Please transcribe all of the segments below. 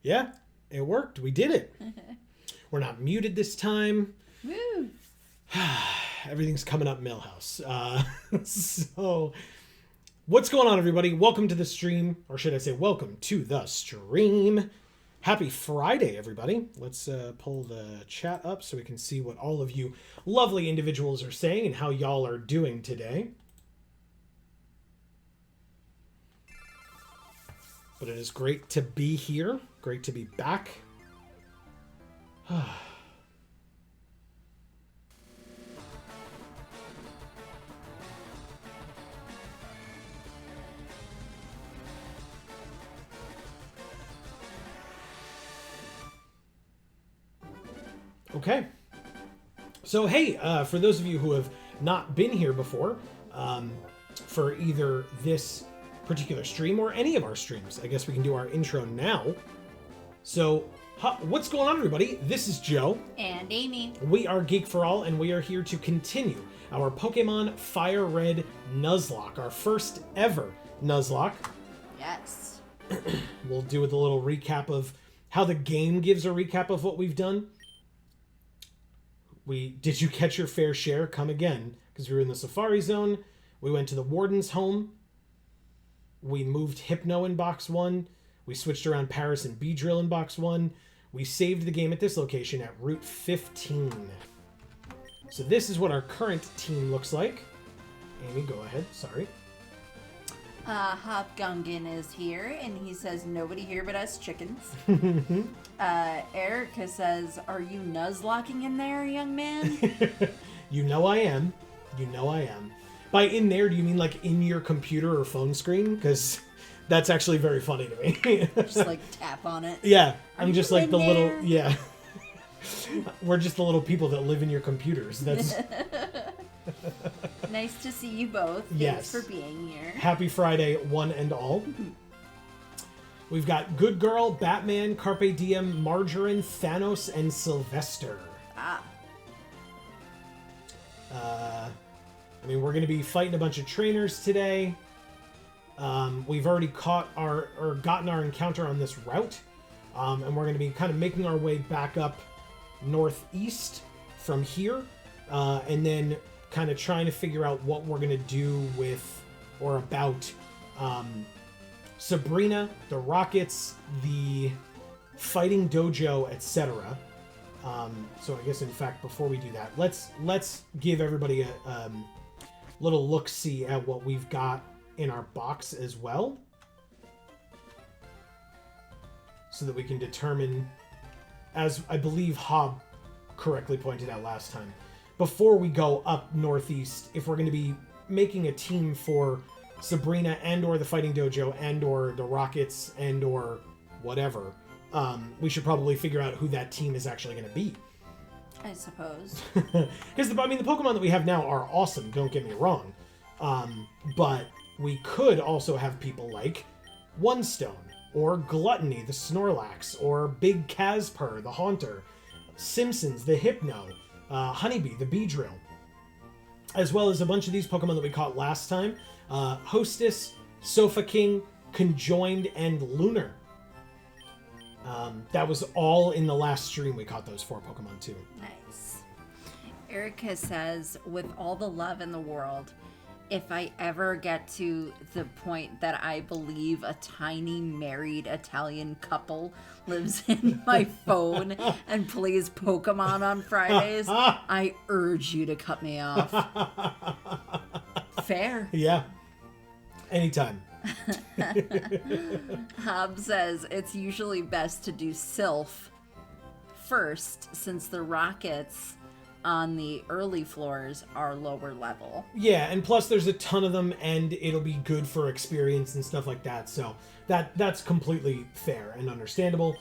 Yeah, it worked. We did it. We're not muted this time. Woo! Everything's coming up Millhouse. So, what's going on, everybody? Welcome to the stream, or should I say welcome to the stream. Happy Friday, everybody. Let's pull the chat up so we can see what all of you lovely individuals are saying and how y'all are doing today. But it is great to be here. Great to be back. Okay. So, hey, for those of you who have not been here before, for either this particular stream or any of our streams, I guess we can do our intro now. So, what's going on, everybody? This is Joe. And Amy. We are Geek for All, and we are here to continue our Pokemon FireRed Nuzlocke, our first ever Nuzlocke. Yes. We'll do with a little recap of how the game gives a recap of what we've done. Did you catch your fair share? Come again, because we were in the Safari Zone. We went to the Warden's home. We moved Hypno in Box 1. We switched around Paris and Beedrill in Box 1. We saved the game at this location at Route 15. So this is what our current team looks like. Amy, go ahead. Sorry. Hop Gungan is here, and he says, nobody here but us chickens. Erica says, are you nuzlocking in there, young man? You know I am. You know I am. By in there, do you mean like in your computer or phone screen? Because that's actually very funny to me. Just like tap on it. Yeah, I'm just like the little, there? yeah. We're just the little people that live in your computers. That's Nice to see you both. Yes. Thanks for being here. Happy Friday, one and all. We've got Good Girl, Batman, Carpe Diem, Margarine, Thanos, and Sylvester. I mean, we're going to be fighting a bunch of trainers today. We've already gotten our encounter on this route. And we're going to be kind of making our way back up northeast from here. And then kind of trying to figure out what we're going to do with or about Sabrina, the Rockets, the Fighting Dojo, etc. So I guess, in fact, before we do that, let's give everybody a little look-see at what we've got in our box as well, so that we can determine, as I believe Hob correctly pointed out last time, before we go up northeast, if we're going to be making a team for Sabrina and or the Fighting Dojo and or the Rockets and or whatever, we should probably figure out who that team is actually going to be. I suppose. Because the Pokemon that we have now are awesome, don't get me wrong. But we could also have people like One Stone, or Gluttony, the Snorlax, or Big Casper, the Haunter, Simpsons, the Hypno, Honeybee, the Beedrill, as well as a bunch of these Pokemon that we caught last time. Hostess, Sofa King, Conjoined, and Lunar. That was all in the last stream we caught those 4 Pokemon too. Nice. Erica says, with all the love in the world, if I ever get to the point that I believe a tiny married Italian couple lives in my phone and plays Pokemon on Fridays, I urge you to cut me off. Fair. Yeah. Anytime. Hob says it's usually best to do Silph first, since the Rockets on the early floors are lower level. Yeah, and plus there's a ton of them, and it'll be good for experience and stuff like that. So that's completely fair and understandable.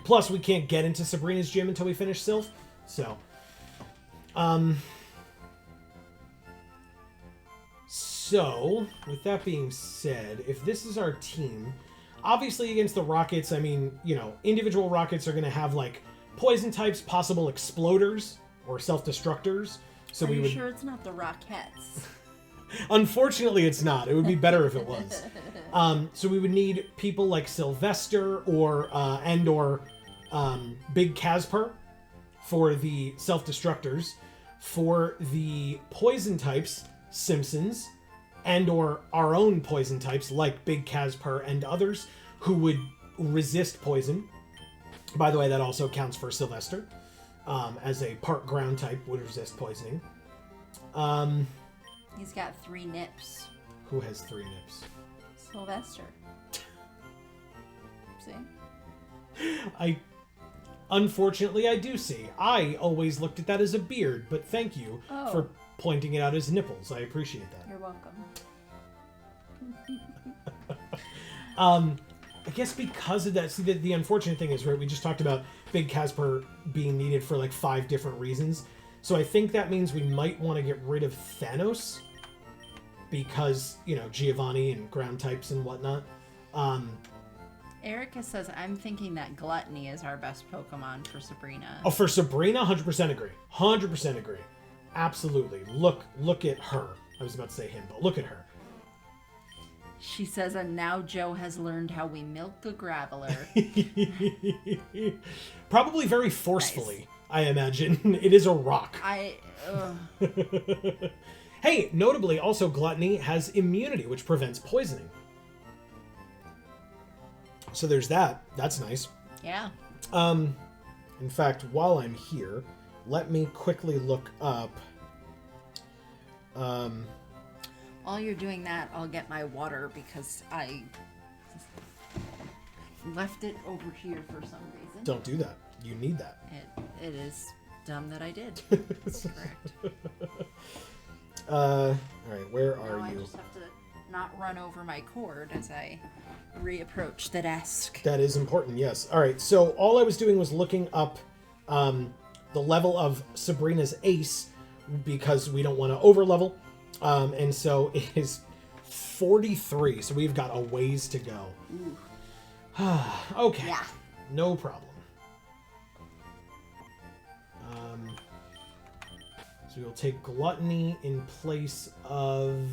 Plus, we can't get into Sabrina's gym until we finish Silph. So, So, with that being said, if this is our team, obviously against the Rockets, I mean, you know, individual Rockets are going to have, like, poison types, possible exploders, or self-destructors. So Are you sure it's not the Rockettes? Unfortunately, it's not. It would be better if it was. So we would need people like Sylvester or Big Casper for the self-destructors. For the poison types, Simpsons, and or our own poison types like Big Casper and others who would resist poison. By the way, that also counts for Sylvester, as a part ground type would resist poisoning. He's got 3 nips. Who has 3 nips? Sylvester. See? Unfortunately, I do see. I always looked at that as a beard, but thank you for pointing it out as nipples. I appreciate that. You're welcome. I guess because of that, see, the unfortunate thing is, right, we just talked about Big Casper being needed for like 5 different reasons. So I think that means we might want to get rid of Thanos because, you know, Giovanni and ground types and whatnot. Erica says, I'm thinking that Gluttony is our best Pokemon for Sabrina. Oh, for Sabrina, 100% agree. 100% agree. Absolutely. Look at her. I was about to say him, but look at her. She says, and now Joe has learned how we milk a Graveler. Probably very forcefully, nice. I imagine. It is a rock. Hey, notably, also Gluttony has immunity, which prevents poisoning. So there's that. That's nice. Yeah. In fact, while I'm here, let me quickly look up. While you're doing that, I'll get my water because I left it over here for some reason. Don't do that. You need that. It is dumb that I did. That's correct. All right, where are you? I just have to not run over my cord as I reapproach the desk. That is important, yes. All right, so all I was doing was looking up the level of Sabrina's ace because we don't want to overlevel. And so it is 43, so we've got a ways to go. Okay. Yeah. No problem. So we'll take Gluttony in place of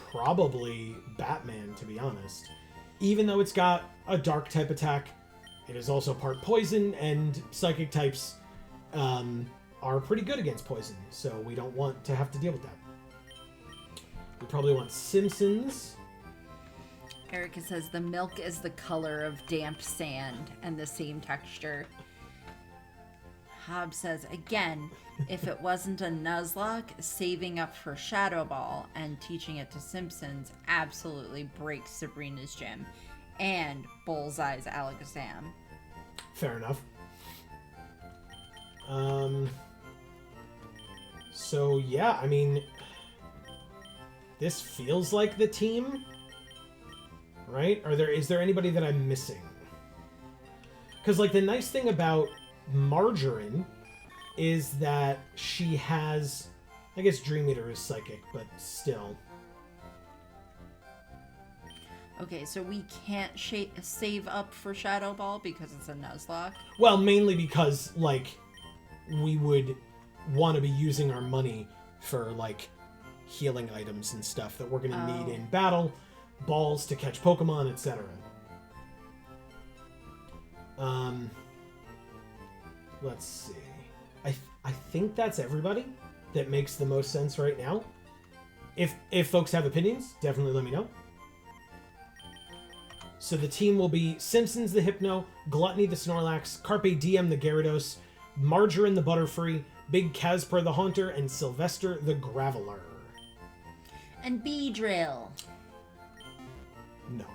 probably Batman, to be honest. Even though it's got a dark type attack, it is also part poison, and psychic types are pretty good against poison, so we don't want to have to deal with that. We probably want Simpsons. Erica says the milk is the color of damp sand and the same texture. Hobbs says, again, if it wasn't a Nuzlocke, saving up for Shadow Ball and teaching it to Simpsons absolutely breaks Sabrina's gym and Bullseye's Alakazam. Fair enough. So yeah, I mean, this feels like the team, right? Is there anybody that I'm missing? Because like the nice thing about Margarine is that she has, I guess Dream Eater is psychic, but still. Okay, so we can't save up for Shadow Ball because it's a Nuzlocke? Well, mainly because, like, we would want to be using our money for, like, healing items and stuff that we're going to need in battle, balls to catch Pokemon, etc. Let's see. I think that's everybody that makes the most sense right now. If folks have opinions, definitely let me know. So the team will be Simpsons the Hypno, Gluttony the Snorlax, Carpe Diem the Gyarados, Margarine the Butterfree, Big Casper the Haunter, and Sylvester the Graveler. And Beedrill. No.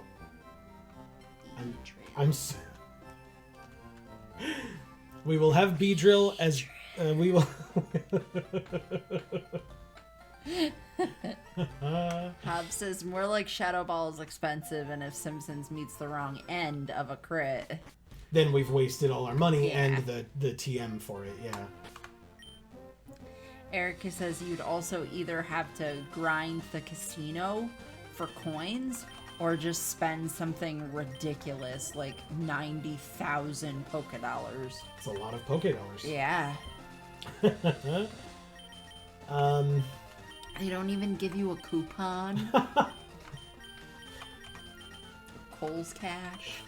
I'm we will have Beedrill as we will. Hobbs says more like Shadow Ball is expensive, and if Simpsons meets the wrong end of a crit, then we've wasted all our money and the TM for it. Yeah. Erica says you'd also either have to grind the casino for coins or just spend something ridiculous like 90,000 Poké Dollars. It's a lot of Poké Dollars. Yeah. They don't even give you a coupon. Cole's cash.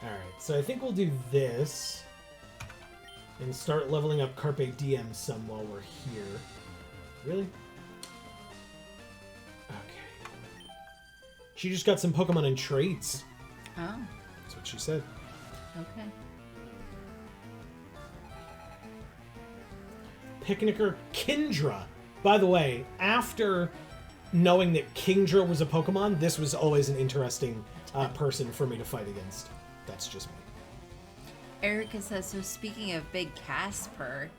Alright, so I think we'll do this and start leveling up Carpe Diem some while we're here. Really? Okay. She just got some Pokemon in trades. Oh. That's what she said. Okay. Picnicker Kindra. By the way, after knowing that Kingdra was a Pokemon, this was always an interesting person for me to fight against. That's just me. Erica says, so speaking of Big Casper,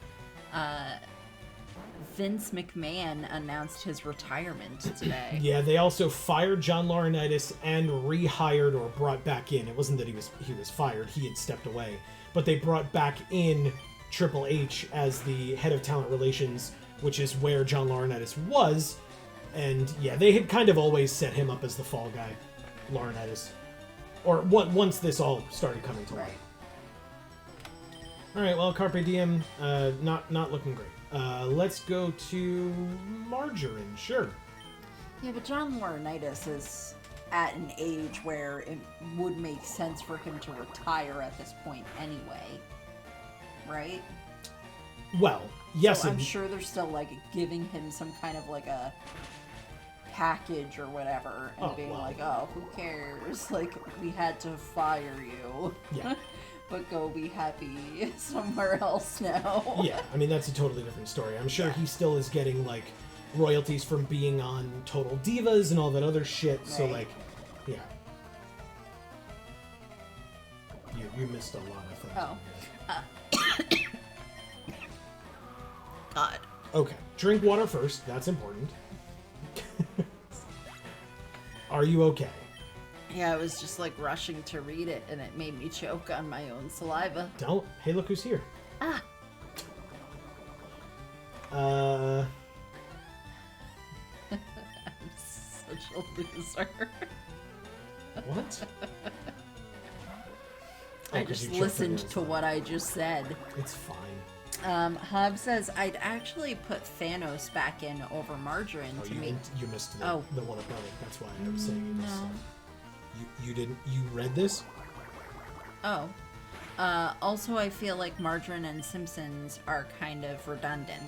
Vince McMahon announced his retirement today. Yeah, they also fired John Laurinaitis and rehired or brought back in. It wasn't that he was fired, he had stepped away. But they brought back in Triple H as the head of talent relations, which is where John Laurinaitis was. And yeah, they had kind of always set him up as the fall guy, Laurinaitis. Or once this all started coming to light. All right, well, Carpe Diem, not looking great. Let's go to Margarine, sure. Yeah, but John Laurinaitis is at an age where it would make sense for him to retire at this point anyway, right? Well, yes. So I'm sure they're still like giving him some kind of like a package or whatever, and being like, oh, who cares? Like, we had to fire you. Yeah. But go be happy somewhere else now. Yeah, I mean, that's a totally different story. I'm sure he still is getting, like, royalties from being on Total Divas and all that other shit, right. So, like, yeah. You missed a lot, I think. Oh. God. Okay, drink water first. That's important. Are you okay? Yeah, I was just like rushing to read it, and it made me choke on my own saliva. Don't. Hey, look who's here. Ah. I'm such a loser. What? I just listened to what I just said. It's fine. Hub says, I'd actually put Thanos back in over Margarine to make... You missed the one above it. That's why I was saying this. No. You didn't... You read this? Oh. Also, I feel like Margarine and Simpsons are kind of redundant.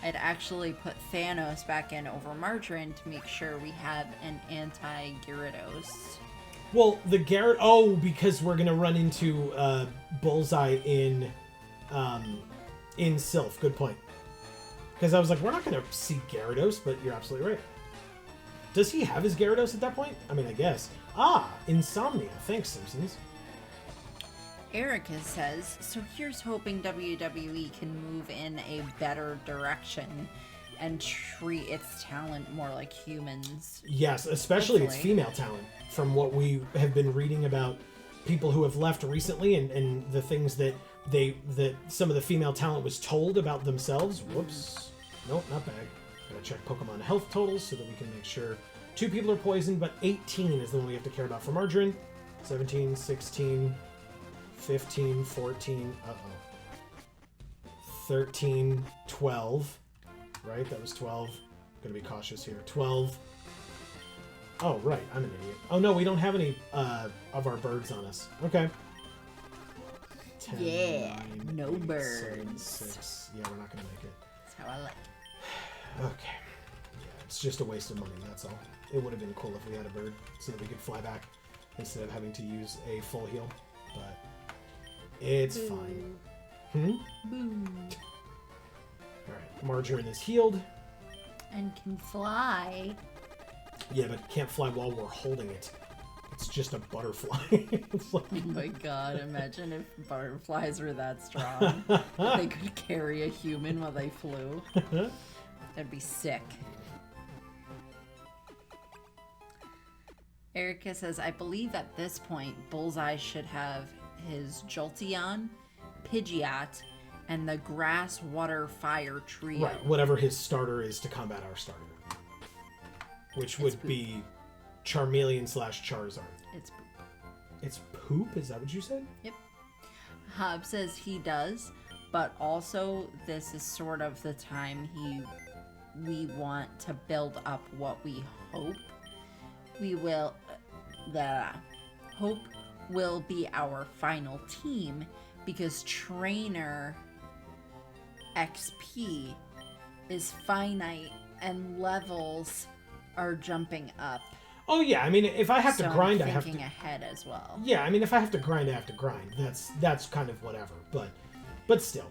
I'd actually put Thanos back in over Margarine to make sure we have an anti-Gyarados. Well, the Gyarados... Oh, because we're going to run into Bullseye in Silph. Good point. Because I was like, we're not going to see Gyarados, but you're absolutely right. Does he have his Gyarados at that point? I mean, I guess. Ah, Insomnia. Thanks, Simpsons. Erica says, so here's hoping WWE can move in a better direction and treat its talent more like humans. Yes, especially Hopefully. its female talent. From what we have been reading about people who have left recently and the things that some of the female talent was told about themselves. Whoops. Nope, not bad. Gotta check Pokemon health totals so that we can make sure 2 people are poisoned, but 18 is the one we have to care about for Margarine. 17, 16, 15, 14, 13, 12. Right, that was 12. Gonna be cautious here. 12. Oh, right, I'm an idiot. Oh no, we don't have any of our birds on us. Okay. 10, yeah, 9, no 8, birds. 7, 6. Yeah, we're not gonna make it. That's how I like it. Okay. Yeah, it's just a waste of money, that's all. It would have been cool if we had a bird so that we could fly back instead of having to use a full heal, but it's fine. Boo. Alright, Margarine is healed. And can fly. Yeah, but can't fly while we're holding it. It's just a butterfly. It's like... Oh my god, imagine if butterflies were that strong. They could carry a human while they flew. That'd be sick. Erica says, I believe at this point, Bullseye should have his Jolteon, Pidgeot, and the Grass, Water, Fire trio. Right, whatever his starter is to combat our starter. Which would be Charmeleon / Charizard. It's poop. It's poop? Is that what you said? Yep. Hub says he does, but also this is sort of the time we want to build up what we hope we will... Hope will be our final team because trainer XP is finite and levels are jumping up. Oh yeah, I mean, if I have to grind, I'm I have to... thinking ahead as well. Yeah, I mean, if I have to grind, I have to grind. That's kind of whatever, but still.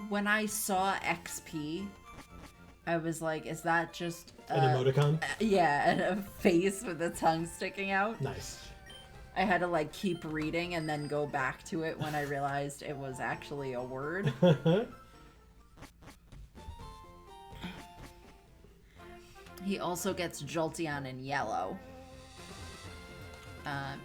When I saw XP, I was like, is that just... An emoticon? Yeah, a face with a tongue sticking out. Nice. I had to, like, keep reading and then go back to it when I realized it was actually a word. He also gets Jolteon in yellow.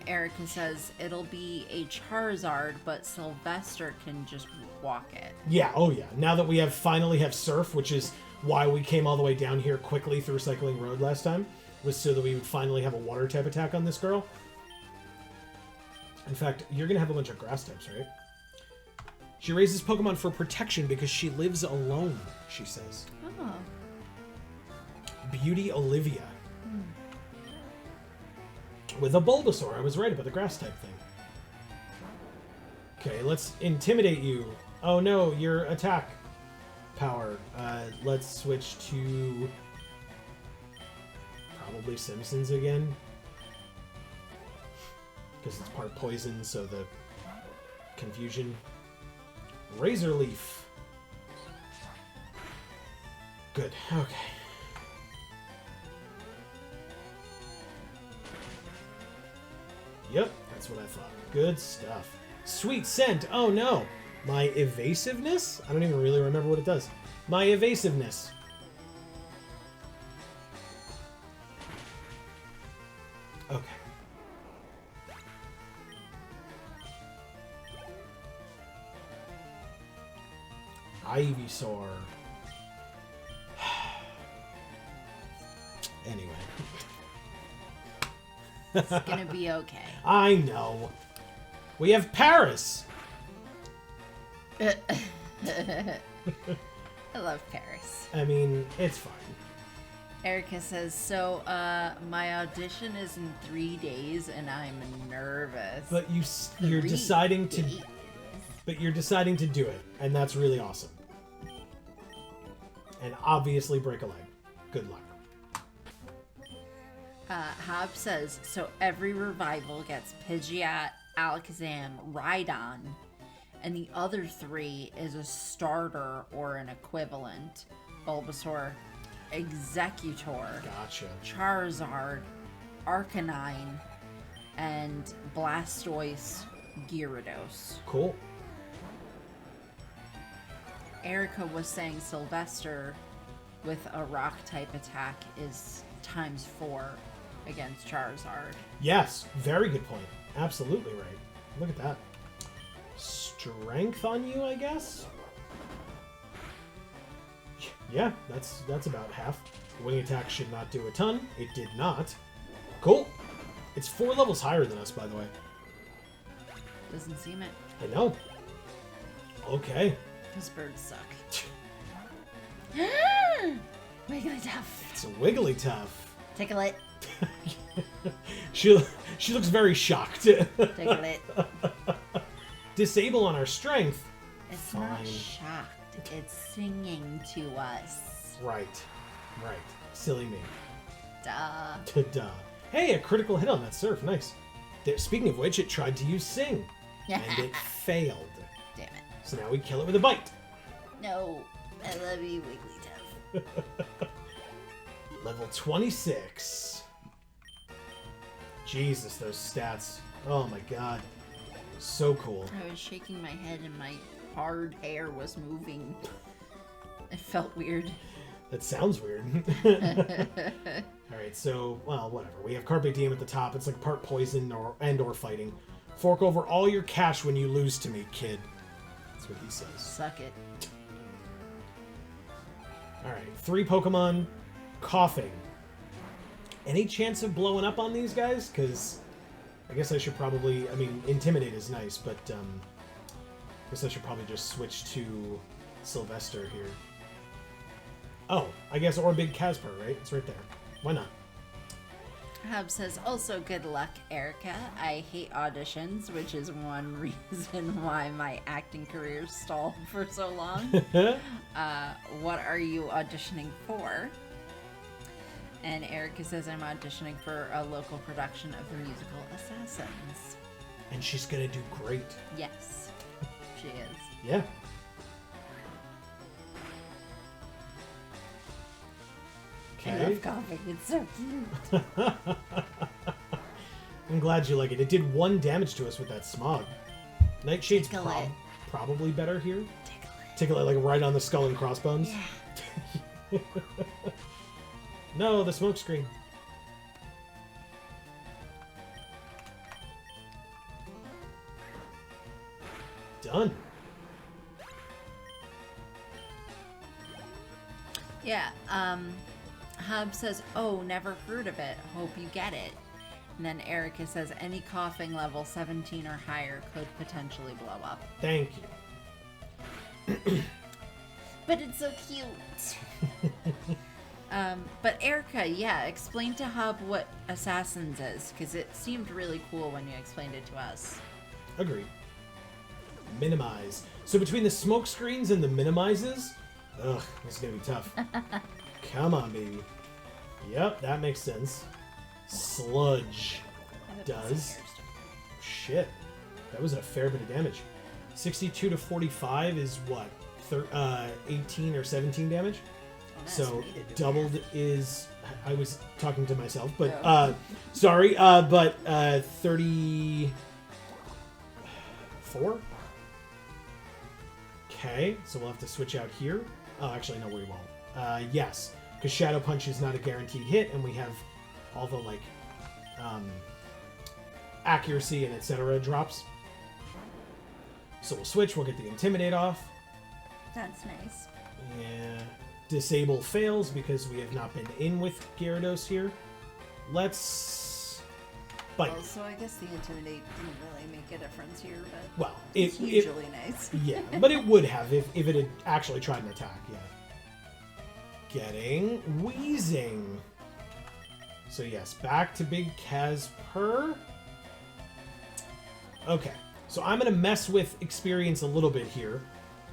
Erica says it'll be a Charizard, but Sylvester can just walk it. Yeah, oh yeah. Now that we finally have Surf, which is why we came all the way down here quickly through Cycling Road last time, was so that we would finally have a water type attack on this girl. In fact, you're going to have a bunch of grass types, right? She raises Pokemon for protection because she lives alone, she says. Oh. Beauty Olivia. With a Bulbasaur. I was right about the grass type thing. Okay, let's intimidate you. Oh no, your attack power. Let's switch to probably Simpsons again. Because it's part poison, so the confusion. Razor Leaf. Good, okay. Yep, that's what I thought. Good stuff. Sweet Scent. Oh no. My evasiveness? I don't even really remember what it does. My evasiveness. Okay. Ivysaur. Anyway. It's gonna be okay. I know. We have Paris. I love Paris. I mean, it's fine. Erica says, so, my audition is in 3 days and I'm nervous. But you're deciding to... But you're deciding to do it, and that's really awesome. And obviously break a leg. Good luck. Hob says, so every revival gets Pidgeot, Alakazam, Rhydon, and the other 3 is a starter or an equivalent. Bulbasaur, Executor, Gotcha. Charizard, Arcanine, and Blastoise, Gyarados. Cool. Erica was saying Sylvester with a rock type attack is ×4 against Charizard. Yes, very good point. Absolutely right. Look at that. Strength on you, I guess? Yeah, that's about half. Wing attack should not do a ton. It did not. Cool. It's 4 levels higher than us, by the way. Doesn't seem it. I know. Okay. Those birds suck. Wigglytuff. It's a Wigglytuff. Tickle it. She looks very shocked. Tickle it. Disable on our strength. It's Fine. not shocked. It's singing to us. Right. Silly me. Duh. Duh. Hey, a critical hit on that Surf. Nice. Speaking of which, it tried to use Sing. And it failed. Damn it. So now we kill it with a bite. No. I love you, Wigglytuff. Level 26. Jesus, those stats. Oh my god. So cool. I was shaking my head and my hard hair was moving. It felt weird. That sounds weird. Alright, so, well, whatever. We have Carpe Diem at the top. It's like part poison or fighting. Fork over all your cash when you lose to me, kid. That's what he says. Suck it. Alright, 3 Pokemon. Coughing. Any chance of blowing up on these guys? Because I guess I should probably... I mean, Intimidate is nice, but I guess I should probably just switch to Sylvester here. Oh, I guess, or Big Casper, right? It's right there. Why not? Hub says, also good luck, Erica. I hate auditions, which is one reason why my acting career stalled for so long. What are you auditioning for? And Erica says, I'm auditioning for a local production of the musical Assassins. And she's gonna do great. Yes, she is. Yeah. I love coughing. It's so cute. I'm glad you like it. It did 1 damage to us with that smog. Nightshade's Tickle it. probably better here. Tickle it. Tickle it like right on the skull and crossbones. Yeah. No, the smoke screen. Done. Yeah, Hub says, oh, never heard of it. Hope you get it. And then Erica says, any coughing level 17 or higher could potentially blow up. Thank you. But it's so cute. But Erica, yeah, explain to Hub what Assassins is, because it seemed really cool when you explained it to us. Agreed. Minimize. So between the smoke screens and the minimizes, ugh, this is gonna be tough. Come on, baby. Yep, that makes sense. Sludge does. Shit. That was a fair bit of damage. 62 to 45 is what? 18 or 17 damage? So doubled is... I was talking to myself, but... sorry, but 34? Okay, so we'll have to switch out here. Oh, actually, no, we won't. Yes, because Shadow Punch is not a guaranteed hit, and we have all the, like, accuracy and etc. drops. So we'll switch, we'll get the Intimidate off. That's nice. Yeah. Disable fails because we have not been in with Gyarados here. Let's bite. Also, I guess the Intimidate didn't really make a difference here, but Well, it's usually nice. Yeah, but it would have if it had actually tried an attack, yeah. Getting Wheezing. So yes, back to Big Casper. Okay, so I'm going to mess with experience a little bit here.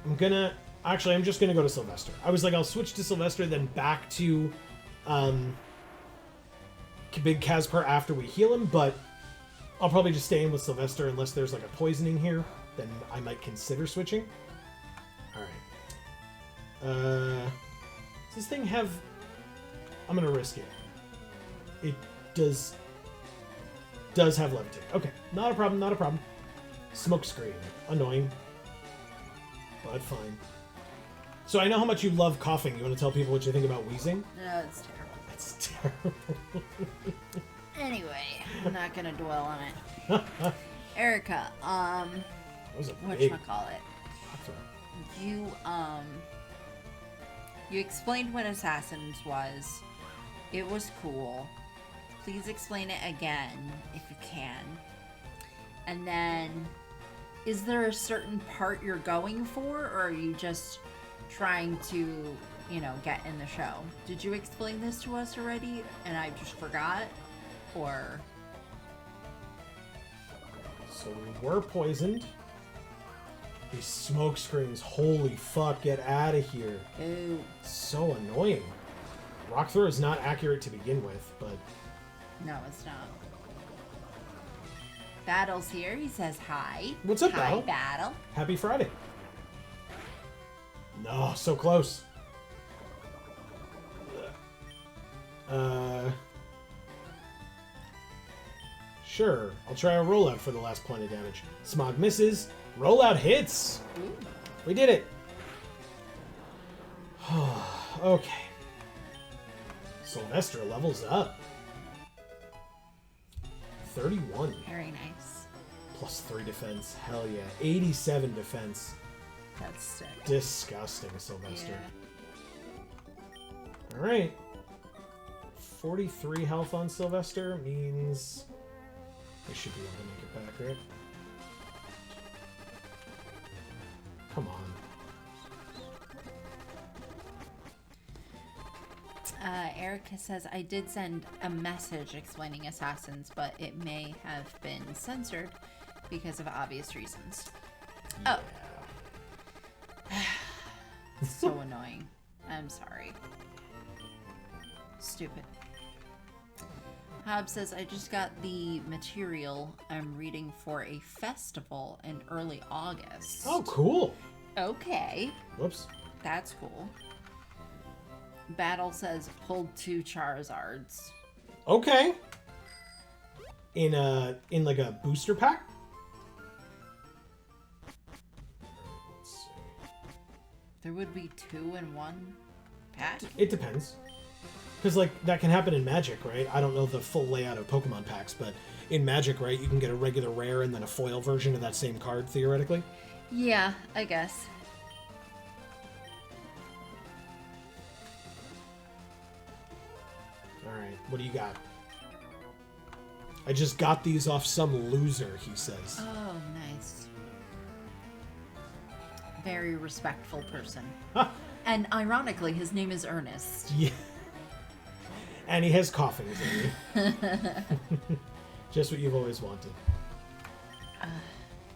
I'm just going to go to Sylvester. I was like, I'll switch to Sylvester, then back to Big Casper after we heal him, but I'll probably just stay in with Sylvester unless there's like a poisoning here. Then I might consider switching. Alright. Does this thing have... I'm going to risk it. It does have levitate. Okay, not a problem, not a problem. Smoke screen. Annoying. But fine. So I know how much you love coughing. You want to tell people what you think about wheezing? No, it's terrible. It's terrible. Anyway, I'm not gonna dwell on it. Erica, That was a big whatchamacallit? bathroom. You explained what Assassins was. It was cool. Please explain it again, if you can. And then, is there a certain part you're going for, or are you just trying to, get in the show? Did you explain this to us already, and I just forgot? Or... So we were poisoned. These smoke screens, holy fuck, get out of here. Ooh. So annoying. Rock throw is not accurate to begin with, but... No, it's not. Battle's here. He says hi. What's up, Hi, Battle? Battle. Happy Friday. No, so close. Sure, I'll try a rollout for the last point of damage. Smog misses. Rollout hits. Ooh. We did it. Okay. Sylvester levels up. 31. Very nice. Plus 3 defense. Hell yeah. 87 defense. That's sick. Disgusting, Sylvester. Yeah. Alright. 43 health on Sylvester means we should be able to make it back, right? Come Erica says, I did send a message explaining assassins, but it may have been censored because of obvious reasons. Yeah. Oh. So annoying. I'm sorry. Stupid. Hob says, I just got the material I'm reading for a festival in early August. Oh, cool. Okay. Whoops. That's cool. Battle says, pulled 2 Charizards. Okay. In like a booster pack? Let's see. There would be 2 in 1 pack? It depends. Because, like, that can happen in Magic, right? I don't know the full layout of Pokemon packs, but in Magic, right, you can get a regular rare and then a foil version of that same card, theoretically. Yeah, I guess. Alright, what do you got? I just got these off some loser, he says. Oh, nice. Very respectful person. And ironically, his name is Ernest. Yeah. And he has coughing, isn't he? Just what you've always wanted.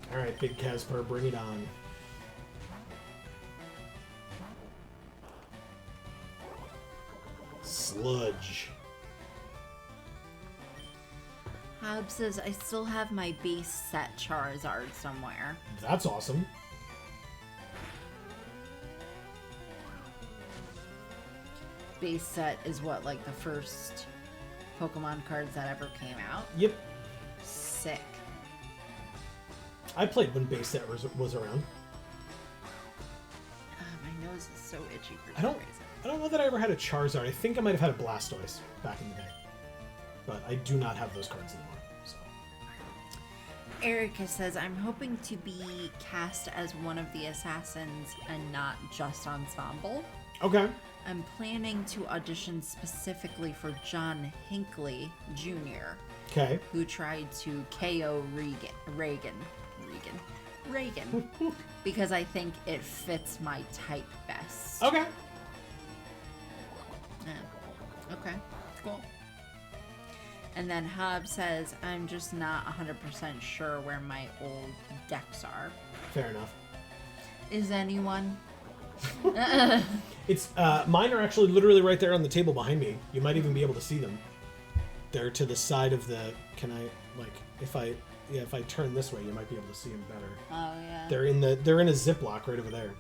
Alright, Big Casper, bring it on. Sludge. Hob says, I still have my base set Charizard somewhere. That's awesome. Base set is what, like the first Pokemon cards that ever came out? Yep. Sick. I played when base set was around. My nose is so itchy for I some reason. don't know that I ever had a Charizard. I think I might have had a Blastoise back in the day. But I do not have those cards anymore. So. Erica says, I'm hoping to be cast as one of the assassins and not just ensemble. Okay. I'm planning to audition specifically for John Hinckley Jr., Okay. who tried to KO Reagan, because I think it fits my type best. Okay. Yeah. Okay, cool. And then Hob says, I'm just not 100% sure where my old decks are. Fair enough. Is anyone? It's mine are actually literally right there on the table behind me. You might even be able to see them. They're to the side of the. Can I like if I turn this way, you might be able to see them better. Oh yeah. They're in a Ziploc right over there.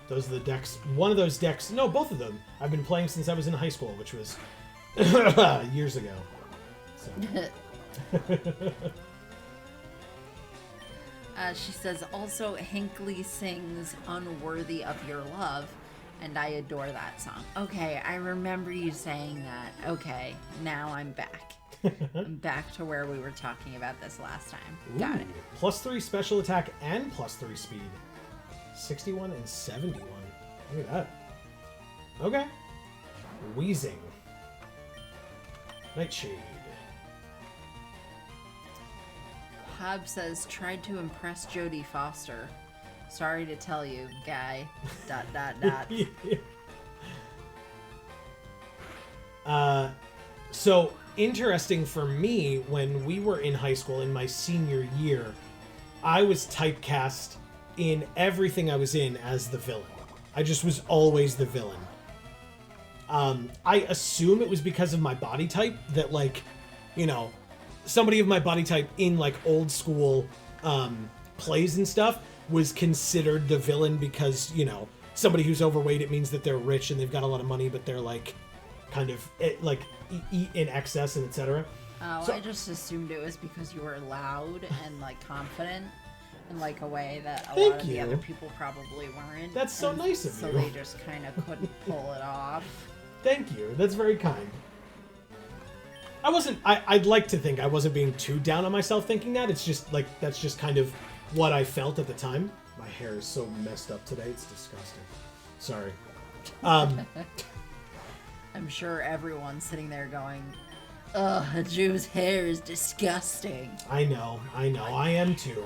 Those are the decks. One of those decks. No, both of them. I've been playing since I was in high school, which was years ago. So. She says, also, Hinckley sings Unworthy of Your Love, and I adore that song. Okay, I remember you saying that. Okay, now I'm back. I'm back to where we were talking about this last time. Got it. +3 special attack and +3 speed. 61 and 71. Look at that. Okay. Wheezing. Nightshade. Hob says, tried to impress Jodie Foster. Sorry to tell you, guy. ... So interesting for me, when we were in high school in my senior year, I was typecast in everything I was in as the villain. I just was always the villain. I assume it was because of my body type that, like, you know, somebody of my body type in like old school plays and stuff was considered the villain because, you know, somebody who's overweight, it means that they're rich and they've got a lot of money, but they're like kind of like eat in excess and etc. Oh, So- I just assumed it was because you were loud and like confident in like a way that a Thank lot of the you. other people probably weren't. That's so and nice of so you. they just kind of couldn't pull it off. Thank you. That's very kind. I'd like to think I wasn't being too down on myself thinking that. It's just like, that's just kind of what I felt at the time. My hair is so messed up today. It's disgusting. Sorry. I'm sure everyone's sitting there going, ugh, a Jew's hair is disgusting. I know. I am too.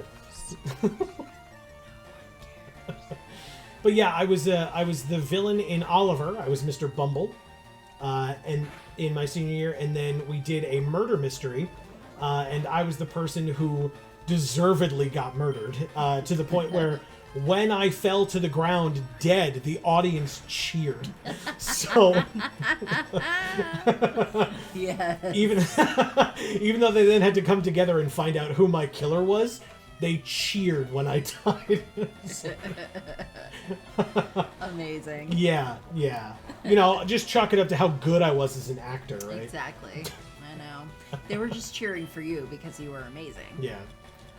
But yeah, I was the villain in Oliver. I was Mr. Bumble. and in my senior year, and then we did a murder mystery, and I was the person who deservedly got murdered, to the point where when I fell to the ground dead, the audience cheered. So Yes. even though they then had to come together and find out who my killer was, they cheered when I died. Amazing. Yeah. You know, just chalk it up to how good I was as an actor, right? Exactly. I know. They were just cheering for you because you were amazing. Yeah.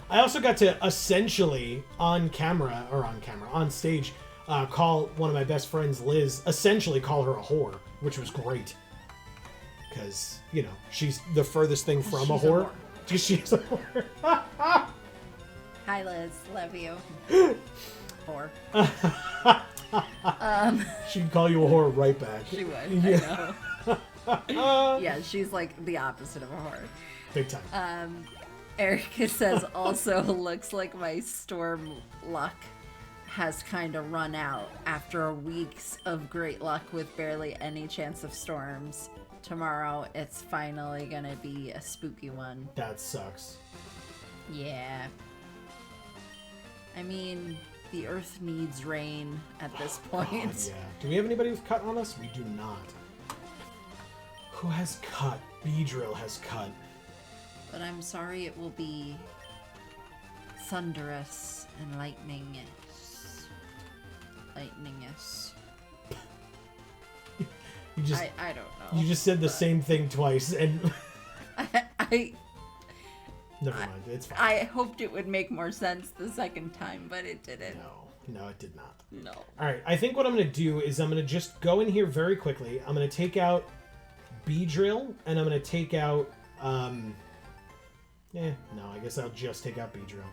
I also got to essentially on stage, call one of my best friends, Liz, essentially call her a whore, which was great. Because, you know, she's the furthest thing from a whore. She's a whore. Hi, Liz. Love you. Whore. She'd call you a whore right back. She would. Yeah. I know. Yeah, she's like the opposite of a whore. Big time. Erica says also looks like my storm luck has kind of run out after weeks of great luck with barely any chance of storms. Tomorrow it's finally gonna be a spooky one. That sucks. Yeah. I mean, the earth needs rain at this point. God, yeah. Do we have anybody with cut on us? We do not. Who has cut? Beedrill has cut. But I'm sorry it will be thunderous and lightning-ous. You just, I don't know. You just said the same thing twice, and never mind. It's fine. I hoped it would make more sense the second time, but it didn't. No, it did not. No. All right. I think what I'm going to do is I'm going to just go in here very quickly. I'm going to take out Beedrill, and I'm going to take out. No, I guess I'll just take out Beedrill.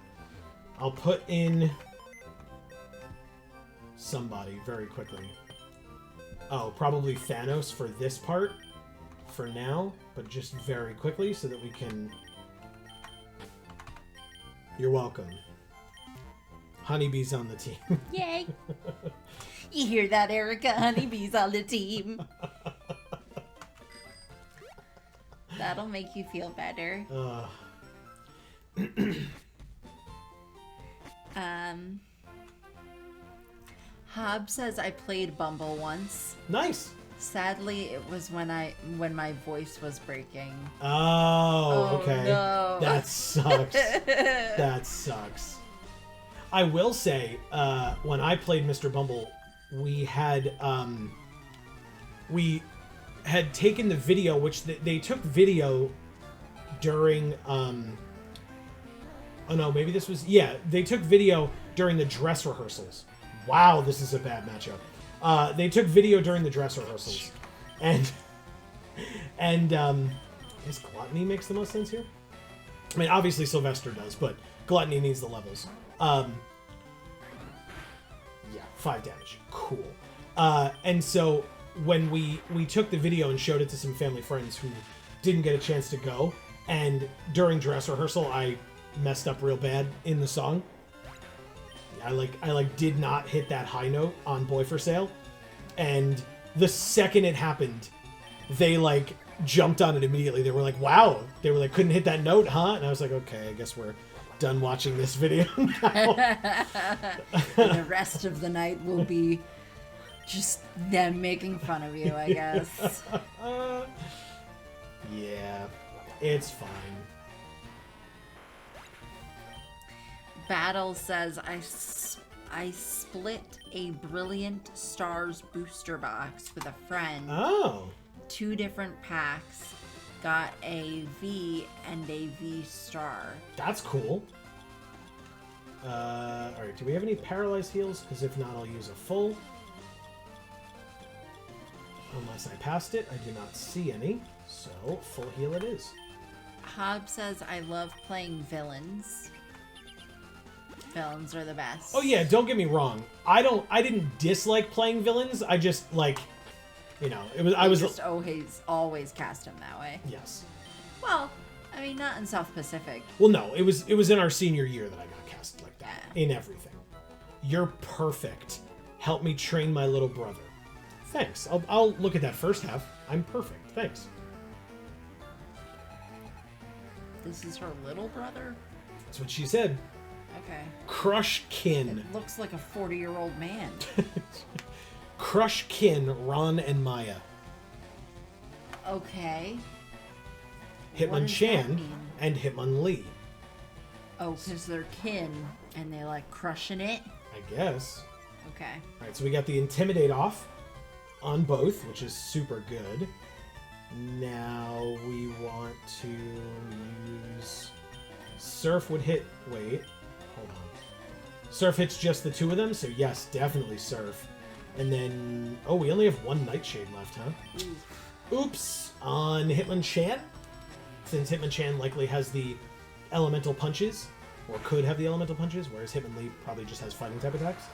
I'll put in somebody very quickly. Oh, probably Thanos for this part for now, but just very quickly so that we can... You're welcome. Honeybee's on the team. Yay! You hear that, Erica? Honeybee's on the team. That'll make you feel better. Hob says I played Bumble once. Nice. Sadly, it was when my voice was breaking. Oh, okay. No. That sucks. That sucks. I will say, when I played Mr. Bumble, we had taken the video, which they took video during. Oh no, maybe this was they took video during the dress rehearsals. Wow, this is a bad matchup. They took video during the dress rehearsals, and I guess Gluttony makes the most sense here. I mean, obviously Sylvester does, but Gluttony needs the levels. Yeah, 5 damage. Cool. And so when we took the video and showed it to some family friends who didn't get a chance to go, and during dress rehearsal, I messed up real bad in the song. I did not hit that high note on Boy for Sale, and the second it happened, they jumped on it immediately. They were like, "Wow!" They were like, "Couldn't hit that note, huh?" And I was like, "Okay, I guess we're done watching this video now." The rest of the night will be just them making fun of you, I guess. Yeah, it's fine. Battle says I split a Brilliant Stars booster box with a friend. Oh. 2 different packs. Got a V and a V star. That's cool. Alright, do we have any paralyzed heals? Because if not, I'll use a full. Unless I passed it, I do not see any. So, full heal it is. Hob says I love playing villains. Villains are the best. Oh yeah, don't get me wrong. I didn't dislike playing villains. I just I was just always cast him that way. Yes. Well, I mean, not in South Pacific. Well, no, it was in our senior year that I got cast like that. Yeah. In everything. You're perfect. Help me train my little brother. thanks. I'll look at that first half. I'm perfect. Thanks. This is her little brother? That's what she said. Okay. Crushkin. It looks like a 40-year-old man. Crushkin, Ron, and Maya. Okay. Hitmonchan and Hitmonlee. Oh, because they're kin and they like crushing it? I guess. Okay. Alright, so we got the Intimidate off on both, which is super good. Now we want to use... Surf would hit... Wait. Hold on. Surf hits just the two of them, so yes, definitely Surf. And then... Oh, we only have one Nightshade left, huh? Oops. On Hitmonchan. Since Hitmonchan likely has the elemental punches, or could have the elemental punches, whereas Hitmonlee probably just has fighting type attacks.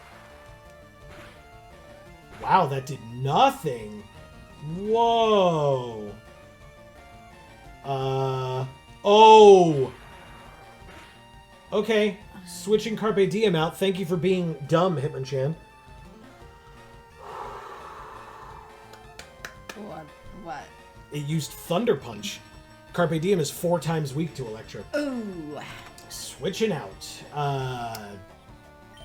Wow, that did nothing. Whoa. Oh. Okay. Switching Carpe Diem out. Thank you for being dumb, Hitmonchan. What? It used Thunder Punch. Carpe Diem is 4 times weak to Electric. Ooh. Switching out.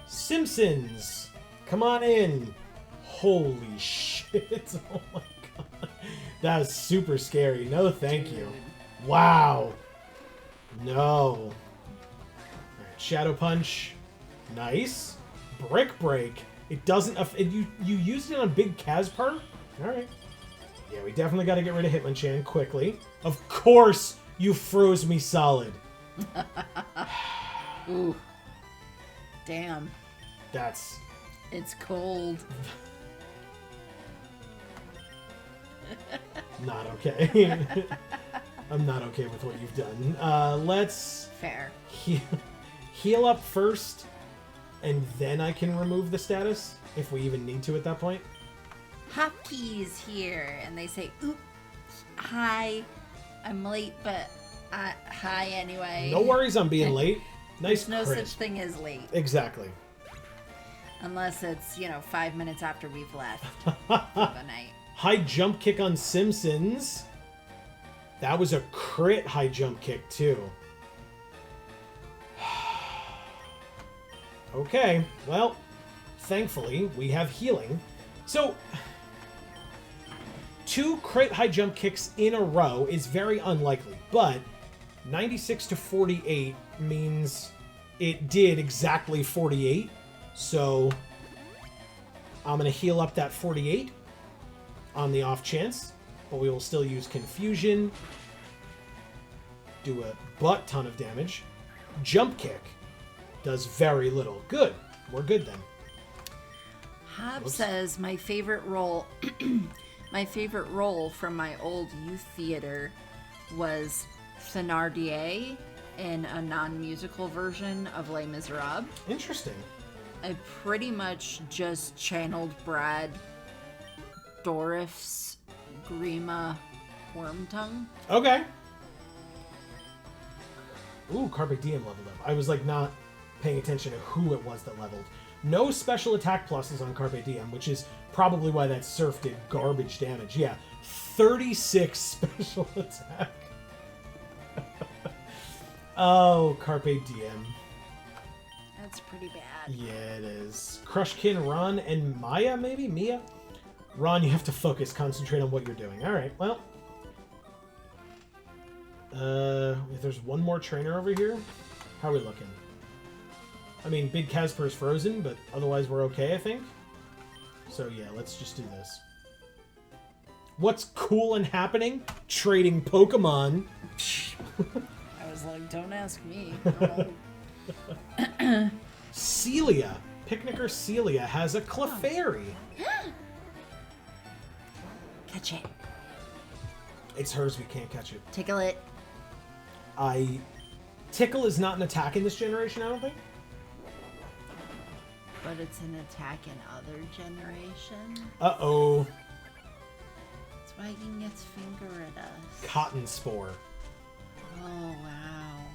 Simpsons. Come on in. Holy shit. Oh my god. That was super scary. No, thank you. Wow. No. Alright, Shadow Punch. Nice. Brick Break. It doesn't... you used it on Big Caspar? Alright. Yeah, we definitely got to get rid of Hitmonchan quickly. Of course you froze me solid. Ooh. Damn. That's... It's cold. Not okay. I'm not okay with what you've done. Let's... Fair. Heal up first, and then I can remove the status, if we even need to at that point. Hopkey's here, and they say, "Oops, hi, I'm late, but hi anyway." No worries on being late. Nice. There's no crit. such thing as late. Exactly. Unless it's, 5 minutes after we've left for the night. High jump kick on Simpsons. That was a crit high jump kick, too. Okay, well, thankfully, we have healing. So, 2 crit high jump kicks in a row is very unlikely, but 96 to 48 means it did exactly 48. So, I'm going to heal up that 48 on the off chance, but we will still use Confusion. Do a butt ton of damage. Jump kick does very little. Good. We're good then. Hob says my favorite role from my old youth theater was Thénardier in a non-musical version of Les Miserables. Interesting. I pretty much just channeled Brad Dourif's Grima Wormtongue. Okay. Ooh, Carpe Diem leveled up. I was like not paying attention to who it was that leveled. No special attack pluses on Carpe Diem, which is probably why that Surf did garbage damage. Yeah, 36 special attack. Oh, Carpe Diem. That's pretty bad. Yeah, it is. Crushkin, Ron, and Maya, maybe? Mia? Ron, you have to focus. Concentrate on what you're doing. Alright, well. If there's one more trainer over here, how are we looking? I mean, Big Casper's frozen, but otherwise we're okay, I think. So yeah, let's just do this. What's cool and happening? Trading Pokemon. I was like, don't ask me. Celia. Picnicker Celia has a Clefairy. Catch it. It's hers, we can't catch it. Tickle it. Tickle is not an attack in this generation, I don't think. But it's an attack in other generation. Uh-oh. It's wagging its finger at us. Cotton Spore. Oh, wow.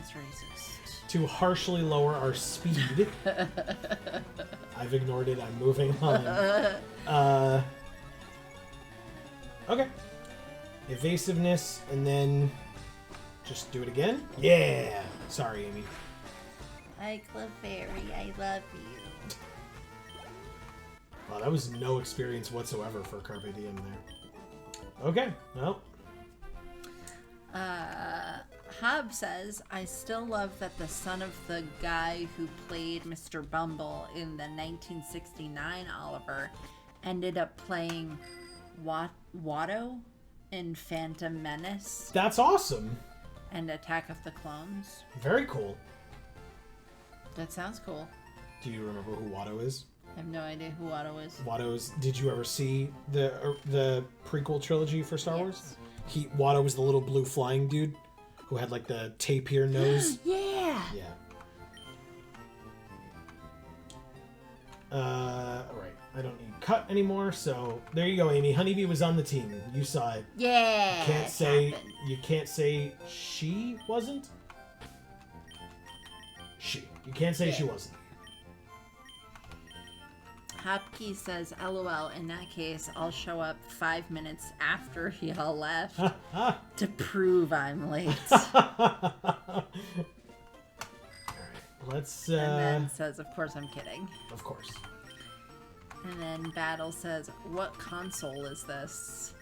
That's racist. To harshly lower our speed. I've ignored it. I'm moving on. Okay. Evasiveness, and then just do it again. Yeah. Sorry, Amy. Hi, Clefairy. I love you. Wow, that was no experience whatsoever for Carpe Diem there. Okay, well. Hob says, I still love that the son of the guy who played Mr. Bumble in the 1969 Oliver ended up playing Watto in Phantom Menace That's awesome. and Attack of the Clones. Very cool. That sounds cool. Do you remember who Watto is? I have no idea who Watto is. Watto's. Did you ever see the prequel trilogy for Star Wars? Yes. Watto was the little blue flying dude who had like the tapir nose. Yeah. Yeah. Right. I don't need cut anymore, so there you go, Amy. Honeybee was on the team. You saw it. Yeah. You can't say she wasn't. You can't say she wasn't. Hopkey says, LOL, in that case, I'll show up 5 minutes after y'all left to prove I'm late. Alright, let's, And then says, of course I'm kidding. Of course. And then Battle says, what console is this?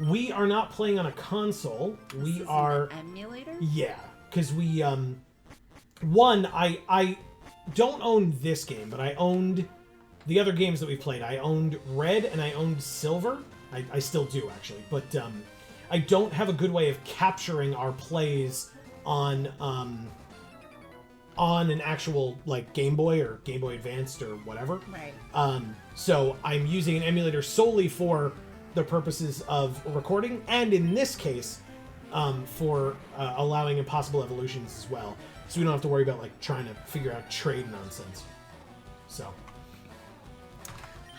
We are not playing on a console. This is are... an emulator? Yeah, because we, One, I don't own this game, but I owned the other games that we played. I owned Red and I owned Silver. I still do, actually. But I don't have a good way of capturing our plays on an actual, like, Game Boy or Game Boy Advanced or whatever. Right. So I'm using an emulator solely for the purposes of recording, and in this case, for allowing impossible evolutions as well. So we don't have to worry about, like, trying to figure out trade nonsense. So...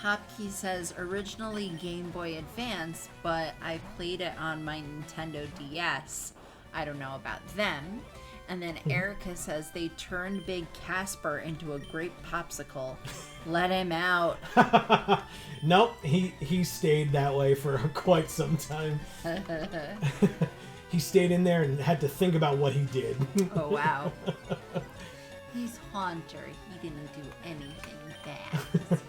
Hopkey says, originally Game Boy Advance, but I played it on my Nintendo DS. I don't know about them. And then Erica says they turned Big Casper into a grape popsicle. Let him out. Nope, he stayed that way for quite some time. He stayed in there and had to think about what he did. Oh, wow. He's Haunter. He didn't do anything bad.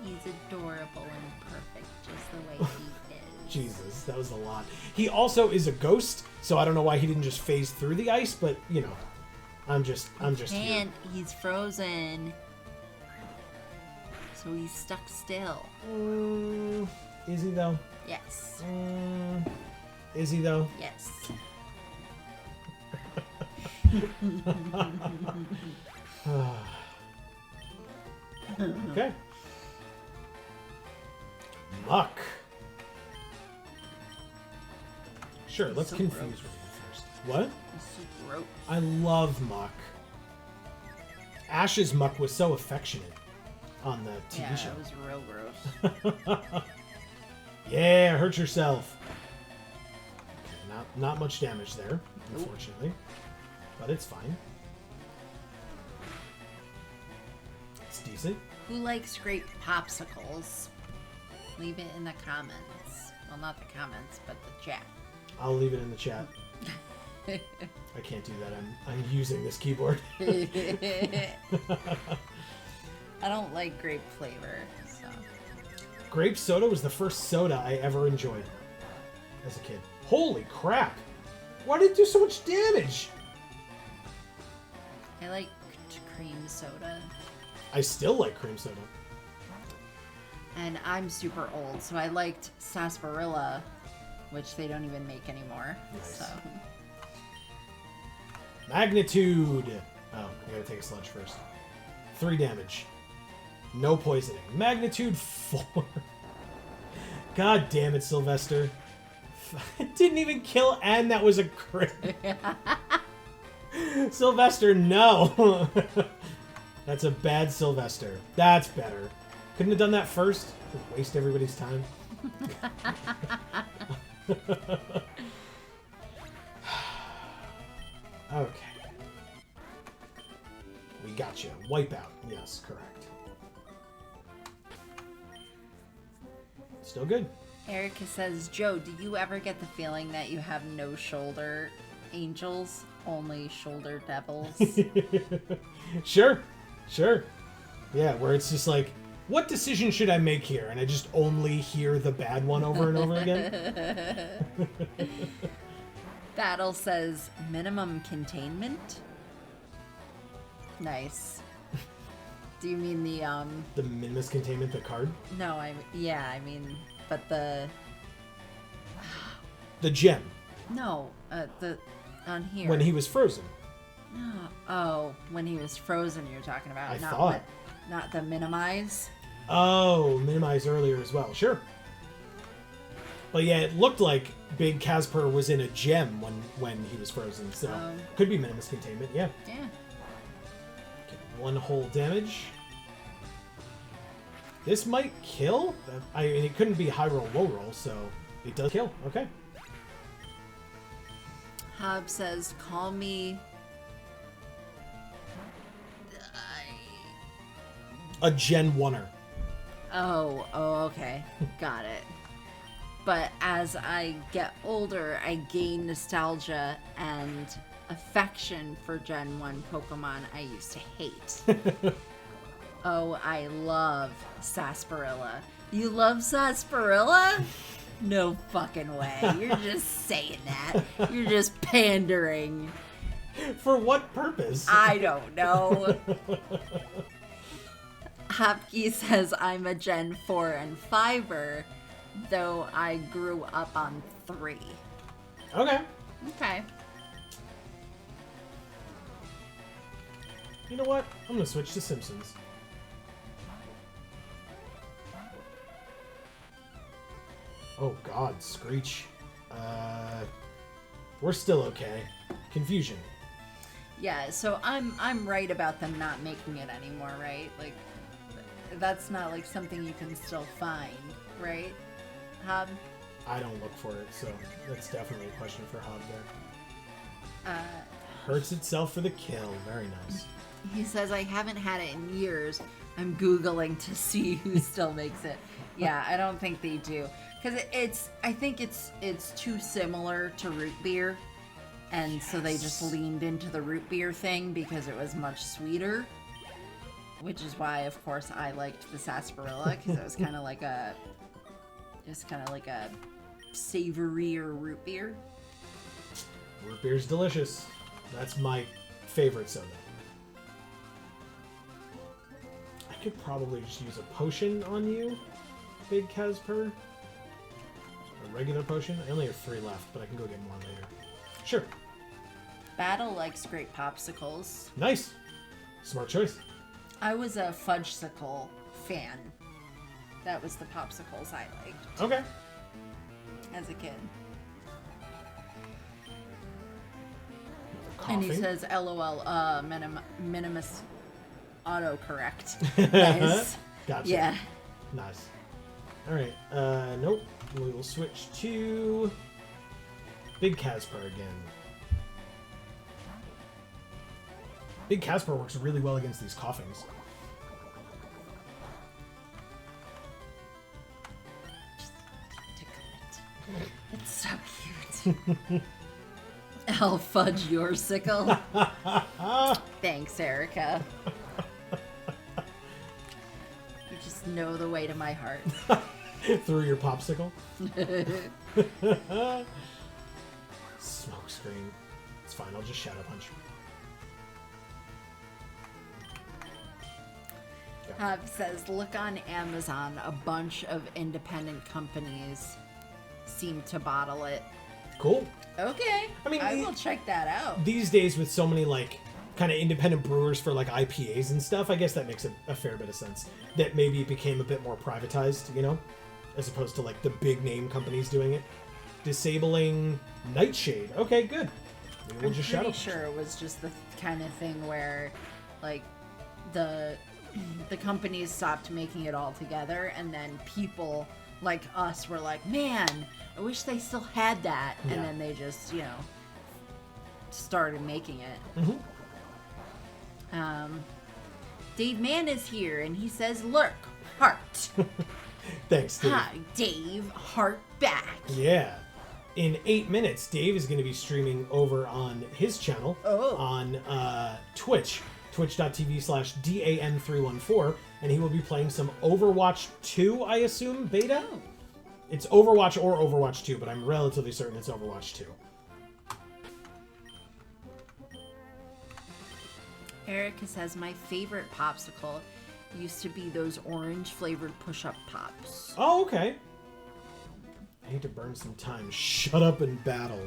He's adorable and perfect just the way he is. Jesus, that was a lot. He also is a ghost, so I don't know why he didn't just phase through the ice, but, you know, I'm just here. He's frozen. So he's stuck still. Is he, though? Yes. Is he, though? Yes. Okay. Muck. Sure, let's so confuse gross. Raven first. What? He's so gross. I love Muck. Ash's Muck was so affectionate on the TV show. Yeah, it was real gross. Yeah, hurt yourself. Okay, not much damage there, unfortunately. But it's fine. It's decent. Who likes grape popsicles? Leave it in the comments. Well, not the comments, but the chat. I'll leave it in the chat. I can't do that. I'm using this keyboard. I don't like grape flavor, so. Grape soda was the first soda I ever enjoyed as a kid. Holy crap! Why did it do so much damage? I like cream soda. I still like cream soda. And I'm super old, so I liked sarsaparilla, which they don't even make anymore. Nice. So. Magnitude! Oh, I gotta take a sludge first. 3 damage. No poisoning. Magnitude 4. God damn it, Sylvester. It didn't even kill, and that was a crit. Sylvester, no! That's a bad Sylvester. That's better. Couldn't have done that first? Waste everybody's time. Okay. good. Erica says, Joe, do you ever get the feeling that you have no shoulder angels, only shoulder devils? Sure. Yeah, where it's just like, what decision should I make here? And I just only hear the bad one over and over again. Battle says, minimum containment? Nice. Do you mean the minimus containment, the card? No, I mean, but the gem. No, on here. When he was frozen. No. Oh, when he was frozen you're talking about. I thought. Not the minimize. Oh, minimize earlier as well. Sure. But yeah, it looked like Big Casper was in a gem when he was frozen, so could be minimus containment, yeah. Yeah. Okay, 1 whole damage. This might kill? It couldn't be high roll, low roll, so it does kill. Okay. Hob says, call me... A Gen 1er. Oh, okay. Got it. But as I get older, I gain nostalgia and affection for Gen 1 Pokemon I used to hate. Oh, I love Sarsaparilla. You love Sarsaparilla? No fucking way. You're just saying that. You're just pandering. For what purpose? I don't know. Hopkey says I'm a Gen 4 and 5er, though I grew up on 3. Okay. Okay. You know what? I'm gonna switch to Simpsons. Oh god, Screech. We're still okay. Confusion. Yeah, so I'm right about them not making it anymore, right? Like, that's not like something you can still find, right, Hob? I don't look for it, so that's definitely a question for Hob there. Hurts itself for the kill. Very nice. He says, I haven't had it in years. I'm Googling to see who still makes it. Yeah, I don't think they do. Because I think it's too similar to root beer. And yes. So they just leaned into the root beer thing because it was much sweeter. Which is why, of course, I liked the sarsaparilla, because it was kind of like a savourier root beer. Root beer's delicious. That's my favorite soda. I could probably just use a potion on you, Big Casper. A regular potion. I only have 3 left, but I can go get more later. Sure. Battle likes great popsicles. Nice. Smart choice. I was a Fudgesicle fan. That was the popsicles I liked. Okay. As a kid. Coughing. And he says, LOL, minimus autocorrect. Nice. Gotcha. Yeah. Nice. Alright, nope. We will switch to Big Casper again. Big Casper works really well against these coughings. Tickle it. It's so cute. I'll fudge your sickle. Thanks, Erica. You just know the way to my heart. Through your popsicle? Smoke screen. It's fine, I'll just Shadow Punch. Hub says, look on Amazon. A bunch of independent companies seem to bottle it. Cool. Okay. I mean, I will check that out. These days, with so many, like, kind of independent brewers for, like, IPAs and stuff, I guess that makes a fair bit of sense. That maybe it became a bit more privatized, you know? As opposed to, like, the big name companies doing it. Disabling Nightshade. Okay, good. Maybe we'll just Shadow Punch. I'm pretty sure it was just the kind of thing where, like, the companies stopped making it all together, and then people like us were like, man, I wish they still had that. Yeah. And then they just, started making it. Mm-hmm. Dave Mann is here, and he says, lurk, heart. Thanks, Dave. Hi, Dave. Heart back. Yeah. In 8 minutes, Dave is going to be streaming over on his channel on Twitch, twitch.tv/DAN314, and he will be playing some Overwatch 2, I assume, beta? Oh. It's Overwatch or Overwatch 2, but I'm relatively certain it's Overwatch 2. Erica says, my favorite popsicle used to be those orange-flavored push-up pops. Oh, okay. I need to burn some time. Shut up and battle.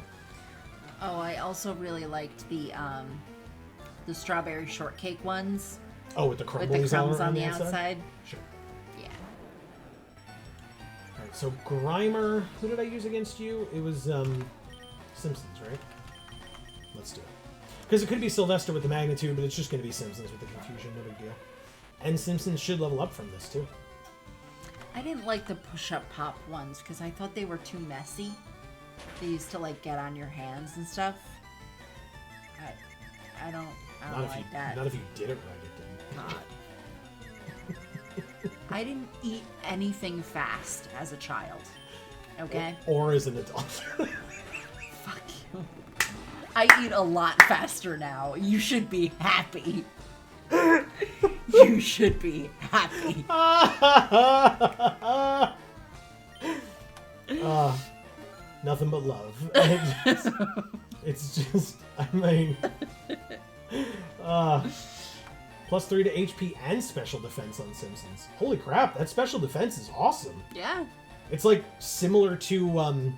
Oh, I also really liked the strawberry shortcake ones. Oh, with the With crumblies the crumbs on the outside. Sure. Yeah. Alright, so Grimer, who did I use against you? It was Simpsons, right? Let's do it. Because it could be Sylvester with the magnitude, but it's just going to be Simpsons with the confusion, no big deal. And Simpsons should level up from this, too. I didn't like the push-up pop ones because I thought they were too messy. They used to like get on your hands and stuff. I don't like that. Not if you did it right, it God. I didn't eat anything fast as a child. Okay? Or as an adult. Fuck you. I eat a lot faster now. You should be happy. You should be happy. Nothing but love. It's just, I mean, +3 to HP and special defense on Simpsons. Holy crap, that special defense is awesome. Yeah. It's like similar to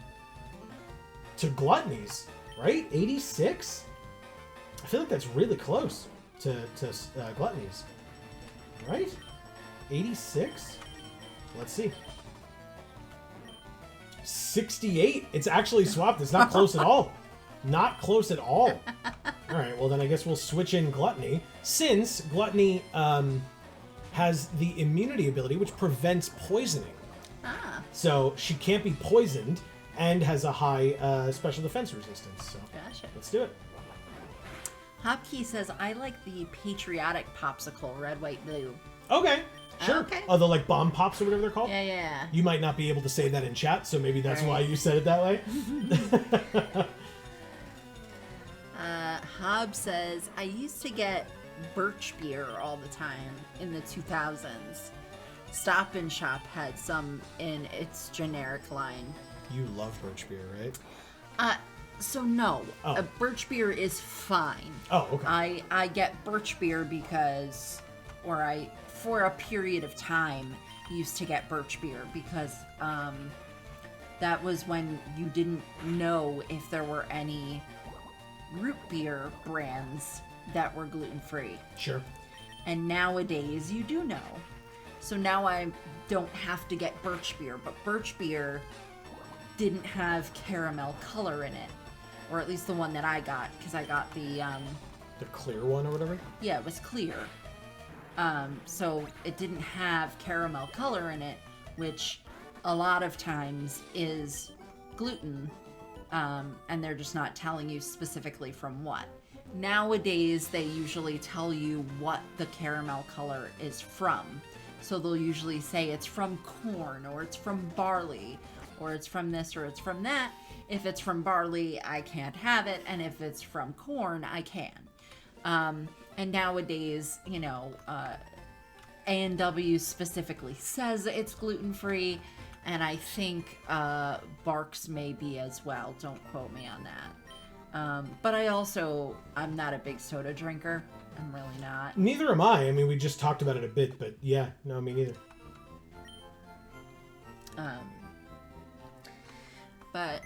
Gluttony's, right? 86? I feel like that's really close to Gluttony's, right? 86? Let's see. 68. It's actually swapped. It's not close at all. Not close at all. All right, well then I guess we'll switch in Gluttony, since Gluttony has the immunity ability which prevents poisoning. Ah. So she can't be poisoned and has a high special defense resistance. So Gotcha. let's do it. Hopkey says, I like the patriotic popsicle, red, white, blue. Okay, sure. Okay. Oh, the like bomb pops or whatever they're called? Yeah. You might not be able to say that in chat, so maybe that's Right. why you said it that way. Hob says, I used to get birch beer all the time in the 2000s. Stop and Shop had some in its generic line. You love birch beer, right? So no, Oh. birch beer is fine. Oh, okay. I get birch beer because, for a period of time, used to get birch beer because that was when you didn't know if there were any root beer brands that were gluten-free. Sure. And nowadays you do know. So now I don't have to get birch beer, but birch beer didn't have caramel color in it. Or at least the one that I got, because I got the clear one or whatever? yeah, it was clear. So it didn't have caramel color in it, which a lot of times is gluten, and they're just not telling you specifically from what. Nowadays, they usually tell you what the caramel color is from. So they'll usually say it's from corn, or it's from barley, or it's from this, or it's from that. If it's from barley, I can't have it, and if it's from corn, I can. And nowadays, you know, A&W specifically says it's gluten-free, and I think Barks may be as well. Don't quote me on that. But I'm not a big soda drinker. I'm really not. Neither am I. I mean, we just talked about it a bit, but yeah, no, me neither. But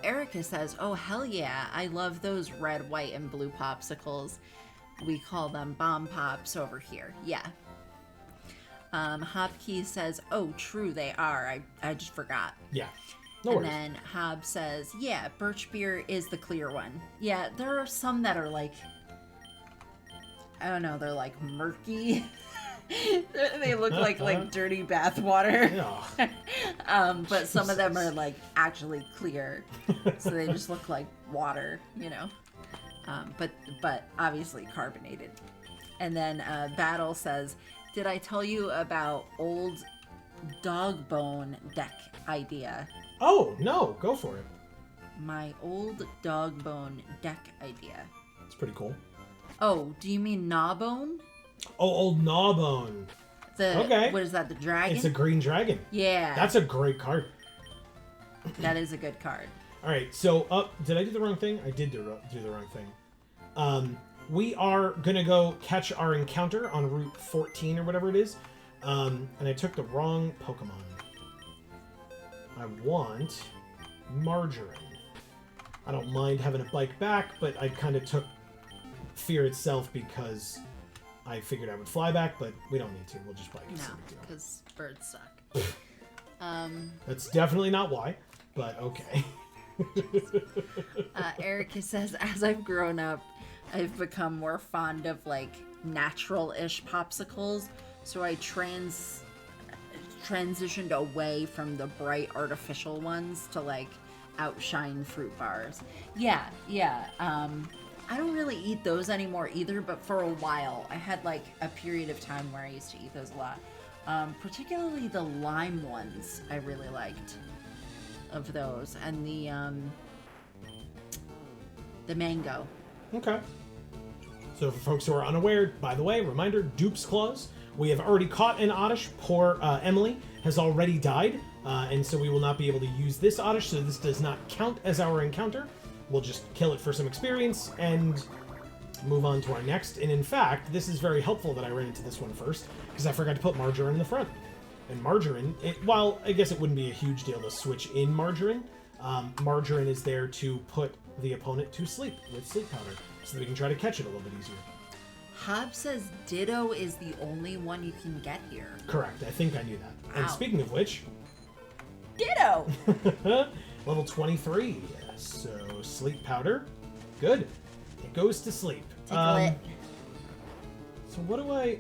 Erica says, oh, hell yeah, I love those red, white, and blue popsicles. We call them bomb pops over here. Yeah. Hopkey says, oh, true, they are. I just forgot. Yeah. No And worries. then Hob says, yeah, birch beer is the clear one. Yeah, there are some that are like, I don't know, they're like murky. They look like dirty bath water. But some of them are like actually clear. So they just look like water, you know. But obviously carbonated. And then Battle says, did I tell you about old dog bone deck idea. Oh, no. Go for it. My old dog bone deck idea. It's pretty cool. Oh, do you mean Gnawbone? Oh, old Gnawbone. Okay. What is that, the dragon? It's a green dragon. Yeah. That's a great card. That is a good card. All right, so did I do the wrong thing? I did do the wrong thing. We are going to go catch our encounter on Route 14 or whatever it is. And I took the wrong Pokemon. I want Margarine. I don't mind having a bike back, but I kind of took Fear itself because I figured I would fly back, but we don't need to. We'll just bike. No, because birds suck. That's definitely not why, but okay. Erica says, as I've grown up, I've become more fond of like natural-ish popsicles, so I transitioned away from the bright artificial ones to like outshine fruit bars. Yeah. I don't really eat those anymore either, but for a while I had like a period of time where I used to eat those a lot. Particularly the lime ones I really liked of those, and the mango. Okay. So for folks who are unaware, by the way, reminder, Dupe's Claws. We have already caught an Oddish. Poor Emily has already died, and so we will not be able to use this Oddish, so this does not count as our encounter. We'll just kill it for some experience and move on to our next. And in fact, this is very helpful that I ran into this one first, because I forgot to put Margarine in the front. And Margarine, while I guess it wouldn't be a huge deal to switch in Margarine, Margarine is there to put the opponent to sleep with Sleep Powder, so that we can try to catch it a little bit easier. Hob says Ditto is the only one you can get here. Correct, I think I knew that. Wow. And speaking of which... Ditto! Level 23, so Sleep Powder. Good. It goes to sleep. Tickle it. So what do I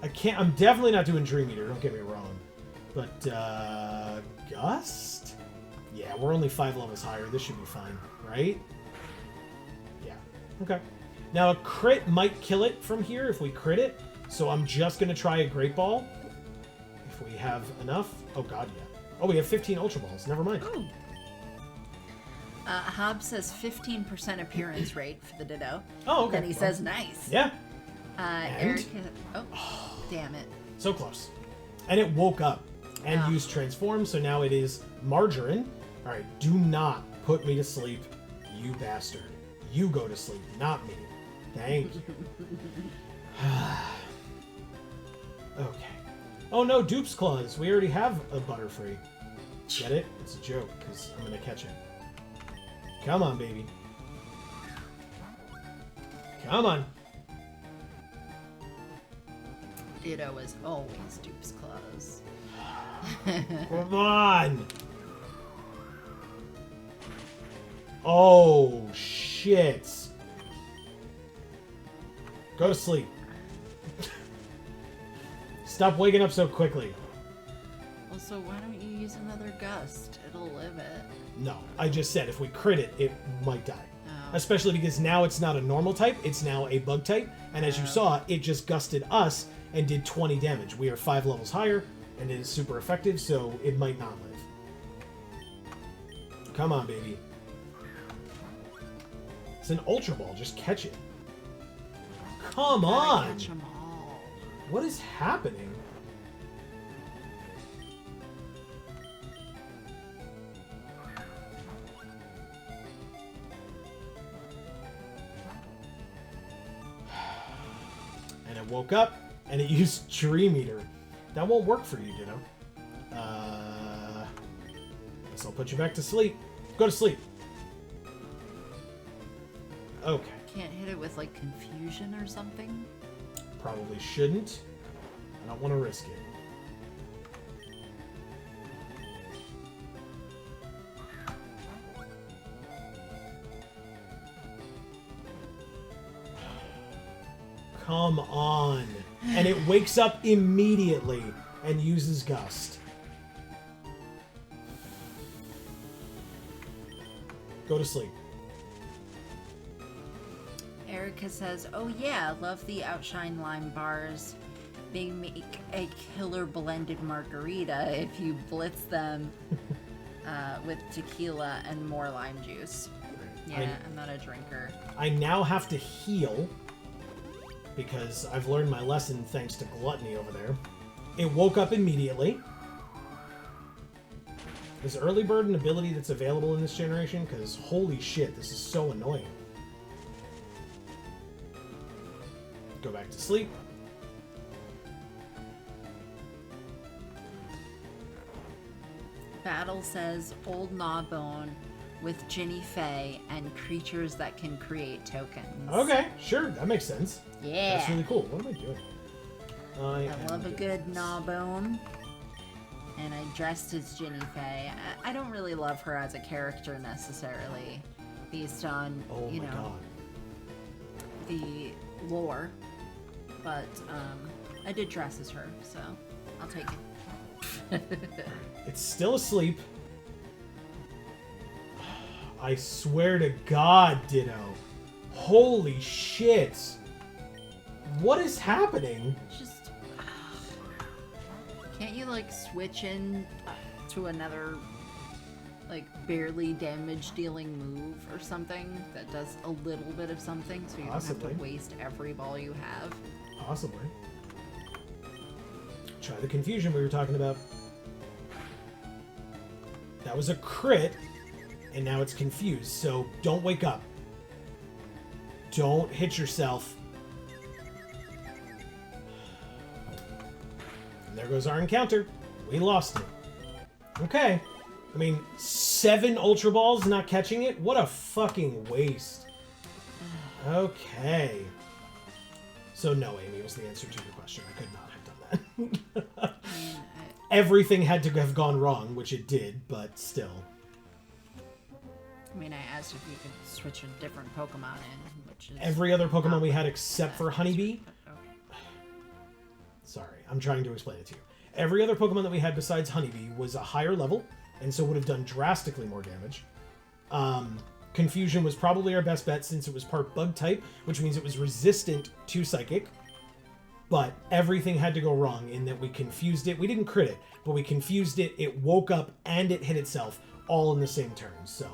can't... I'm definitely not doing Dream Eater, don't get me wrong. But, Gust? Yeah, we're only 5 levels higher. This should be fine, right? Yeah. Okay. Now, a crit might kill it from here if we crit it, so I'm just going to try a Great Ball. If we have enough. Oh, God, yeah. Oh, we have 15 Ultra Balls. Never mind. Ooh. Hob says 15% appearance rate for the Ditto. Oh, okay. Then he says nice. Yeah. Erica... Oh, damn it. So close. And it woke up and used Transform, so now it is Margarine. All right, do not put me to sleep, you bastard. You go to sleep, not me. Thank you. Okay. Oh no, Dupe's Claws. We already have a Butterfree. Get it? It's a joke, because I'm going to catch it. Come on, baby. Come on. Ditto is always Dupe's Claws. Come on. Oh, shit. Go to sleep. Stop waking up so quickly. Also, why don't you use another Gust? It'll live it. No, I just said if we crit it, it might die. Oh. Especially because now it's not a normal type, it's now a bug type. And as you saw, it just gusted us and did 20 damage. We are 5 levels higher, and it is super effective, so it might not live. Come on, baby. It's an Ultra Ball, just catch it. Come on! Catch 'em all. What is happening? And it woke up, and it used Dream Eater. That won't work for you, Ditto. Guess I'll put you back to sleep. Go to sleep. Okay. Can't hit it with, like, confusion or something? Probably shouldn't. I don't want to risk it. Come on. And it wakes up immediately and uses Gust. Go to sleep. Erica says, oh yeah, love the Outshine Lime bars. They make a killer blended margarita if you blitz them with tequila and more lime juice. Yeah, I'm not a drinker. I now have to heal because I've learned my lesson thanks to Gluttony over there. It woke up immediately. Is Early Bird an ability that's available in this generation? Because holy shit, this is so annoying. Go back to sleep. Battle says Old Gnawbone with Ginny Faye and creatures that can create tokens. Okay, sure, that makes sense. Yeah. That's really cool. What am I doing? I love a good Gnawbone. And I dressed as Ginny Faye. I don't really love her as a character necessarily, based on, you know, the lore. But I did dress as her, so I'll take it. It's still asleep. I swear to God, Ditto. Holy shit. What is happening? Just... Can't you, like, switch in to another, like, barely damage-dealing move or something that does a little bit of something so you don't have to waste every ball you have? Possibly. Try the confusion we were talking about. That was a crit, and now it's confused, so don't wake up. Don't hit yourself. And there goes our encounter. We lost it. Okay. I mean, 7 Ultra Balls not catching it? What a fucking waste. Okay. So no, Amy was the answer to your question. I could not have done that. Everything had to have gone wrong, which it did, but still. I mean, I asked if you could switch a different Pokemon in, which is... Every other Pokemon we had except for Honeybee... Okay. Sorry, I'm trying to explain it to you. Every other Pokemon that we had besides Honeybee was a higher level, and so would have done drastically more damage. Confusion was probably our best bet since it was part Bug type, which means it was resistant to Psychic. But everything had to go wrong in that we confused it. We didn't crit it, but we confused it. It woke up and it hit itself all in the same turn. So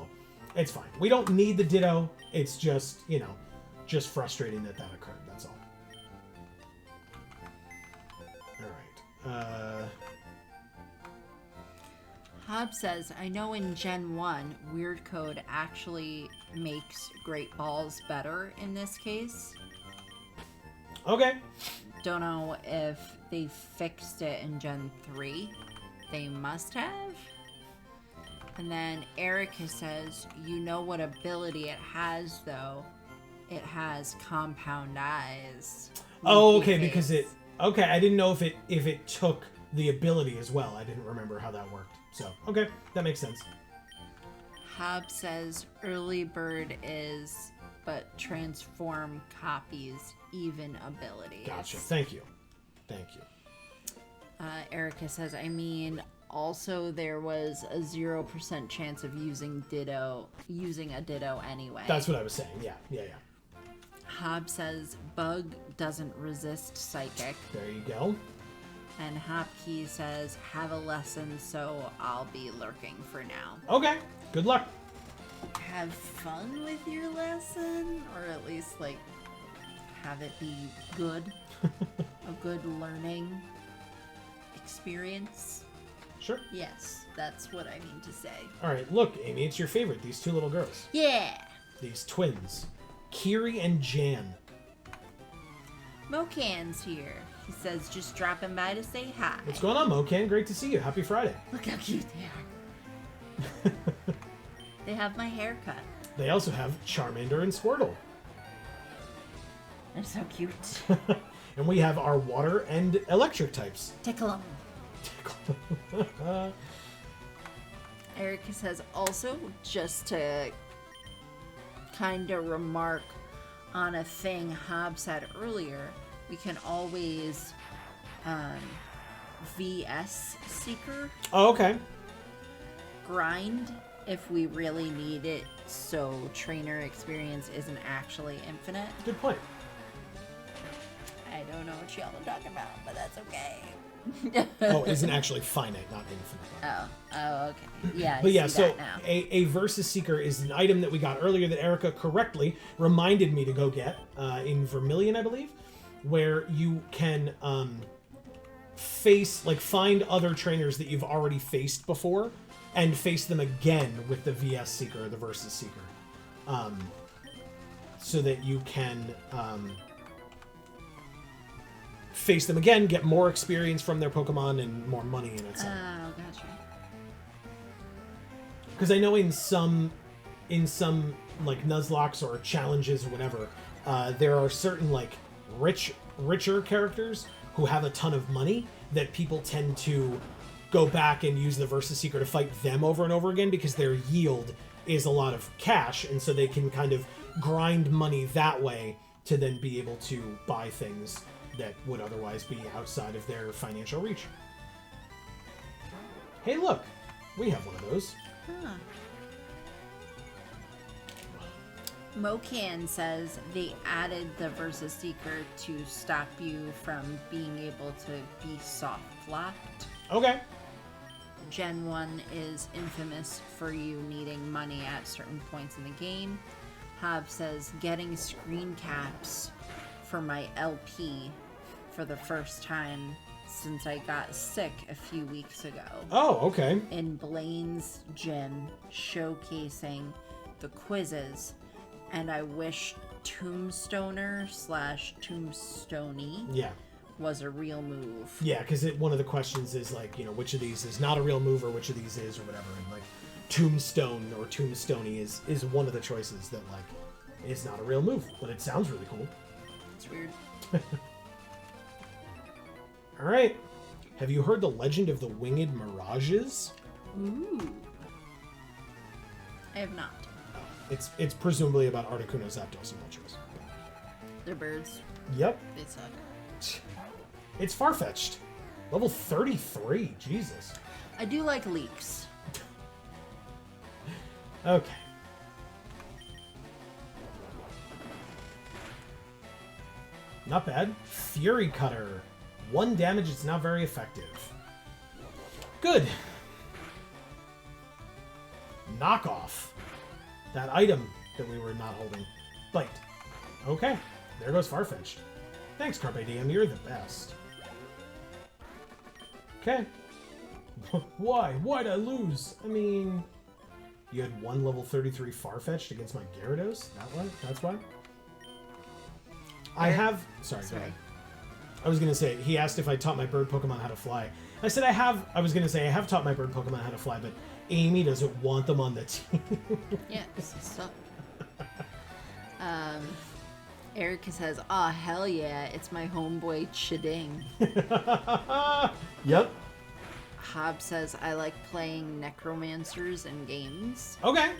it's fine. We don't need the Ditto. It's just, you know, just frustrating that that occurred. That's all. All right. Hob says, I know in Gen 1, Weird Code actually makes Great Balls better in this case. Okay. Don't know if they fixed it in Gen 3. They must have. And then Erica says, you know what ability it has, though? It has Compound Eyes. Oh, okay, because it... Okay, I didn't know if it took the ability as well. I didn't remember how that worked. So, okay, that makes sense. Hob says, Early Bird is... but transform copies even abilities. Gotcha. Thank you. Thank you. Erica says, I mean, also there was a 0% chance of using a Ditto anyway. That's what I was saying. Yeah. Hob says, Bug doesn't resist Psychic. There you go. And Hopkey says, have a lesson, so I'll be lurking for now. Okay. Good luck. Have fun with your lesson, or at least like have it be good, a good learning experience. Sure. Yes, that's what I mean to say. All right, look, Amy, it's your favorite. These 2 little girls. Yeah. These twins, Kiri and Jan. Mocan's here. He says just dropping by to say hi. What's going on, Mocan? Great to see you. Happy Friday. Look how cute they are. They have my haircut. They also have Charmander and Squirtle. They're so cute. And we have our water and electric types. Tickle them. Erica says also, just to kind of remark on a thing Hob said earlier, we can always VS Seeker. Oh, okay. Grind if we really need it, so trainer experience isn't actually infinite. Good point. I don't don't know what y'all are talking about, but that's okay. Oh, it isn't actually finite, not infinite. Oh, okay. Yeah, But yeah, see so that now. a Versus Seeker is an item that we got earlier that Erica correctly reminded me to go get in Vermilion, I believe, where you can find other trainers that you've already faced before and face them again with the VS Seeker or the Versus Seeker, so that you can face them again, get more experience from their Pokemon and more money in it. Oh, gotcha. Because I know in some like Nuzlocks or challenges or whatever, there are certain like richer characters who have a ton of money that people tend to go back and use the Versus Seeker to fight them over and over again because their yield is a lot of cash, and so they can kind of grind money that way to then be able to buy things that would otherwise be outside of their financial reach. Hey, look! We have one of those. Huh. Mocan says they added the Versus Seeker to stop you from being able to be soft locked. Okay. Gen 1 is infamous for you needing money at certain points in the game. Hob says getting screen caps for my LP for the first time since I got sick a few weeks ago. Oh, okay. In Blaine's gym, showcasing the quizzes, and I wish Tombstoner/Tombstoney was a real move. Yeah, because one of the questions is like, which of these is not a real move or which of these is or whatever, and like Tombstone or Tombstoney is one of the choices that like is not a real move, but it sounds really cool. It's weird. All right. Have you heard the legend of the winged mirages? Ooh. I have not. It's presumably about Articuno, Zapdos, and Moltres. They're birds. Yep. They suck. It's far-fetched. Level 33. Jesus. I do like leaks. Okay. Not bad. Fury Cutter. 1 damage, it's not very effective. Good. Knockoff. That item that we were not holding. Bite. Okay. There goes Farfetch'd. Thanks, Carpe Diem. You're the best. Okay. Why? Why'd I lose? I mean... You had 1 level 33 Farfetch'd against my Gyarados? That's why? I have... Sorry, go ahead. I was going to say, he asked if I taught my bird Pokemon how to fly. I said I have taught my bird Pokemon how to fly, but Amy doesn't want them on the team. Yeah, suck. Erica says, "Aw, hell yeah, it's my homeboy Chiding." Yep. Hob says, "I like playing necromancers in games." Okay.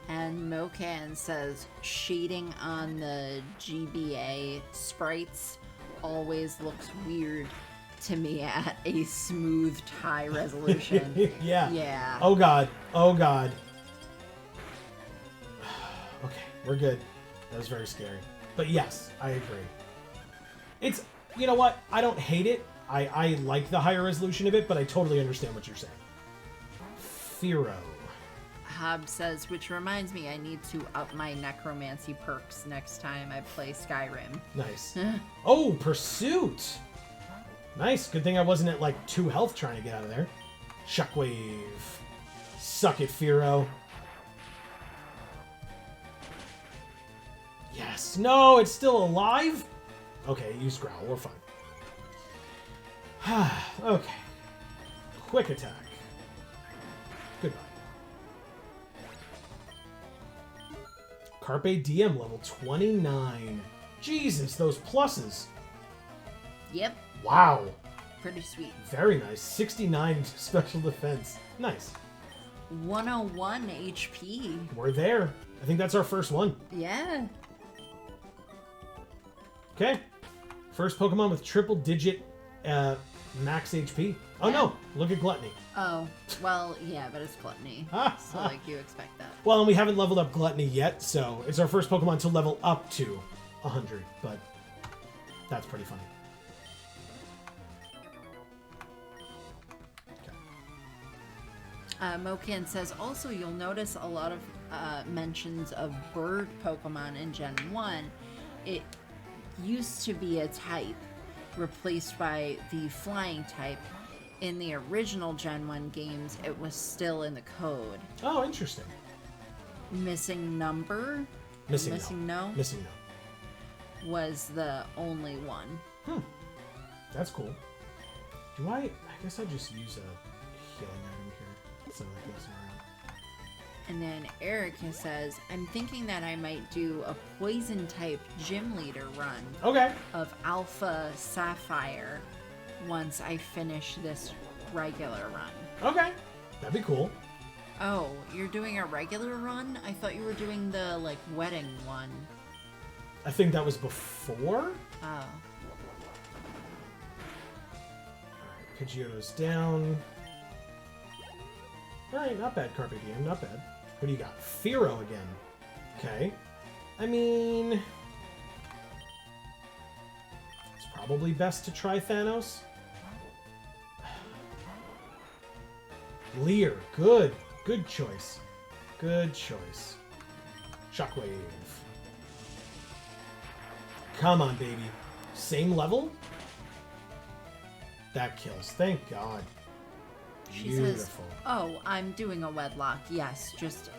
And Mocan says, "Shading on the GBA sprites always looks weird to me at a smoothed high resolution." Yeah. Yeah. Oh god. Oh god. Okay, we're good. That was very scary. But yes, I agree. It's, you know what? I don't hate it. I like the higher resolution of it, but I totally understand what you're saying. Firo. Hob says, which reminds me, I need to up my necromancy perks next time I play Skyrim. Nice. Oh, Pursuit! Nice. Good thing I wasn't at like 2 health trying to get out of there. Shockwave. Suck it, Firo. Yes. No, it's still alive? Okay, use Growl. We're fine. Okay. Quick attack. Goodbye. Carpe Diem level 29. Jesus, those pluses. Yep. Wow. Pretty sweet. Very nice. 69 special defense. Nice. 101 HP. We're there. I think that's our first one. Yeah. Okay. First Pokemon with triple digit max HP. Oh Yeah. no, look at Gluttony. Oh, well, yeah, but it's Gluttony. So, like, you expect that. Well, and we haven't leveled up Gluttony yet, so it's our first Pokemon to level up to 100, but that's pretty funny. Mokan says, also, you'll notice a lot of mentions of bird Pokemon in Gen 1. It used to be a type, replaced by the flying type. In the original Gen 1 games, it was still in the code. Oh, interesting. Missing number? Missing no? Missing no. Was the only one. That's cool. I guess I'll just use a healing item here. Something like this around. And then Erica says, I'm thinking that I might do a poison type gym leader run. Okay. Of Alpha Sapphire once I finish this regular run. Okay. That'd be cool. Oh, you're doing a regular run? I thought you were doing the, like, wedding one. I think that was before. Oh. Alright, Pidgeotto's down. Alright, not bad, Carpe Diem, not bad. What do you got? Fearow again. Okay. I mean... it's probably best to try Thanos. Leer, good. Good choice. Good choice. Shockwave. Come on, baby. Same level? That kills. Thank God. She Beautiful. says, oh, I'm doing a wedlock. Yes, just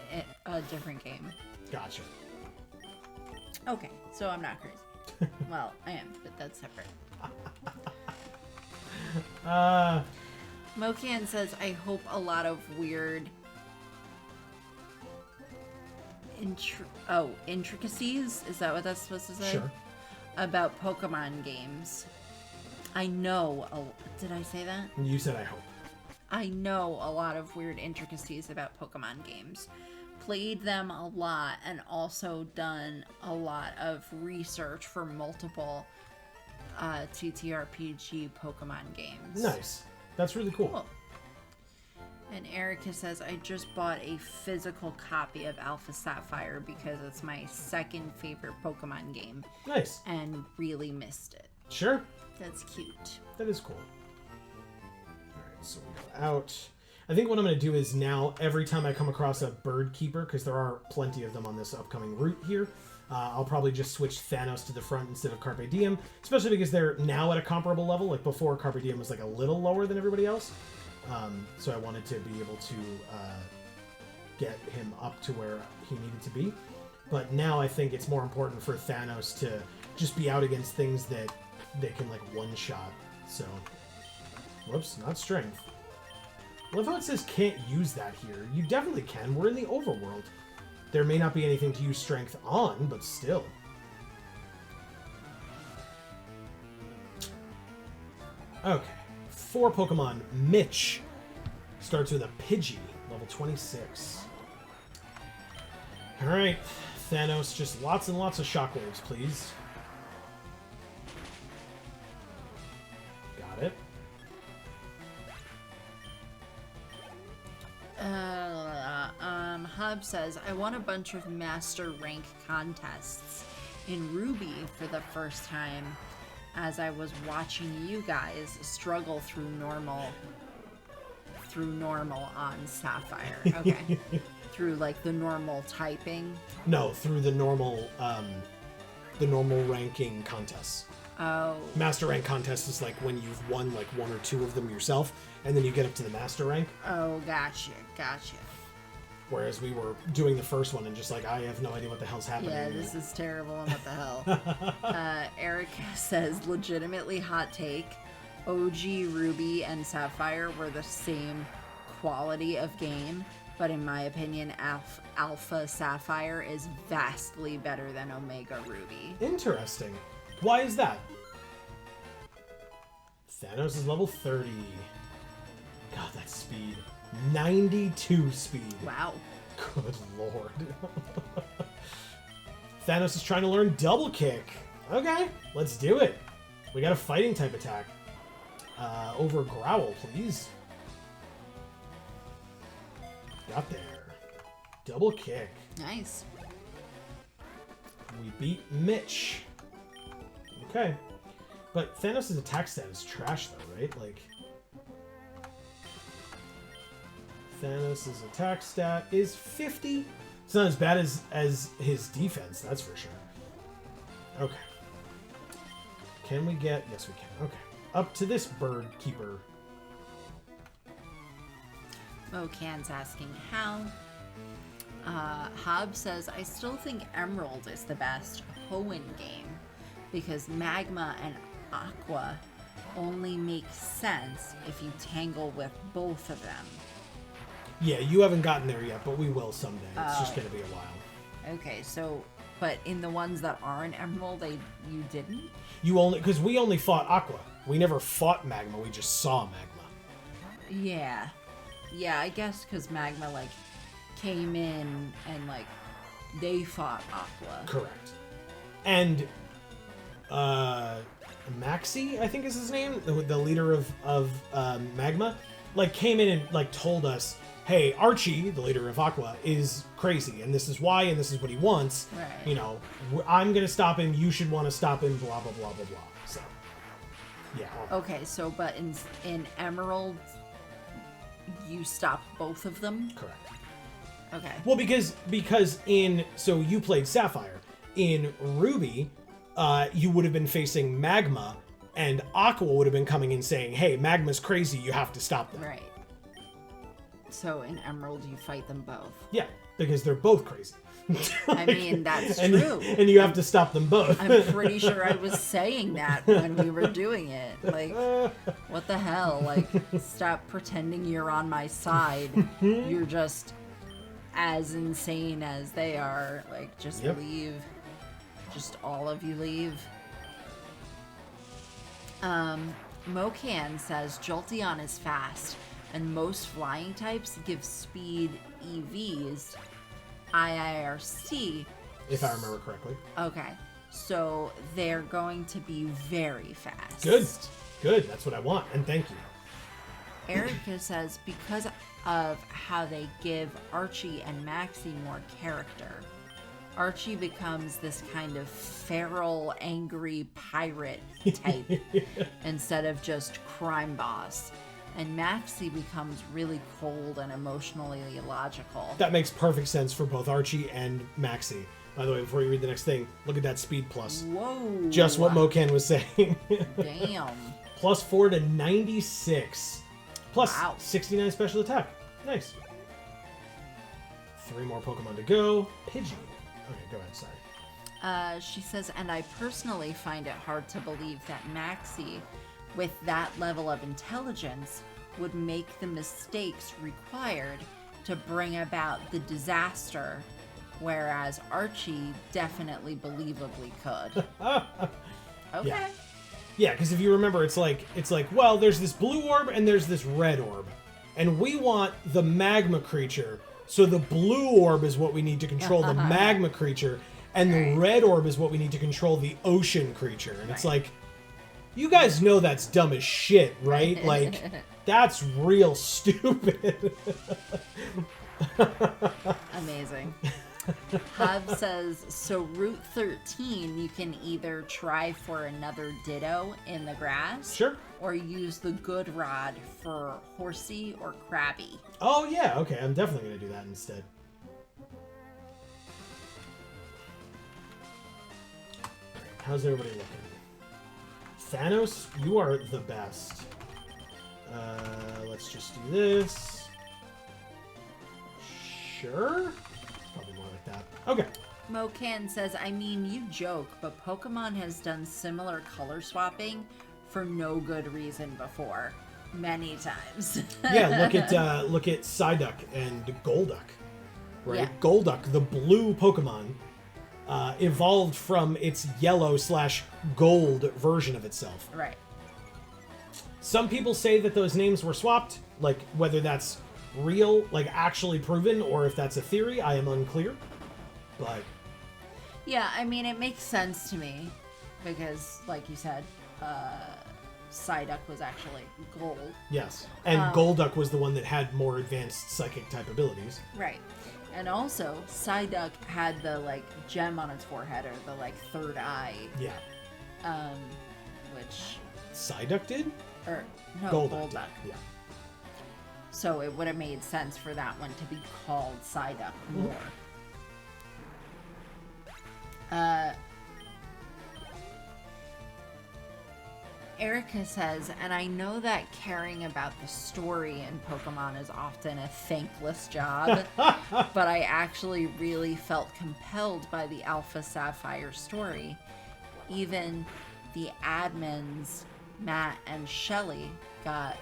a different game. Gotcha. Okay, so I'm not crazy. Well, I am, but that's separate. Mokan says, I hope a lot of weird intricacies? Is that what that's supposed to say? Sure. About Pokemon games. I know. Did I say that? You said I hope. I know a lot of weird intricacies about Pokemon games. Played them a lot and also done a lot of research for multiple TTRPG Pokemon games. Nice. That's really cool. And Erica says, I just bought a physical copy of Alpha Sapphire because it's my second favorite Pokemon game. Nice. And really missed it. Sure. That's cute. That is cool. Alright, so we go out. I think what I'm going to do is now, every time I come across a bird keeper, because there are plenty of them on this upcoming route here, I'll probably just switch Thanos to the front instead of Carpe Diem, especially because they're now at a comparable level. Like before, Carpe Diem was like a little lower than everybody else. So I wanted to be able to get him up to where he needed to be. But now I think it's more important for Thanos to just be out against things that they can like one-shot. So, whoops, not strength. I love how it says can't use that here. You definitely can. We're in the overworld. There may not be anything to use strength on, but still. Okay. 4 Pokemon. Mitch starts with a Pidgey, level 26. Alright. Thanos, just lots and lots of shockwaves, please. Got it. Hub says, I won a bunch of master rank contests in Ruby for the first time as I was watching you guys struggle through normal on Sapphire. Okay. Through like the normal typing. No, through the normal ranking contests. Oh. Master rank contest is like when you've won like 1 or 2 of them yourself, and then you get up to the master rank. Oh, gotcha. Whereas we were doing the first one and just like, I have no idea what the hell's happening. Yeah, this is terrible. And what the hell? Eric says, legitimately hot take. OG Ruby and Sapphire were the same quality of game, but in my opinion, Alpha Sapphire is vastly better than Omega Ruby. Interesting. Why is that? Thanos is level 30. God, that's speed. 92 speed. Wow. Good lord. Thanos is trying to learn double kick. Okay, let's do it. We got a fighting type attack. Over Growl, please. Got there. Double kick. Nice. We beat Mitch. Okay. But Thanos' attack stat is trash though, right? Like... Thanos' attack stat is 50. It's not as bad as his defense, that's for sure. Okay. Can we get... Yes, we can. Okay. Up to this bird keeper. Mocan's asking how. Hob says, I still think Emerald is the best Hoenn game because Magma and Aqua only make sense if you tangle with both of them. Yeah, you haven't gotten there yet, but we will someday. It's just going to be a while. Okay, so, but in the ones that aren't Emerald, you didn't? You only... Because we only fought Aqua. We never fought Magma, we just saw Magma. Yeah. Yeah, I guess because Magma, like, came in and, like, they fought Aqua. Correct. And, Maxi, I think is his name, the leader of Magma, like, came in and, like, told us, hey, Archie, the leader of Aqua, is crazy, and this is why, and this is what he wants. Right. You know, I'm gonna stop him, you should want to stop him, blah, blah, blah, blah, blah. So, yeah. Okay, so, but in Emerald, you stop both of them? Correct. Okay. Well, because so you played Sapphire. In Ruby, you would have been facing Magma, and Aqua would have been coming in saying, hey, Magma's crazy, you have to stop them. Right. So in Emerald, you fight them both. Yeah, because they're both crazy. I mean, that's and, true. And you have to stop them both. I'm pretty sure I was saying that when we were doing it. Like, what the hell? Like, stop pretending you're on my side. You're just as insane as they are. Like, just leave. Just all of you leave. Mocan says Jolteon is fast, and most flying types give speed EVs. IIRC. If I remember correctly. Okay. So they're going to be very fast. Good. That's what I want, and thank you. Erica says because of how they give Archie and Maxie more character, Archie becomes this kind of feral, angry pirate type instead of just crime boss. And Maxie becomes really cold and emotionally illogical. That makes perfect sense for both Archie and Maxie. By the way, before you read the next thing, look at that speed plus. Whoa. Just what Mocan was saying. Damn. Plus 4 to 96. Plus 69 special attack. Nice. 3 more Pokemon to go. Pidgey. Okay, go ahead, sorry. She says, and I personally find it hard to believe that Maxie, with that level of intelligence, would make the mistakes required to bring about the disaster, whereas Archie definitely believably could. Okay. Yeah, because if you remember, it's like, well, there's this blue orb and there's this red orb. And we want the magma creature, so the blue orb is what we need to control the magma creature, and the red orb is what we need to control the ocean creature. And it's like, you guys know that's dumb as shit, right? Like, that's real stupid. Amazing. Hub says, so Route 13, you can either try for another Ditto in the grass. Sure. Or use the good rod for Horsey or Krabby. Oh, yeah. Okay, I'm definitely going to do that instead. How's everybody looking? Thanos, you are the best. Let's just do this. Sure? Probably more like that. Okay. Mocan says, I mean, you joke, but Pokemon has done similar color swapping for no good reason before. Many times. Yeah, look at Psyduck and Golduck. Right? Yeah. Golduck, the blue Pokemon, evolved from its yellow/gold version of itself. Right. Some people say that those names were swapped, like whether that's real, like actually proven, or if that's a theory, I am unclear. But yeah, I mean, it makes sense to me because, like you said, Psyduck was actually gold. Yes, and Golduck was the one that had more advanced psychic type abilities. Right. And also, Psyduck had the, like, gem on its forehead, or the, like, third eye. Yeah. Which... Psyduck did? Or, no, Golduck. Golduck. Yeah. So it would have made sense for that one to be called Psyduck more. Erica says, and I know that caring about the story in Pokemon is often a thankless job, but I actually really felt compelled by the Alpha Sapphire story. Even the admins, Matt and Shelly, got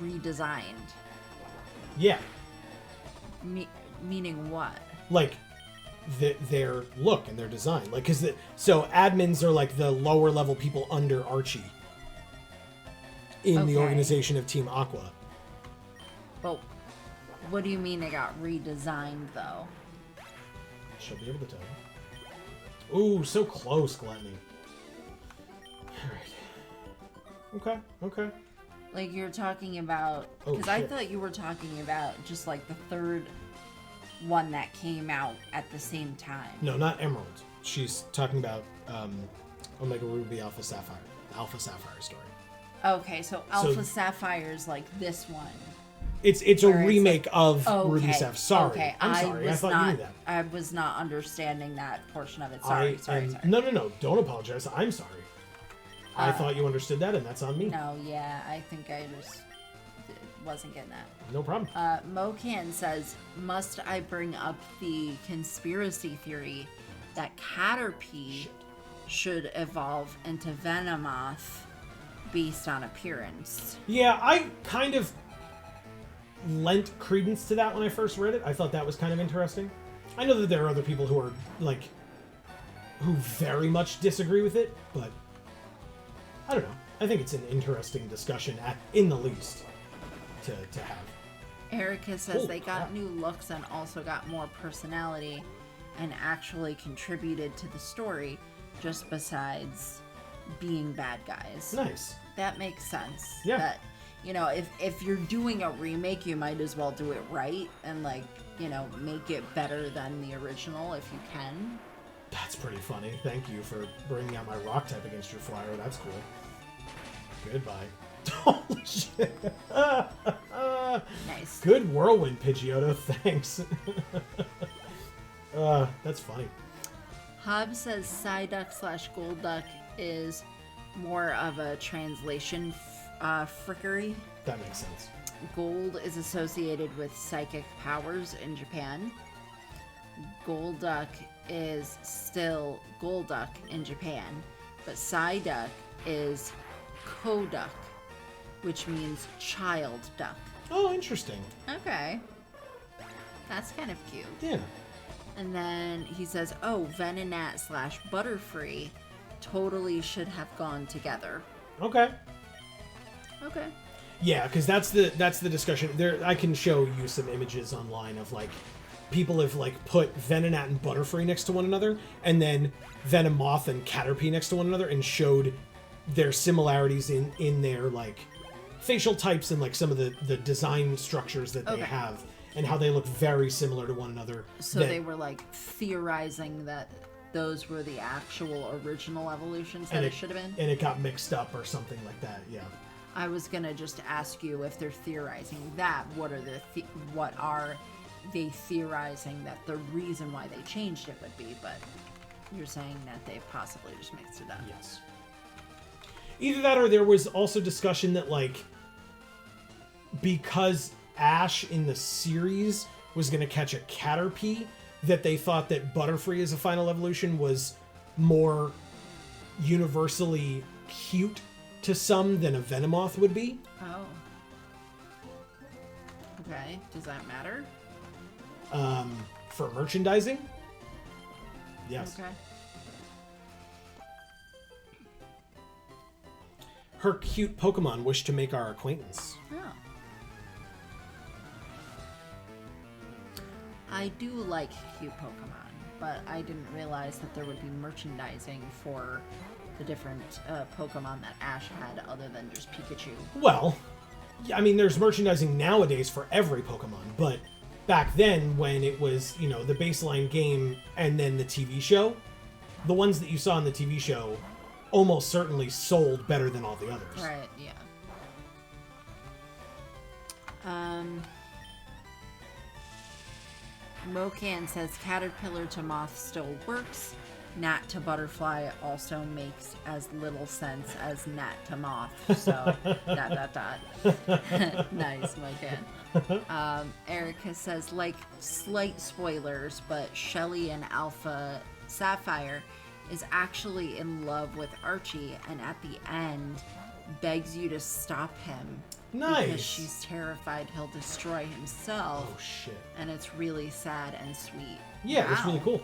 redesigned. Yeah. Meaning what? Like, their look and their design. Like, so admins are like the lower level people under Archie in the organization of Team Aqua. But what do you mean they got redesigned, though? She'll be able to tell you. Ooh, so close, Gluttony. Alright. Okay. Like, you're talking about... Because I thought you were talking about just, like, the third one that came out at the same time. No, not Emerald. She's talking about Omega Ruby Alpha Sapphire. The Alpha Sapphire story. Okay, so Alpha Sapphire's like this one. It's a remake of Ruby Sapphire. Sorry. Okay. I'm sorry. I thought you knew that. I was not understanding that portion of it. Sorry. No. Don't apologize. I'm sorry. I thought you understood that, and that's on me. No, yeah. I think I just wasn't getting that. No problem. Mocan says, must I bring up the conspiracy theory that Caterpie should evolve into Venomoth based on appearance? Yeah, I kind of lent credence to that when I first read it. I thought that was kind of interesting. I know that there are other people who are, like, who very much disagree with it, but I don't know. I think it's an interesting discussion, in the least, to have. Erica says they got new looks and also got more personality and actually contributed to the story, just besides being bad guys. Nice. That makes sense. Yeah. That, you know, if you're doing a remake, you might as well do it right and, like, you know, make it better than the original if you can. That's pretty funny. Thank you for bringing out my rock type against your flyer. That's cool. Goodbye. Holy shit. Nice. Good whirlwind, Pidgeotto. Thanks. That's funny. Hobb says Psyduck/Golduck is more of a translation frickery. That makes sense. Gold is associated with psychic powers in Japan. Golduck is still Golduck in Japan, but Psyduck is Koduck, which means child duck. Oh, interesting. Okay. That's kind of cute. Yeah. And then he says, Venonat/Butterfree totally should have gone together. Okay. Okay. Yeah, because that's the discussion. There, I can show you some images online of, like, people have, like, put Venonat and Butterfree next to one another, and then Venomoth and Caterpie next to one another, and showed their similarities in their, like, facial types and, like, some of the design structures that they have, and how they look very similar to one another. So they were, like, theorizing that those were the actual original evolutions that it should have been? And it got mixed up or something like that, yeah. I was gonna just ask you if they're theorizing that. What are they theorizing that the reason why they changed it would be? But you're saying that they possibly just mixed it up. Yes. Either that, or there was also discussion that, like, because Ash in the series was going to catch a Caterpie, that they thought that Butterfree as a final evolution was more universally cute to some than a Venomoth would be. Oh. Okay. Does that matter? For merchandising? Yes. Okay. Her cute Pokemon wish to make our acquaintance. Oh. I do like cute Pokemon, but I didn't realize that there would be merchandising for the different Pokemon that Ash had other than just Pikachu. Well, I mean, there's merchandising nowadays for every Pokemon, but back then when it was, you know, the baseline game and then the TV show, the ones that you saw in the TV show almost certainly sold better than all the others. Right, yeah. Mocan says caterpillar to moth still works. Gnat to butterfly also makes as little sense as gnat to moth. So, ... Nice, Mocan. Erica says, like, slight spoilers, but Shelly and Alpha Sapphire is actually in love with Archie, and at the end begs you to stop him. Nice. Because she's terrified he'll destroy himself. Oh, shit. And it's really sad and sweet. Yeah, wow. That's really cool.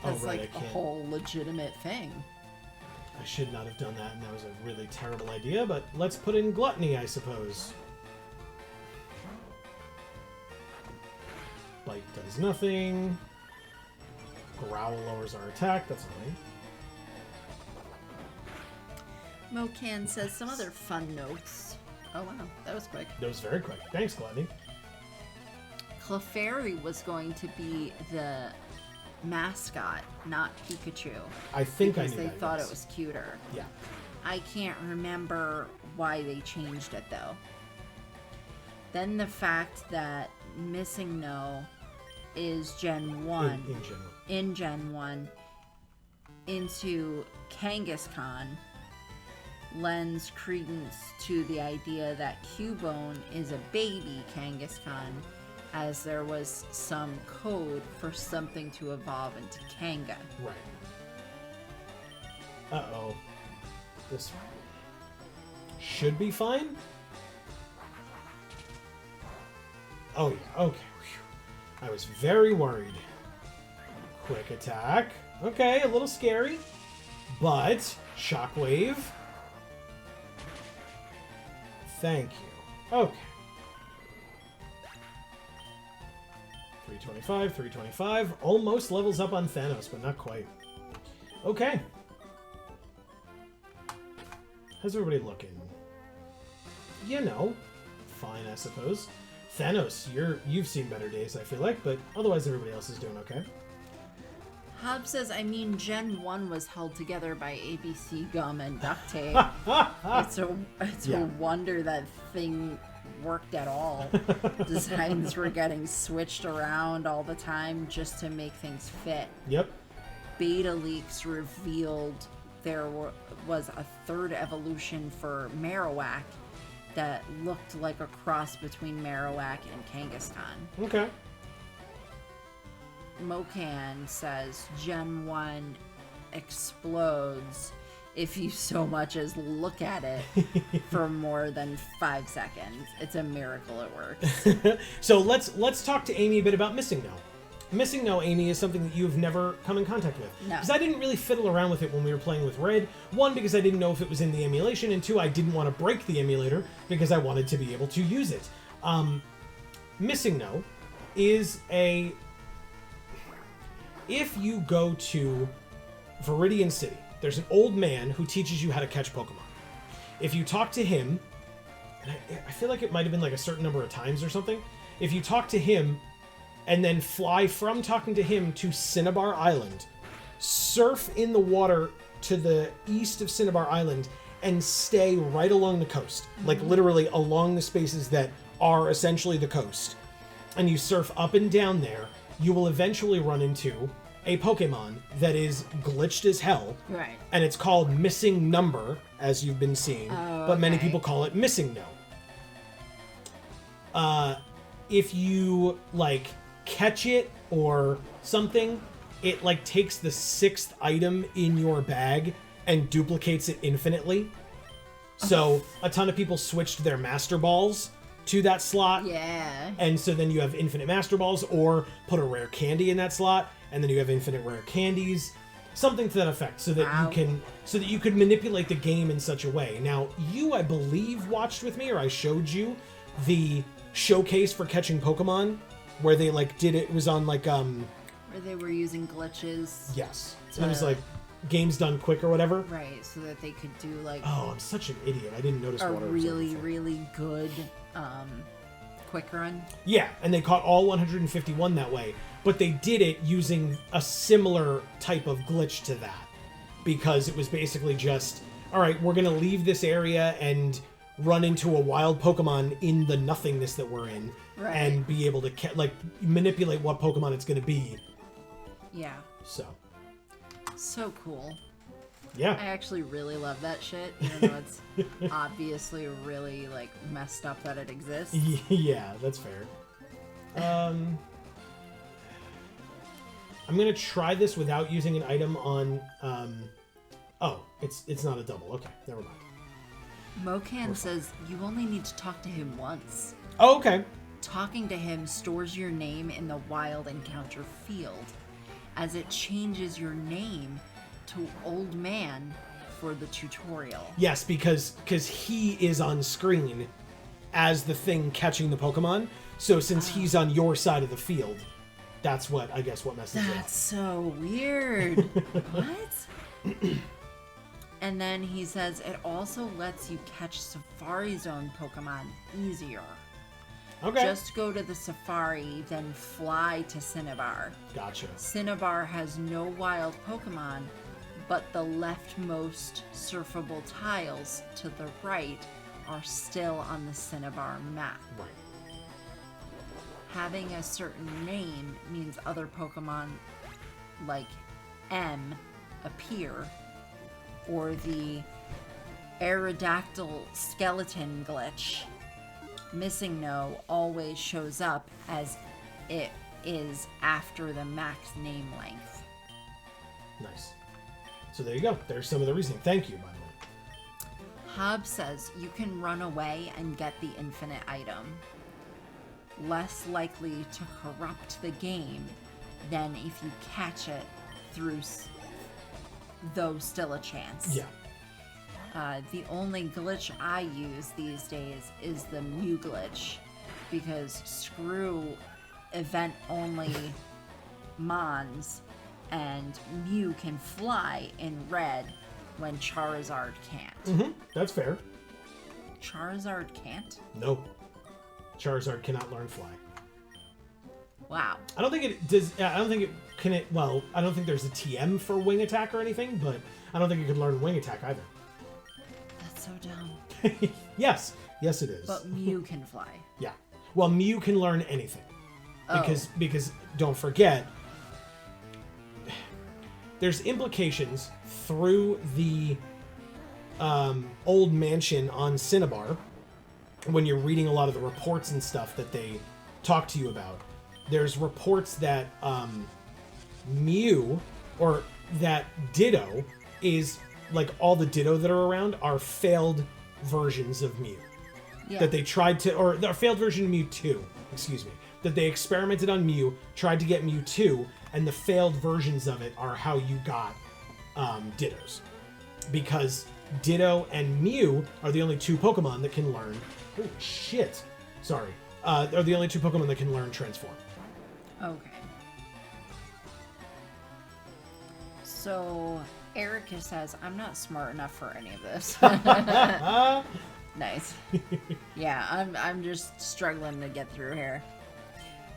That's right, like a whole legitimate thing. I should not have done that, and that was a really terrible idea, but let's put in Gluttony, I suppose. Bite does nothing. Growl lowers our attack, that's annoying. Mocan says some other fun notes. Oh wow, that was quick. That was very quick. Thanks, Gluttony. Clefairy was going to be the mascot, not Pikachu. I think I knew because they that, thought yes. it was cuter. Yeah. I can't remember why they changed it though. Then the fact that Missing No is Gen 1 in Gen 1 into Kangaskhan lends credence to the idea that Cubone is a baby Kangaskhan, as there was some code for something to evolve into Kanga. Right. Uh-oh. This should be fine? Oh, yeah. Okay. Whew. I was very worried. Quick attack. Okay, a little scary. But, Shockwave. Thank you. Okay. 325, 325. Almost levels up on Thanos, but not quite. Okay. How's everybody looking? You know, fine, I suppose. Thanos, you've seen better days, I feel like, but otherwise everybody else is doing okay. Hobbs says, I mean, Gen 1 was held together by ABC gum and duct tape. It's a wonder that thing worked at all. Designs were getting switched around all the time just to make things fit. Yep. Beta leaks revealed there was a third evolution for Marowak that looked like a cross between Marowak and Kangaskhan. Okay. Mocan says Gen 1 explodes if you so much as look at it for more than 5 seconds. It's a miracle it works. So let's talk to Amy a bit about Missing No. Missing No, Amy, is something that you've never come in contact with. No. Because I didn't really fiddle around with it when we were playing with Red. One, because I didn't know if it was in the emulation, and two, I didn't want to break the emulator because I wanted to be able to use it. Missing No is a... If you go to Viridian City, there's an old man who teaches you how to catch Pokemon. If you talk to him, and I feel like it might have been like a certain number of times or something, if you talk to him and then fly from talking to him to Cinnabar Island, surf in the water to the east of Cinnabar Island, and stay right along the coast, like literally along the spaces that are essentially the coast, and you surf up and down there, you will eventually run into a Pokemon that is glitched as hell. Right. And it's called Missing Number, as you've been seeing, but many people call it Missing No. If you, like, catch it or something, it, like, takes the 6th item in your bag and duplicates it infinitely. So a ton of people switched their Master Balls to that slot. Yeah. And so then you have infinite Master Balls, or put a rare candy in that slot, and then you have infinite rare candies. Something to that effect, so that you could manipulate the game in such a way. Now, you, I believe, watched with me, or I showed you the showcase for catching Pokemon, where they like did it was on like where they were using glitches. Yes. It was like games done quick or whatever. Right, so that they could do like Oh, I'm such an idiot. I didn't notice a water. really good quick run. Yeah, and they caught all 151 that way, but they did it using a similar type of glitch to that. because it was basically just, all right, we're going to leave this area and run into a wild Pokemon in the nothingness that we're in, right. and be able to manipulate what Pokemon it's going to be. Yeah. So cool. Yeah. I actually really love that shit, even though it's obviously really, like, messed up that it exists. Yeah, that's fair. I'm going to try this without using an item on... Oh, it's not a double. Okay, never mind. Mokan says you only need to talk to him once. Oh, okay. Talking to him stores your name in the wild encounter field, as it changes your name to Old Man for the tutorial. Yes, because he is on screen as the thing catching the Pokemon. So since he's on your side of the field, that's what messes it up. That's so weird. What? And then he says it also lets you catch Safari Zone Pokemon easier. Okay. Just go to the Safari, then fly to Cinnabar. Gotcha. Cinnabar has no wild Pokemon, but the leftmost surfable tiles to the right are still on the Cinnabar map. Right. Having a certain name means other Pokemon like M appear, or the Aerodactyl skeleton glitch, missing no, always shows up as it is after the max name length. Nice. So there you go. There's some of the reasoning. Thank you, by the way. Hob says you can run away and get the infinite item. Less likely to corrupt the game than if you catch it through, though still a chance. Yeah. The only glitch I use these days is the Mew glitch, because screw event-only Mons, and Mew can fly in red when Charizard can't. Mm-hmm. That's fair. Charizard can't? No. Charizard cannot learn Fly. Wow. I don't think it does. I don't think it can. Well, I don't think there's a TM for Wing Attack or anything, but I don't think it could learn Wing Attack either. That's so dumb. Yes, it is. But Mew can fly. Yeah. Well, Mew can learn anything, because don't forget, there's implications through the old mansion on Cinnabar when you're reading a lot of the reports and stuff that they talk to you about. There's reports that Mew, or that Ditto, is like all the Ditto that are around are failed versions of Mew. Yeah. That they tried to, or a failed version of Mewtwo, excuse me. That they experimented on Mew, tried to get Mewtwo, and the failed versions of it are how you got Dittos. Because Ditto and Mew are the only two Pokemon that can learn... Holy shit. Sorry. Are the only two Pokemon that can learn Transform. Okay. So, Erica says, I'm not smart enough for any of this. Nice. Yeah, I'm just struggling to get through here.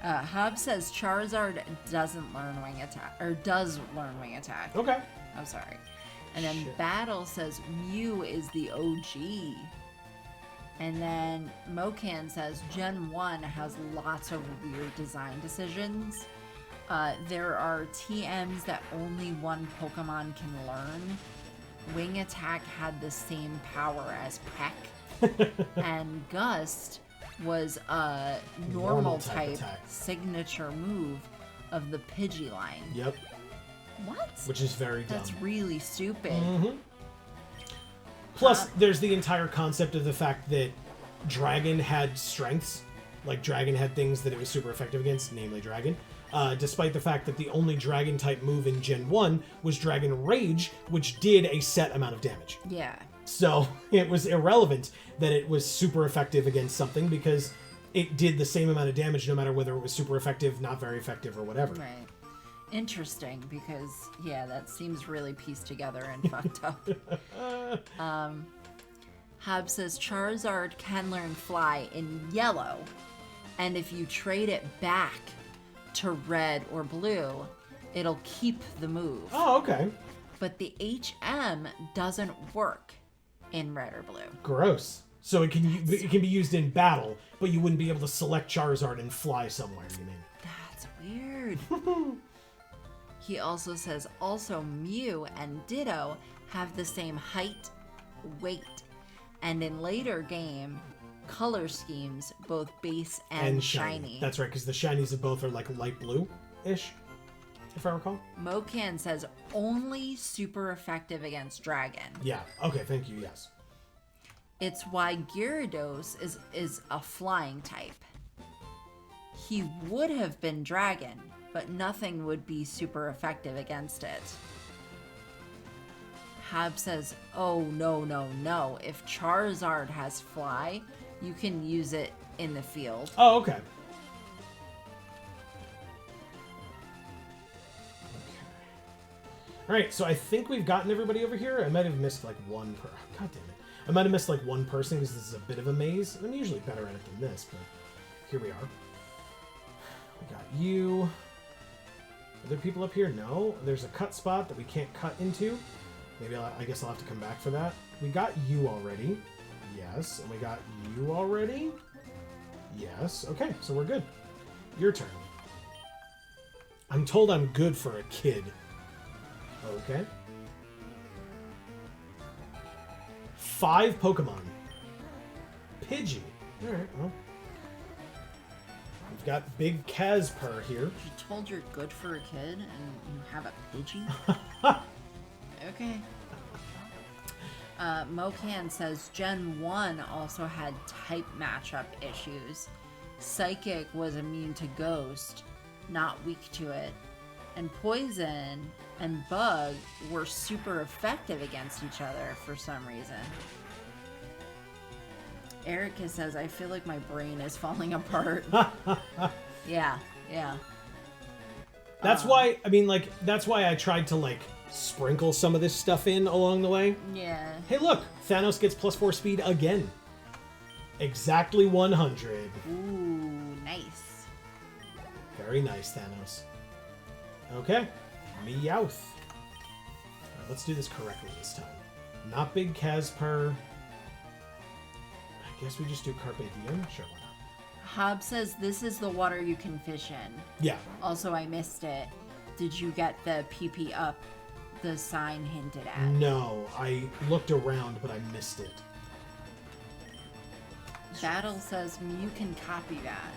Hob says Charizard doesn't learn Wing Attack, or does learn Wing Attack. Okay. I'm sorry. And then Battle says Mew is the OG. And then Mokan says Gen 1 has lots of weird design decisions. There are TMs that only one Pokemon can learn. Wing Attack had the same power as Peck. And Gust was a normal type signature move of the Pidgeline. Yep. What? Which is very dumb. That's really stupid. Mm-hmm. Plus, there's the entire concept of the fact that Dragon had strengths. Like, Dragon had things that it was super effective against, namely Dragon. Despite the fact that the only Dragon-type move in Gen 1 was Dragon Rage, which did a set amount of damage. Yeah. So, it was irrelevant that it was super effective against something, because it did the same amount of damage no matter whether it was super effective, not very effective, or whatever. Right. Interesting, because, yeah, that seems really pieced together and fucked up. Hob says Charizard can learn Fly in yellow, and if you trade it back to red or blue, it'll keep the move. Oh, okay. but the HM doesn't work in red or blue. Gross. So it can be used in battle, but you wouldn't be able to select Charizard and fly somewhere, you mean? That's weird. He also says, also Mew and Ditto have the same height, weight, and in later game, color schemes, both base and shiny. That's right, because the shinies of both are like light blue-ish, if I recall. Mocan says, only super effective against Dragon. Yeah, okay, thank you, yes. It's why Gyarados is a flying type. He would have been Dragon, but nothing would be super effective against it. Hab says, oh, no. If Charizard has Fly, you can use it in the field. Oh, okay. All right, so I think we've gotten everybody over here. I might have missed like one God damn it. I might have missed like one person because this is a bit of a maze. I'm usually better at it than this, but here we are. We got you. Are there people up here? No. There's a cut spot that we can't cut into. Maybe I guess I'll have to come back for that. We got you already. Yes. And we got you already. Yes. Okay, so we're good. Your turn. I'm told I'm good for a kid. Okay. 5 Pokemon. Pidgey. Alright, well. We've got Big Casper here. You told you're good for a kid and you have a Pidgey? Okay. Mocan says Gen 1 also had type matchup issues. Psychic was immune to Ghost, not weak to it. And Poison and Bug were super effective against each other for some reason. Erica says, I feel like my brain is falling apart. Yeah. That's why, I mean, like, that's why I tried to, like, sprinkle some of this stuff in along the way. Yeah. Hey, look, Thanos gets +4 speed again. Exactly 100. Ooh, nice. Very nice, Thanos. Okay, Meowth. Right, let's do this correctly this time. Not Big Casper. I guess we just do Carpe Diem? Sure, why not? Hob says this is the water you can fish in. Yeah. Also, I missed it. Did you get the PP up the sign hinted at? No, I looked around, but I missed it. Battle says you can copy that.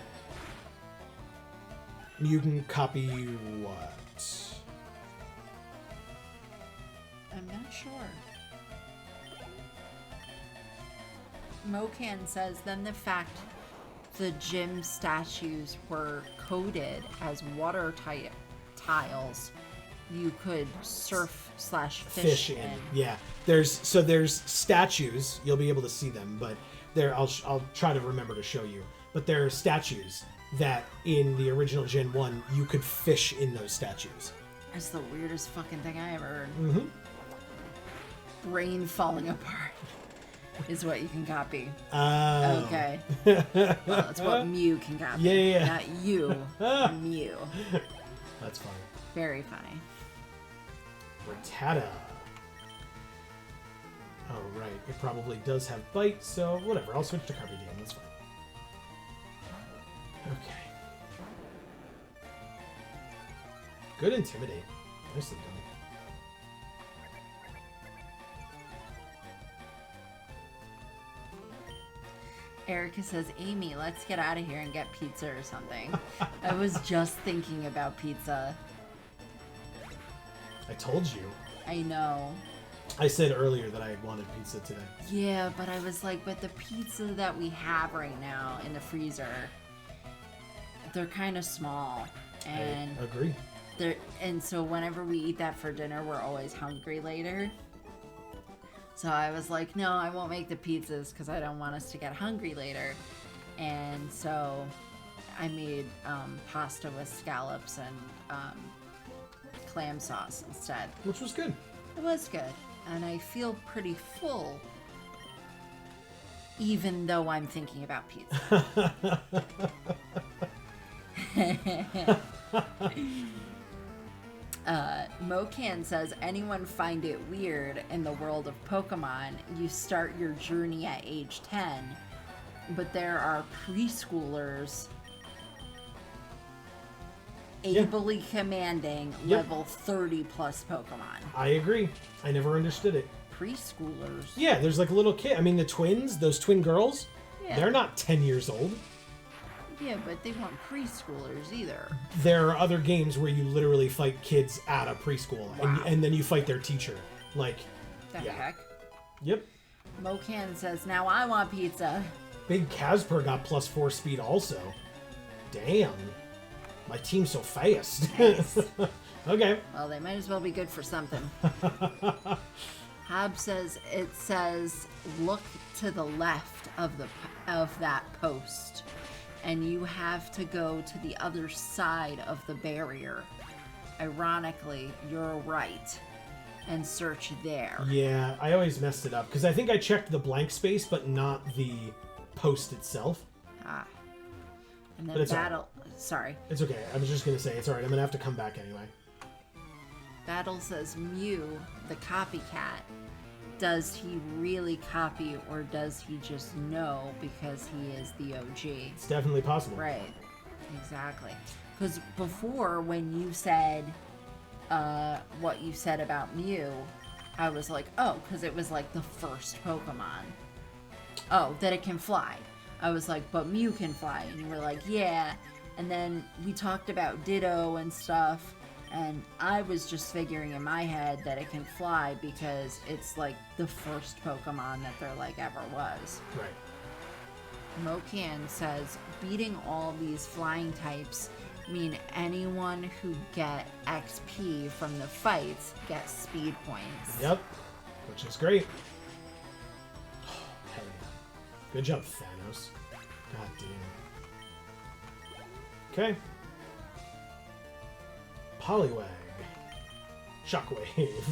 You can copy what? I'm not sure. Mocan says then the fact the gym statues were coded as water tiles you could surf/fish in. Yeah, there's statues. You'll be able to see them, but I'll try to remember to show you. But there are statues that in the original Gen 1 you could fish in those statues. That's the weirdest fucking thing I ever heard. Mm-hmm. Brain falling apart is what you can copy. Oh. Okay. Well, that's what Mew can copy. Yeah. Not you, Mew. That's funny. Very funny. Rattata. Oh, right. It probably does have bite, so whatever. I'll switch to Carpe Diem. That's fine. Okay. Good Intimidate. Nicely done. Erica says, Amy, let's get out of here and get pizza or something. I was just thinking about pizza. I told you. I know. I said earlier that I wanted pizza today. Yeah, but I was like, but the pizza that we have right now in the freezer, they're kind of small. And I agree. And so whenever we eat that for dinner, we're always hungry later. So I was like, no, I won't make the pizzas because I don't want us to get hungry later. And so I made pasta with scallops and clam sauce instead. Which was good. It was good. And I feel pretty full, even though I'm thinking about pizza. Mocan says, anyone find it weird in the world of Pokemon? You start your journey at age 10, but there are preschoolers ably commanding level 30 plus Pokemon. I agree. I never understood it. Preschoolers? Yeah, there's like a little kid. I mean, the twins, those twin girls, Yeah. they're not 10 years old. Yeah, but they weren't preschoolers either. There are other games where you literally fight kids at a preschool, Wow. and then you fight their teacher. Like, The yeah. heck? Yep. Mocan says, now I want pizza. Big Casper got +4 speed also. Damn. My team's so fast. Nice. Okay. Well, they might as well be good for something. Hob says, it says, look to the left of that post, and you have to go to the other side of the barrier. Ironically, you're right, and search there. Yeah, I always messed it up because I think I checked the blank space, but not the post itself. Ah. And But then it's Battle... Sorry. It's okay. I was just gonna say it's alright. I'm gonna have to come back anyway. Battle says, Mew, the copycat, does he really copy or does he just know because he is the OG? It's definitely possible. Right. Exactly. Because before, when you said what you said about Mew, I was like, oh, because it was like the first Pokemon. Oh, that it can fly. I was like, but Mew can fly. And you were like, yeah. And then we talked about Ditto and stuff. And I was just figuring in my head that it can fly because it's like the first Pokemon that there like ever was. Right. Mocan says, beating all these flying types mean anyone who get XP from the fights gets speed points. Yep. Which is great. Hell yeah. Good job, Thanos. God damn. Okay. Poliwag. Shockwave.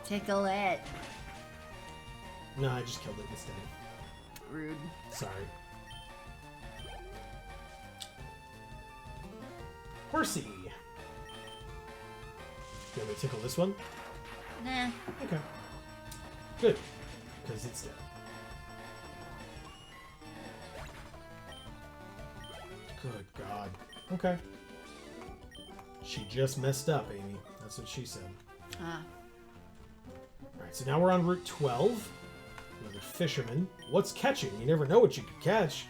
Tickle it. No, I just killed it instead. Rude. Sorry. Horsey. You want me to tickle this one? Nah. Okay. Good. Because it's dead. Good God. Okay. She just messed up, Amy. That's what she said. Ah. Alright, so now we're on Route 12. Another fisherman. What's catching? You never know what you could catch.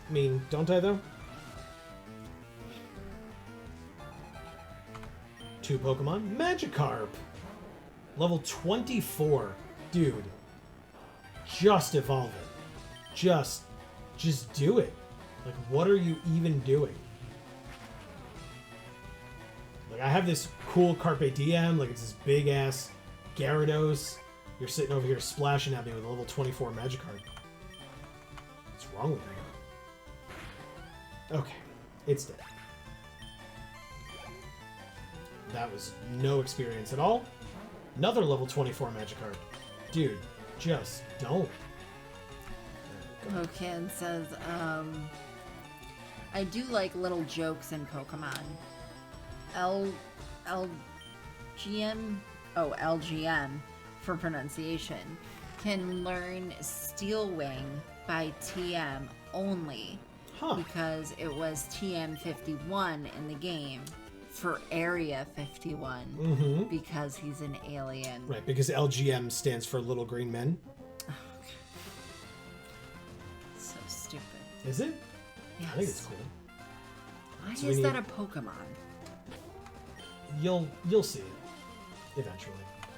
I mean, don't I, though? 2 Pokemon. Magikarp. Level 24. Dude. Just evolve it. Just do it. Like, what are you even doing? Like, I have this cool Carpe Diem. Like, it's this big-ass Gyarados. You're sitting over here splashing at me with a level 24 Magikarp. What's wrong with you? Okay. It's dead. That was no experience at all. Another level 24 Magikarp. Dude, just don't. Mocan says, I do like little jokes in Pokemon. LGM for pronunciation can learn Steel Wing by TM only because it was TM51 in the game for Area 51 because he's an alien. Right, because LGM stands for Little Green Men. So stupid. Is it? Yes. I think it's cool. Why So is that a Pokemon? You'll see it eventually.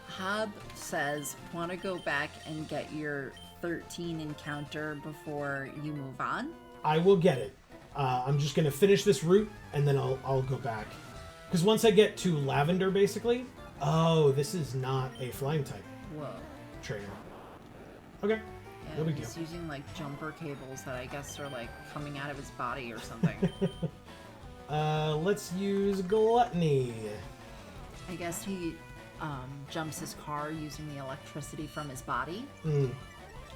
Hob says, want to go back and get your 13 encounter before you move on? I will get it. I'm just going to finish this route, and then I'll go back. Because once I get to Lavender, basically... Oh, this is not a flying type Whoa. trainer. Okay. Yeah, No big deal. he's using like jumper cables that I guess are like coming out of his body or something. Let's use Gluttony. I guess he jumps his car using the electricity from his body.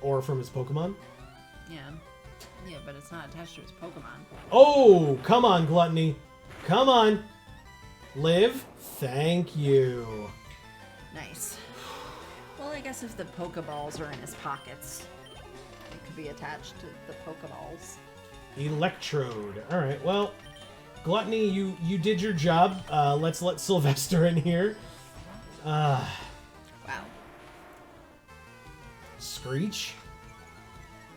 Or from his Pokemon. Yeah. Yeah, but it's not attached to his Pokemon. Oh, come on, Gluttony. Come on. Live, thank you. Nice. Well, I guess if the Pokeballs are in his pockets, it could be attached to the Pokeballs. Electrode. All right, well, Gluttony, you did your job. Let's let Sylvester in here. Wow. Screech.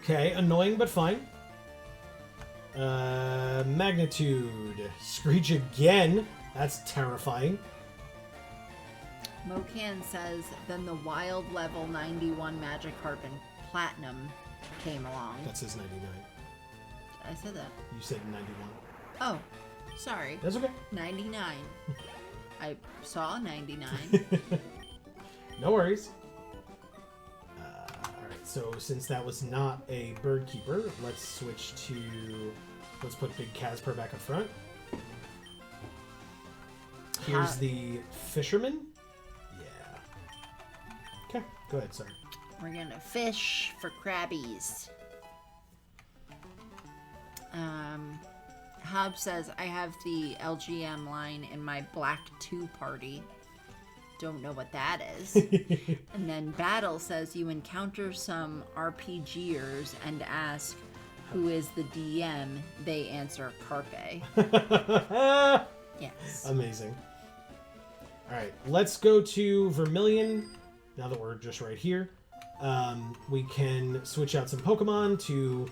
Okay, annoying but fine. Magnitude. Screech again. That's terrifying. Mocan says, then the wild level 91 Magikarp and Platinum came along. That says 99. I said that. You said 91. Oh, sorry. That's okay. 99. I saw 99. No worries. Alright, so since that was not a bird keeper, let's switch to... Let's put Big Casper back up front. Here's the fisherman. Yeah. Okay, go ahead, sorry. We're gonna fish for crabbies. Hobbs says, I have the LGM line in my Black 2 party. Don't know what that is. And then Battle says, you encounter some RPGers and ask, who is the DM? They answer, Carpe. Yes. Amazing. Alright, let's go to Vermilion. Now that we're just right here. We can switch out some Pokemon to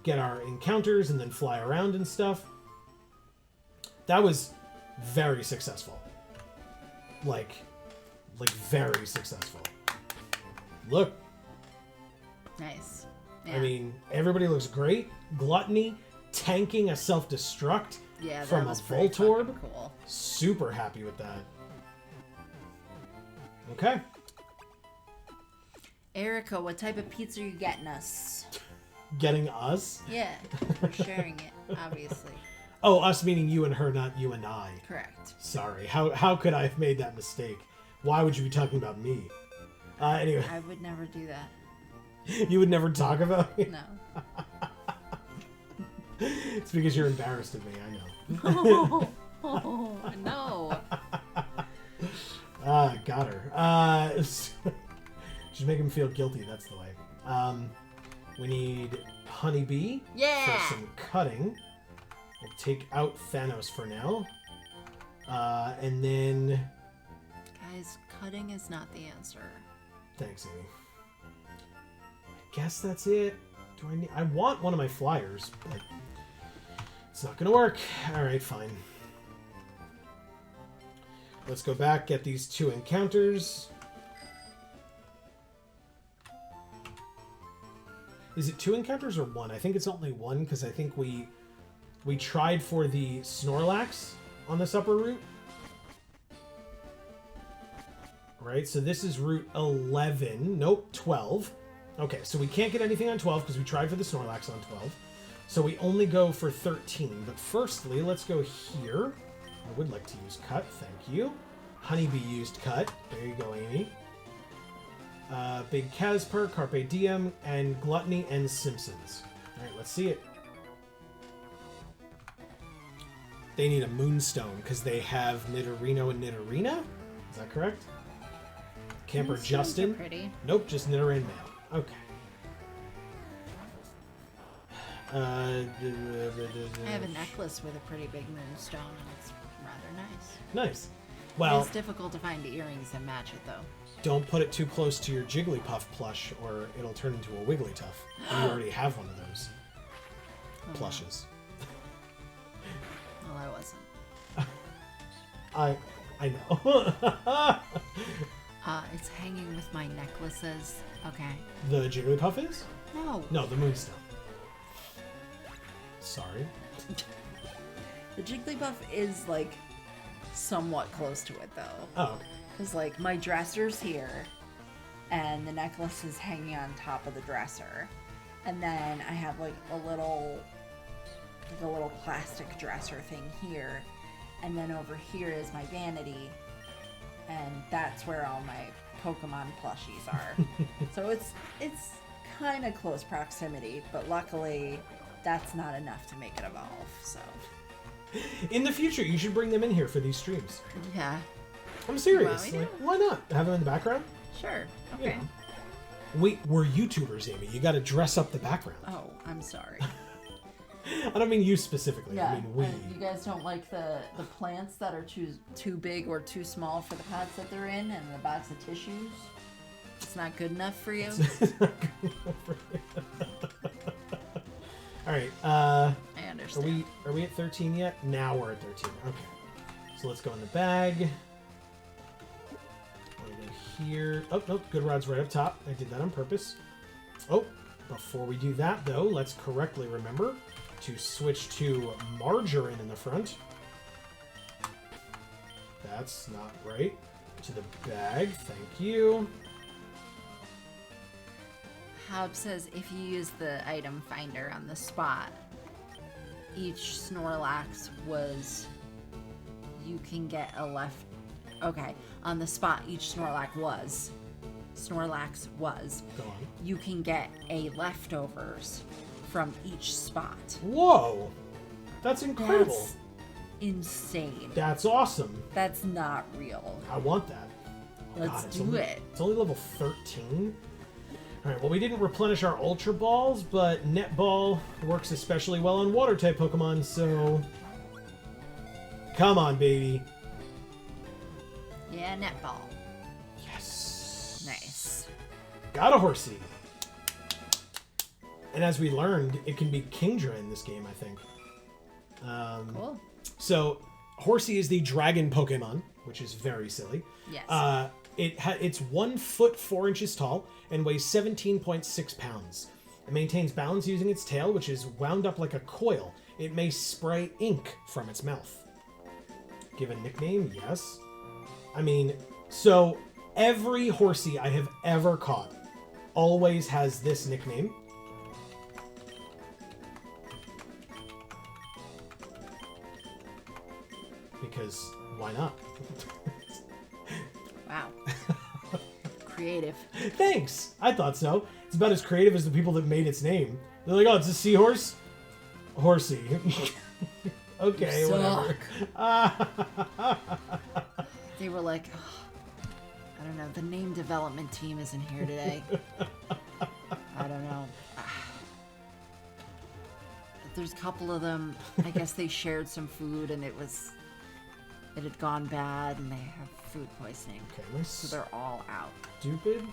get our encounters and then fly around and stuff. That was very successful. Like very successful. Look. Nice. Yeah. I mean, everybody looks great. Gluttony tanking a self-destruct from a Voltorb. Cool. Super happy with that. Okay. Erica, what type of pizza are you getting us? Getting us? Yeah, we're sharing it, obviously. Oh, us meaning you and her, not you and I. Correct. Sorry. How could I have made that mistake? Why would you be talking about me? Anyway. I would never do that. You would never talk about me? No. It's because you're embarrassed of me, I know. Oh, no. Got her. Just make him feel guilty, that's the way. We need Honeybee for some cutting. We'll take out Thanos for now. And then... Guys, cutting is not the answer. Thanks, Amy. I guess that's it. Do I need... I want one of my flyers, but it's not gonna work. Alright, fine. Let's go back, get these 2 encounters. Is it 2 encounters or 1? I think it's only 1, because I think we tried for the Snorlax on this upper route. Right, so this is route 11. Nope, 12. Okay, so we can't get anything on 12 because we tried for the Snorlax on 12. So we only go for 13. But firstly, let's go here. I would like to use Cut, thank you. Honeybee used Cut. There you go, Amy. Big Casper, Carpe Diem, and Gluttony and Simpsons. Alright, let's see it. They need a Moonstone because they have Nidorino and Nidorina? Is that correct? Camper Justin? Pretty. Nope, just Nidoran male. Okay. I have a necklace with a pretty big moonstone, and it's rather nice. Nice. Well, it's difficult to find earrings that match it, though. Don't put it too close to your Jigglypuff plush, or it'll turn into a Wigglytuff. And you already have one of those plushes. Well, I wasn't. I know. It's hanging with my necklaces. Okay. The Jigglypuff is? No. No, the Moonstone. Sorry. The Jigglypuff is, like, somewhat close to it, though. Oh, okay. Because, like, my dresser's here, and the necklace is hanging on top of the dresser. And then I have, like, a little plastic dresser thing here. And then over here is my vanity. And that's where all my Pokemon plushies are. So it's kind of close proximity, but luckily that's not enough to make it evolve, so. In the future, you should bring them in here for these streams. Yeah. I'm serious. You want me Like, why not? Have them in the background? Sure. You Okay. know. We're YouTubers, Amy. You got to dress up the background. Oh, I'm sorry. I don't mean you specifically. I mean we. You guys don't like the plants that are too big or too small for the pots that they're in, and the box of tissues. It's not good enough for you. All right. I understand. Are we at 13 yet? Now we're at 13. Okay. So let's go in the bag. I'll go here. Oh no, good rod's right up top. I did that on purpose. Oh, before we do that though, let's correctly remember to switch to margarine in the front. That's not right. To the bag. Thank you. Hob says if you use the item finder on the spot, each Snorlax you can get a left. Okay, on the spot each Snorlax was. Go on. You can get a leftovers from each spot. Whoa! That's incredible. That's insane. That's awesome. That's not real. I want that. Let's God, do it. It's only level 13. Alright, well we didn't replenish our Ultra Balls, but Net Ball works especially well on Water-type Pokemon, so... Come on, baby. Yeah, netball. Yes. Nice. Got a Horsey. And as we learned, it can be Kingdra in this game, I think. Cool. So, Horsey is the dragon Pokemon, which is very silly. Yes. It's 1 foot 4 inches tall and weighs 17.6 pounds. It maintains balance using its tail, which is wound up like a coil. It may spray ink from its mouth. Give a nickname? Yes. I mean, so every Horsey I have ever caught always has this nickname. Because why not? Wow. Creative. Thanks. I thought so. It's about as creative as the people that made its name. They're like, oh, it's a seahorse? Horsey. Okay, whatever. They were like, oh, I don't know, the name development team isn't here today. I don't know. There's a couple of them, I guess they shared some food and it had gone bad and they have food poisoning. Okay, so they're all out. Stupid?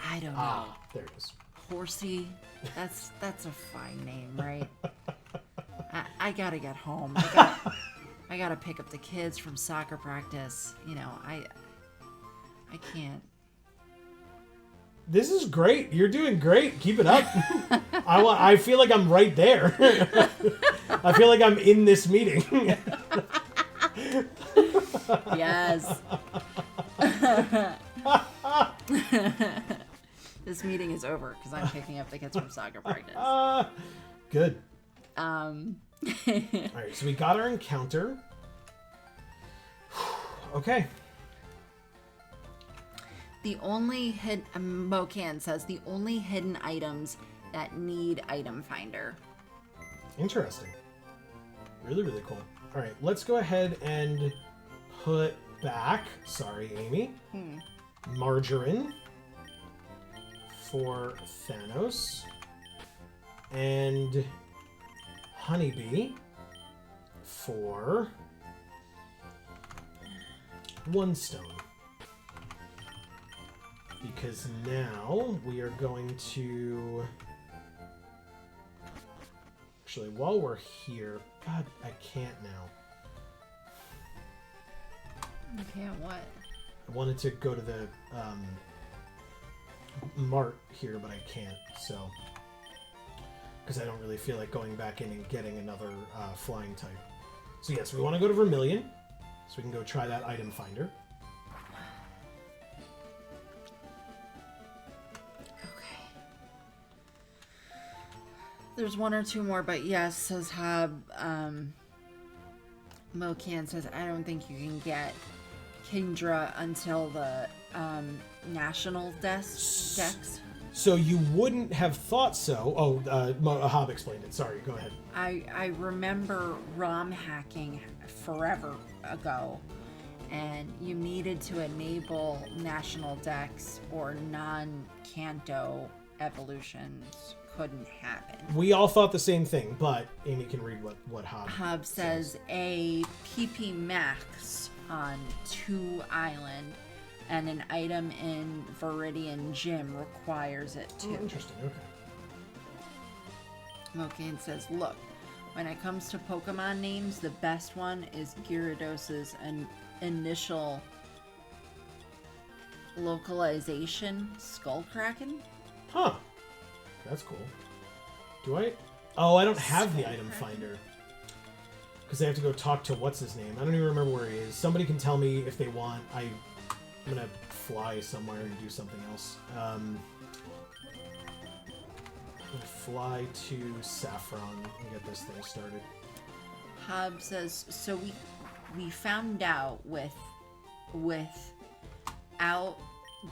I don't know. Ah, there it is. Horsey, that's a fine name, right? I gotta get home. I gotta pick up the kids from soccer practice. You know, I can't. This is great. You're doing great. Keep it up. I feel like I'm right there. I feel like I'm in this meeting. Yes. This meeting is over because I'm picking up the kids from soccer practice. Good. All right, so we got our encounter. Okay. The only Mocan says the only hidden items that need item finder. Interesting. Really, really cool. All right, let's go ahead and put back, sorry, Amy, margarine for Thanos and honeybee for 1 stone. Because now we are going to... Actually, while we're here... God, I can't now. You can't what? I wanted to go to the mart here, but I can't, so... Because I don't really feel like going back in and getting another flying type. So yes, we want to go to Vermilion, so we can go try that item finder. There's 1 or 2 more, but yes, says Hob. Mocan says, I don't think you can get Kingdra until the national dex. So you wouldn't have thought so. Oh, Hob explained it. Sorry, go ahead. I remember ROM hacking forever ago, and you needed to enable national dex or non-Kanto evolutions couldn't happen. We all thought the same thing, but Amy can read what Hob says a PP max on 2 island, and an item in Viridian Gym requires it too. Oh, interesting, okay. Mokane says, look, when it comes to Pokemon names, the best one is Gyarados' initial localization, Skullkraken. Huh. That's cool. Do I? Oh, I don't have the item finder. Because I have to go talk to what's his name. I don't even remember where he is. Somebody can tell me if they want. I'm gonna fly somewhere and do something else. I'm gonna fly to Saffron and get this thing started. Hob says, so we found out without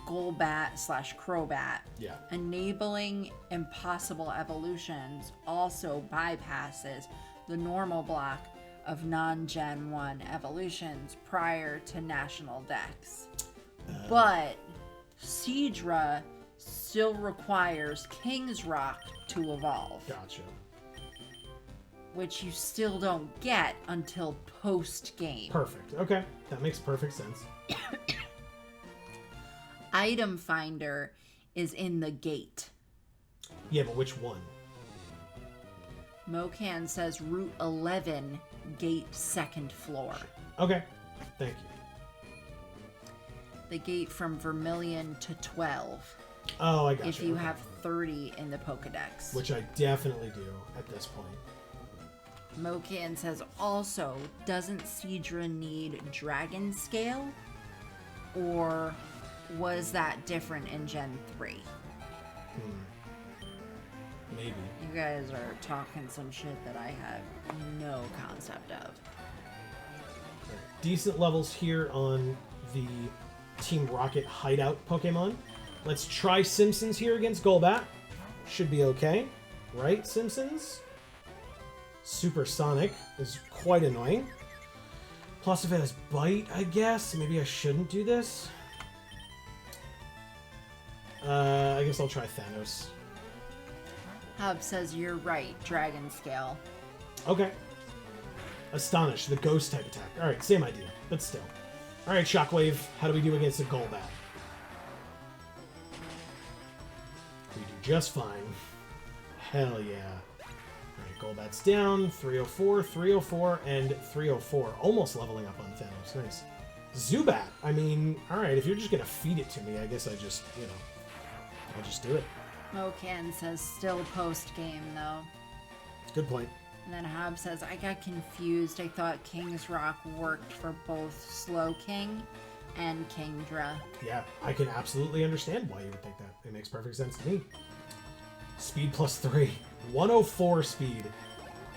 Golbat/Crobat, Yeah. enabling impossible evolutions also bypasses the normal block of non-Gen 1 evolutions prior to National Dex. But Seadra still requires King's Rock to evolve. Gotcha. Which you still don't get until post-game. Perfect. Okay. That makes perfect sense. Item Finder is in the gate. Yeah, but which one? Mocan says Route 11, gate 2nd floor. Okay. Thank you. The gate from Vermilion to 12. Oh, I got If you have 30 in the Pokedex. Which I definitely do at this point. Mocan says also, doesn't Seadra need Dragon Scale? Or was that different in Gen 3? Maybe. You guys are talking some shit that I have no concept of. Decent levels here on the Team Rocket hideout Pokemon. Let's try Simpsons here against Golbat. Should be okay. Right, Simpsons? Supersonic is quite annoying. Plus, if it has Bite, I guess. Maybe I shouldn't do this. I guess I'll try Thanos. Hub says you're right, Dragon Scale. Okay. Astonish, the ghost type attack. Alright, same idea, but still. Alright, Shockwave, how do we do against a Golbat? We do just fine. Hell yeah. Alright, Golbat's down. 304, 304, and 304. Almost leveling up on Thanos. Nice. Zubat. I mean, alright, if you're just gonna feed it to me, I guess I just, I'll just do it. Mocan says still post-game, though. Good point. And then Hob says, I got confused. I thought King's Rock worked for both Slowking and Kingdra. Yeah, I can absolutely understand why you would think that. It makes perfect sense to me. Speed plus 3. 104 speed.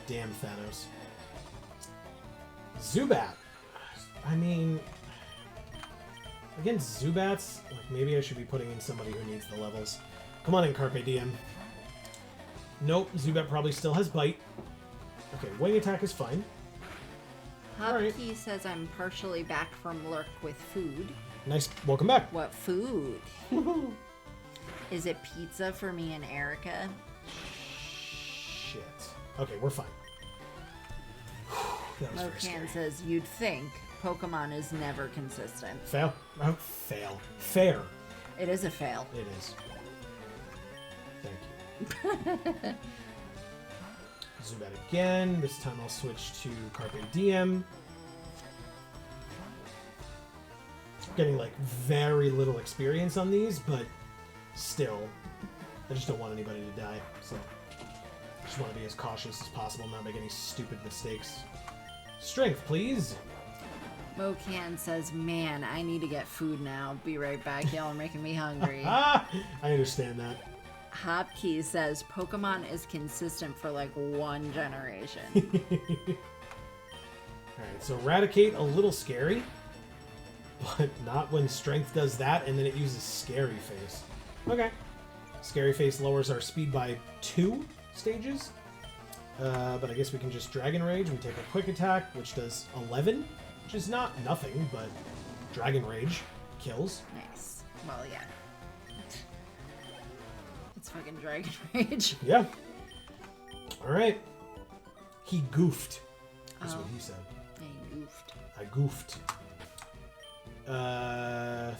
Damn Thanos. Zubat. I mean, against Zubats, like maybe I should be putting in somebody who needs the levels. Come on in, Carpe Diem. Nope, Zubat probably still has Bite. Okay, Wing Attack is fine. Hopkey says I'm partially back from Lurk with food. Nice. Welcome back. What food? Is it pizza for me and Erica? Shit. Okay, we're fine. That was very Mocan scary. says you'd think Pokemon is never consistent. Fail? Oh, fail. Fair. It is a fail. It is. Thank you. Zubat again. This time I'll switch to Carpe Diem. Getting like very little experience on these, but still, I just don't want anybody to die. So I just want to be as cautious as possible, not make any stupid mistakes. Strength, please. Mocan says, man, I need to get food now. Be right back. Y'all are making me hungry. I understand that. Hopkey says Pokemon is consistent for like one generation. Alright, so Eradicate, a little scary. But not when Strength does that and then it uses Scary Face. Okay. Scary Face lowers our speed by 2 stages. But I guess we can just Dragon Rage. We take a quick attack, which does 11, which is not nothing, but Dragon Rage kills. Nice. Well, yeah. It's fucking Dragon Rage. Yeah. All right. He goofed. That's what he said. I goofed. I goofed.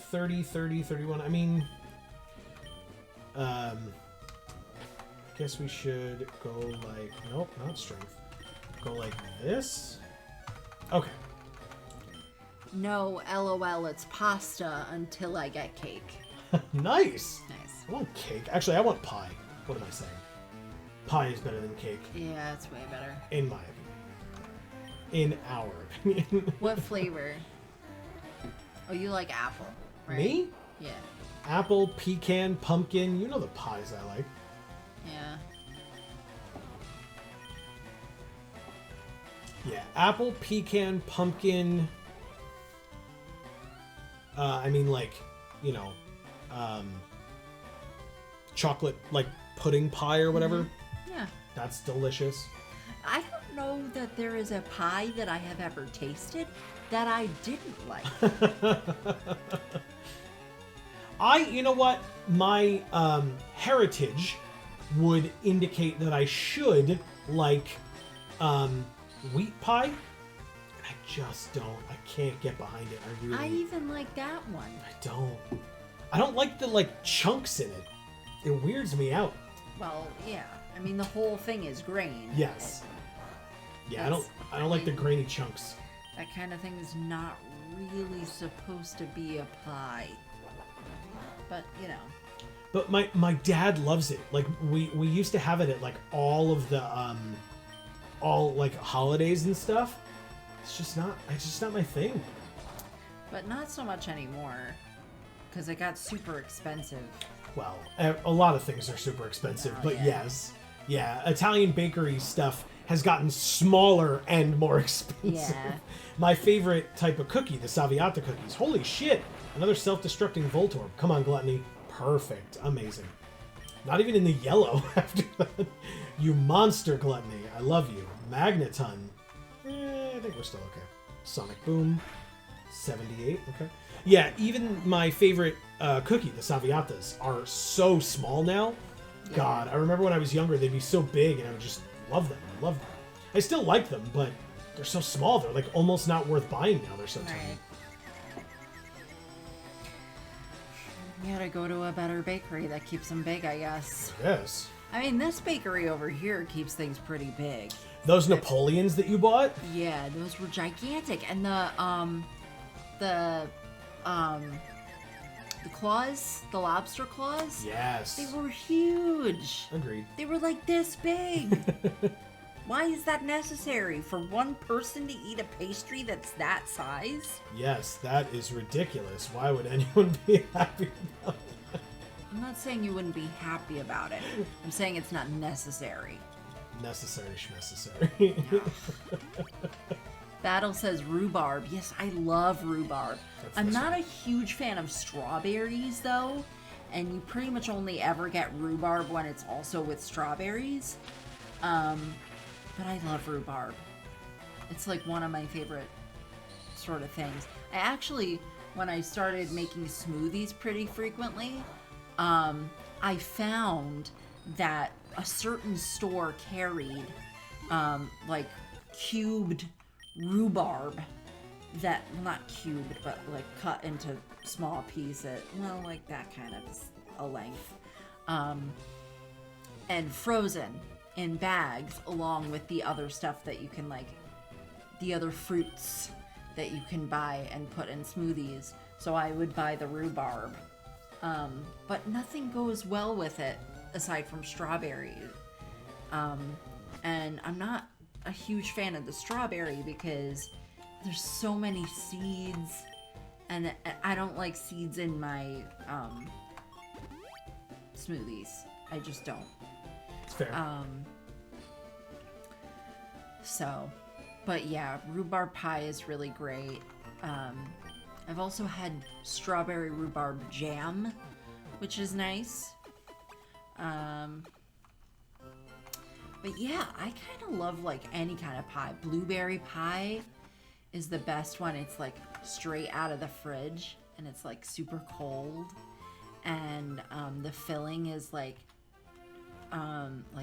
30, 30, 31. I mean, guess we should go like, nope, not strength. Go like this. Okay. No, LOL, it's pasta until I get cake. Nice. Nice. I want cake. Actually, I want pie. What am I saying? Pie is better than cake. Yeah, it's way better. In my opinion. In our opinion. What flavor? Oh, you like apple, right? Me? Yeah. Apple, pecan, pumpkin. You know the pies I like. Yeah. Yeah, apple, pecan, pumpkin. I mean, like, you know, chocolate, like pudding pie or whatever. Yeah. That's delicious. I don't know that there is a pie that I have ever tasted that I didn't like. You know what? My heritage would indicate that I should like wheat pie. And I just don't. I can't get behind it. I even like that one. I don't like the like chunks in it. It weirds me out. Well, yeah. I mean, the whole thing is grain. Yes. Yeah, I don't like the grainy chunks. That kind of thing is not really supposed to be a pie. But, you know. But my dad loves it. Like we used to have it at like all of the all like holidays and stuff. It's just not my thing. But not so much anymore. Because it got super expensive. Well, a lot of things are super expensive, Oh, but yeah. yes. Yeah, Italian bakery stuff has gotten smaller and more expensive. Yeah. My favorite type of cookie, the Saviata cookies. Holy shit! Another self-destructing Voltorb. Come on, Gluttony. Perfect. Amazing. Not even in the yellow after that. You monster, Gluttony. I love you. Magneton. I think we're still okay. Sonic Boom. 78. Okay. Yeah, even my favorite cookie, the Saviatas, are so small now. Yeah. God, I remember when I was younger, they'd be so big, and I would just love them. I love them. I still like them, but they're so small. They're like almost not worth buying now. They're so tiny. Right. You gotta go to a better bakery that keeps them big, I guess. Yes. I mean, this bakery over here keeps things pretty big. Those Napoleons that you bought? Yeah, those were gigantic. And the claws, the lobster claws, Yes. they were huge. Agreed. They were like this big. Why is that necessary? For one person to eat a pastry that's that size? Yes, that is ridiculous. Why would anyone be happy about that? I'm not saying you wouldn't be happy about it. I'm saying it's not necessary. Necessary schmecessary. Battle says rhubarb. Yes, I love rhubarb. That's I'm this not one. a huge fan of strawberries, though. And you pretty much only ever get rhubarb when it's also with strawberries. But I love rhubarb. It's like one of my favorite sort of things. I actually, when I started making smoothies pretty frequently, I found that a certain store carried like cubed rhubarb that, not cubed, but like cut into small pieces, well, like that kind of a length, and frozen in bags along with the other stuff that you can, like the other fruits that you can buy and put in smoothies. So I would buy the rhubarb, but nothing goes well with it aside from strawberry. And I'm not a huge fan of the strawberry because there's so many seeds, and I don't like seeds in my smoothies. I just don't. It's fair. So, but yeah, rhubarb pie is really great. I've also had strawberry rhubarb jam, which is nice. But yeah, I kind of love like any kind of pie. Blueberry pie is the best one. It's like straight out of the fridge and it's like super cold. And the filling is like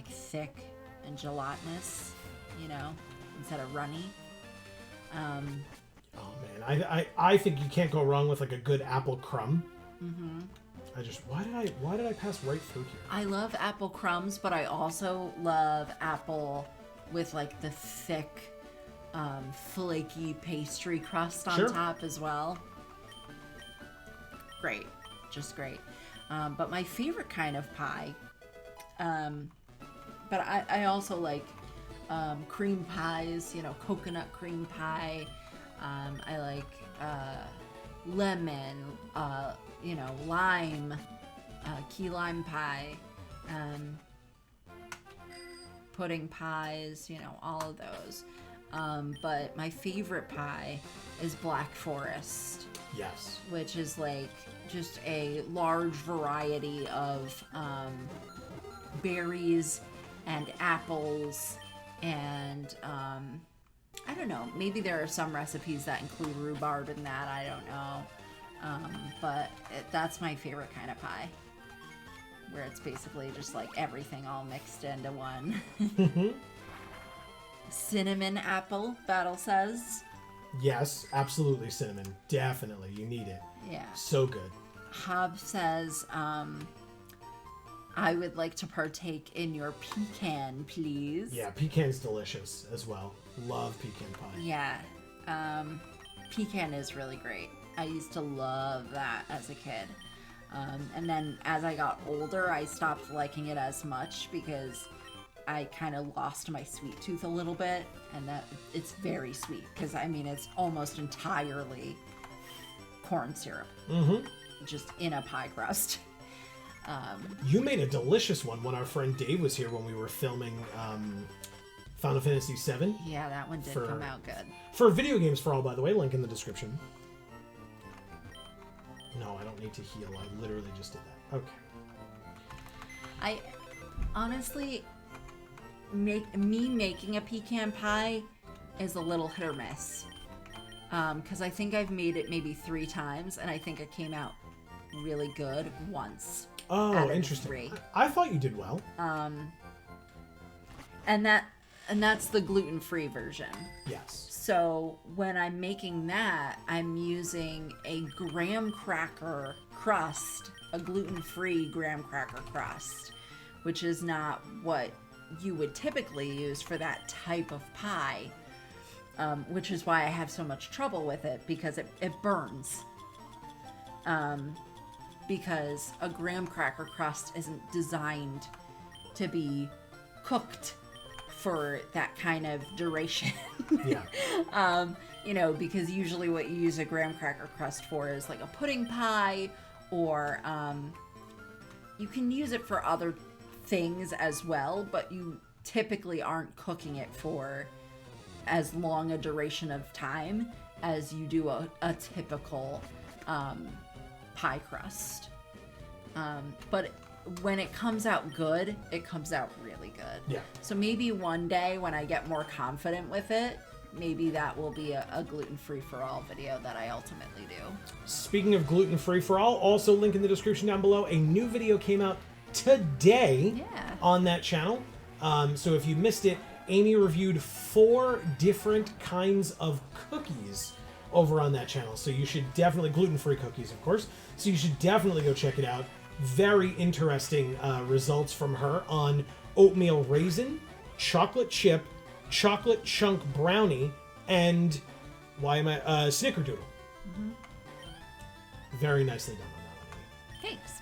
thick and gelatinous, you know, instead of runny. Oh man, I think you can't go wrong with like a good apple crumb. Mm-hmm. Why did I pass right through here? I love apple crumbs, but I also love apple with like the thick, flaky pastry crust on top as well. Great, just great. But my favorite kind of pie, but I also like cream pies, you know, coconut cream pie. I like lemon, you know, lime, key lime pie, pudding pies, you know, all of those. But my favorite pie is Black Forest. Yes. Which is like just a large variety of berries and apples and I don't know, maybe there are some recipes that include rhubarb in that, I don't know. But that's my favorite kind of pie, where it's basically just like everything all mixed into one. Cinnamon apple, Battle says. Yes, absolutely cinnamon. Definitely, you need it. Yeah. So good. Hob says, I would like to partake in your pecan, please. Yeah, pecan's delicious as well. Love pecan pie. Yeah. Pecan is really great. I used to love that as a kid. And then as I got older, I stopped liking it as much because I kind of lost my sweet tooth a little bit. And that it's very sweet because, I mean, it's almost entirely corn syrup. Mm-hmm. Just in a pie crust. You made a delicious one when our friend Dave was here when we were filming Final Fantasy VII. Yeah, that one did come out good. For Video Games for All, by the way, link in the description. No, I don't need to heal. I literally just did that. Okay. I honestly, making a pecan pie is a little hit or miss. Because I think I've made it maybe 3 times, and I think it came out really good once. Oh, interesting. 3. I thought you did well. And that's the gluten-free version. Yes. So when I'm making that, I'm using a graham cracker crust, a gluten-free graham cracker crust, which is not what you would typically use for that type of pie, which is why I have so much trouble with it, because it burns. Because a graham cracker crust isn't designed to be cooked for that kind of duration. Yeah. You know, because usually what you use a graham cracker crust for is like a pudding pie, or you can use it for other things as well, but you typically aren't cooking it for as long a duration of time as you do a typical pie crust. But when it comes out good, it comes out really good. Yeah. So maybe one day when I get more confident with it, maybe that will be a gluten-free for all video that I ultimately do. Speaking of gluten-free for all, also link in the description down below. A new video came out today on that channel. So if you missed it, Amy reviewed 4 different kinds of cookies over on that channel. So you should definitely, gluten-free cookies, of course. So you should definitely go check it out. Very interesting results from her on oatmeal raisin, chocolate chip, chocolate chunk brownie, and snickerdoodle. Mm-hmm. Very nicely done on that one. Thanks.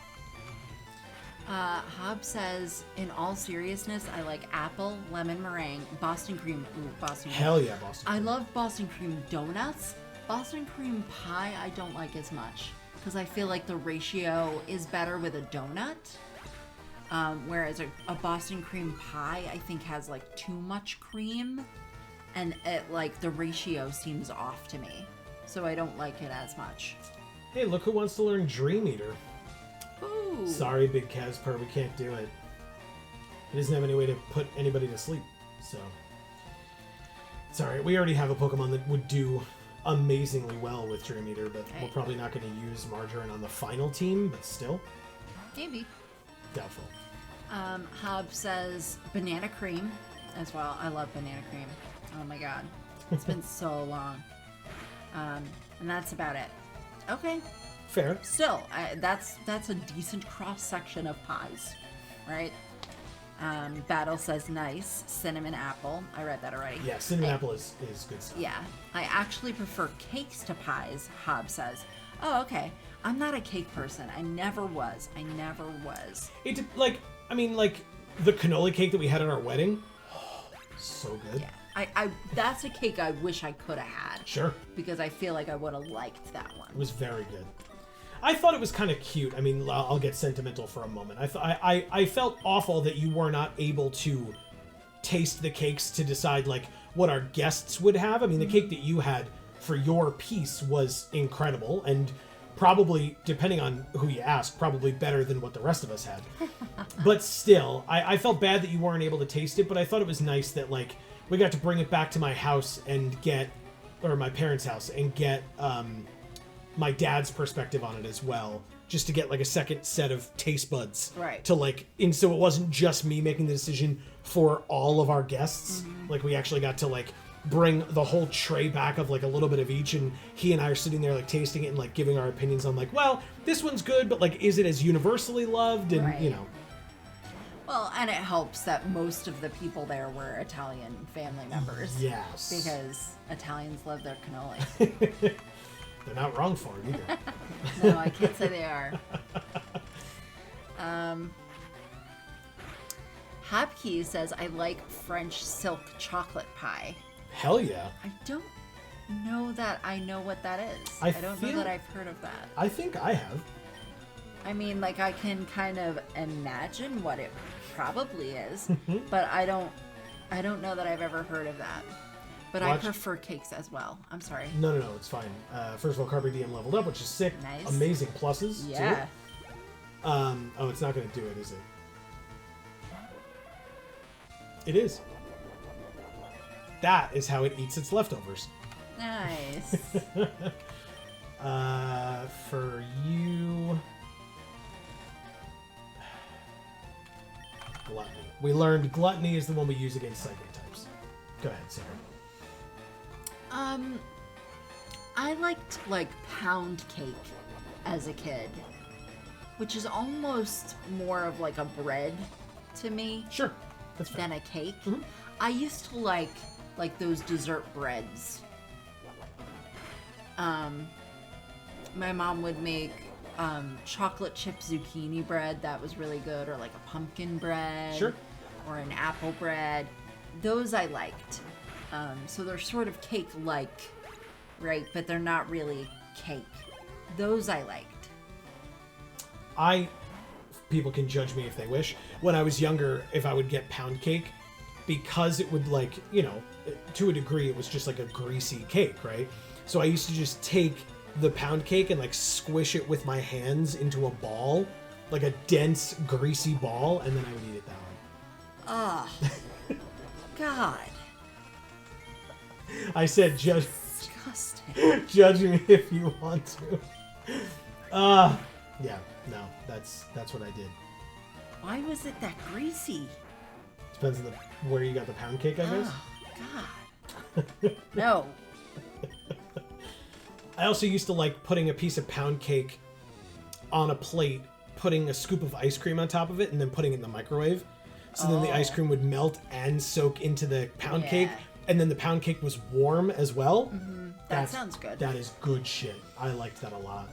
Hob says, in all seriousness, I like apple, lemon meringue, Boston cream. Ooh, Boston cream. Hell yeah, Boston cream. I love Boston cream donuts. Boston cream pie, I don't like as much, because I feel like the ratio is better with a donut. Whereas a Boston cream pie, I think, has like too much cream, and the ratio seems off to me. So I don't like it as much. Hey, look who wants to learn Dream Eater. Ooh. Sorry, Big Casper, we can't do it. It doesn't have any way to put anybody to sleep. So it's all right. We already have a Pokemon that would do amazingly well with Dream Eater, but we're probably not going to use Margarine on the final team, but still. Maybe. Doubtful. Hob says banana cream as well. I love banana cream. Oh my god. It's been so long. And that's about it. Okay. Fair. Still, that's a decent cross-section of pies, right? Battle says nice. Cinnamon apple. I read that already. Yeah, cinnamon apple is good stuff. Yeah. I actually prefer cakes to pies, Hob says. Oh, okay. I'm not a cake person. I never was. The cannoli cake that we had at our wedding. So good. Yeah. I that's a cake I wish I could have had. Sure. Because I feel like I would have liked that one. It was very good. I thought it was kind of cute. I mean, I'll get sentimental for a moment. I felt awful that you were not able to taste the cakes to decide like what our guests would have. I mean, the cake that you had for your piece was incredible and probably, depending on who you ask, probably better than what the rest of us had. But still, I felt bad that you weren't able to taste it, but I thought it was nice that like we got to bring it back to my house and get, or my parents' house, and get my dad's perspective on it as well, just to get like a second set of taste buds. Right. To like, and so it wasn't just me making the decision for all of our guests. Mm-hmm. Like we actually got to like bring the whole tray back of like a little bit of each, and he and I are sitting there like tasting it and like giving our opinions on like, well, this one's good, but like, is it as universally loved? And right. you know. Well, and it helps that most of the people there were Italian family members. Yes. Because Italians love their cannoli. They're not wrong for it either. No, I can't say they are. Hopkey says, I like French silk chocolate pie. Hell yeah. I don't know that I know what that is. I don't know that I've heard of that. I think I have. I mean, like, I can kind of imagine what it probably is, but I don't know that I've ever heard of that. But I prefer cakes as well. I'm sorry. No, it's fine. First of all, Carpe Diem leveled up, which is sick. Nice. Amazing pluses, yeah. too. Oh, it's not going to do it, is it? It is. That is how it eats its leftovers. Nice. For you... Gluttony. We learned gluttony is the one we use against psychic types. Go ahead, Sarah. I liked like pound cake as a kid, which is almost more of like a bread to me. Sure, that's fair. Than a cake. Mm-hmm. I used to like those dessert breads. My mom would make chocolate chip zucchini bread that was really good, or like a pumpkin bread, sure, or an apple bread. Those I liked. So they're sort of cake-like, right? But they're not really cake. Those I liked. People can judge me if they wish. When I was younger, if I would get pound cake, because it would like, you know, to a degree, it was just like a greasy cake, right? So I used to just take the pound cake and like squish it with my hands into a ball, like a dense, greasy ball, and then I would eat it that way. Oh, God. I said, disgusting. Judge me if you want to. Yeah, no, that's what I did. Why was it that greasy? Depends on where you got the pound cake, I guess. Oh, God. No. I also used to like putting a piece of pound cake on a plate, putting a scoop of ice cream on top of it, and then putting it in the microwave. So then the ice cream would melt and soak into the pound cake, and then the pound cake was warm as well. Mm-hmm. That sounds good. That is good shit. I liked that a lot.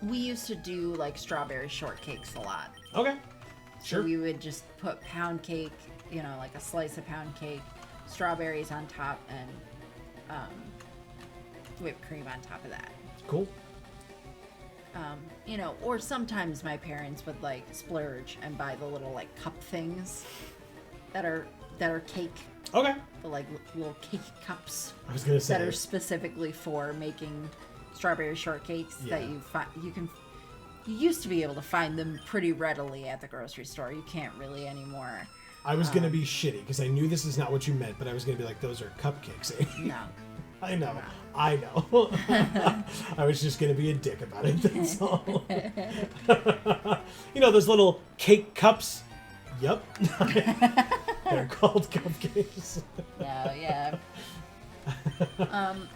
We used to do like strawberry shortcakes a lot. Okay. Sure. So we would just put pound cake, you know, like a slice of pound cake, strawberries on top, and whipped cream on top of that. Cool. You know, or sometimes my parents would like splurge and buy the little like cup things that are cake. Okay. The like little cake cups. I was gonna say that are specifically for making strawberry shortcakes that you used to be able to find them pretty readily at the grocery store. You can't really anymore. I was going to be shitty because I knew this is not what you meant, but I was going to be like, those are cupcakes. No. I know. I know. I was just going to be a dick about it. That's all. You know, those little cake cups? Yep. They're called cupcakes. Yeah.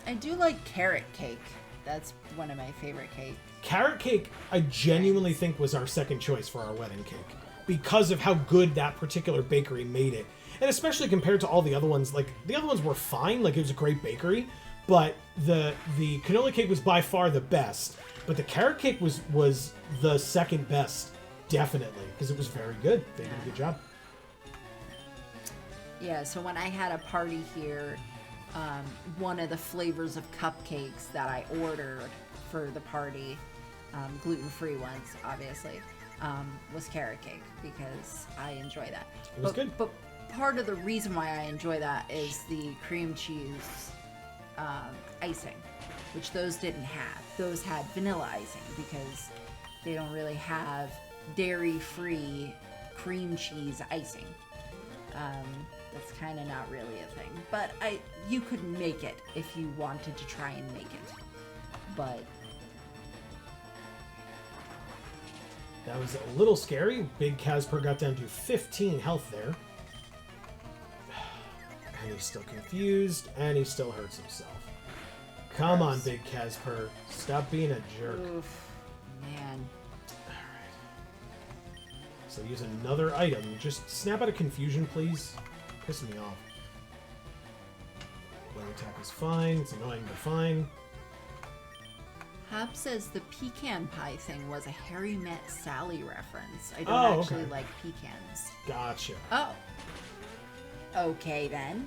I do like carrot cake. That's one of my favorite cakes. Carrot cake, I genuinely think was our second choice for our wedding cake because of how good that particular bakery made it. And especially compared to all the other ones, like the other ones were fine, like it was a great bakery, but the cannoli cake was by far the best. But the carrot cake was the second best, definitely, because it was very good. They did a good job. Yeah, so when I had a party here, one of the flavors of cupcakes that I ordered for the party, gluten-free ones, obviously, was carrot cake because I enjoy that. It was good. But part of the reason why I enjoy that is the cream cheese icing, which those didn't have. Those had vanilla icing because they don't really have dairy-free cream cheese icing. That's kind of not really a thing. But you could make it if you wanted to try and make it. But that was a little scary. Big Casper got down to 15 health there. And he's still confused, and he still hurts himself. Come on, Big Casper. Stop being a jerk. Oof, man. Alright. So use another item. Just snap out of confusion, please. Pissing me off. Low attack is fine. It's annoying, but fine. Hop says the pecan pie thing was a Harry Met Sally reference. I don't actually like pecans. Gotcha. Oh. Okay, then.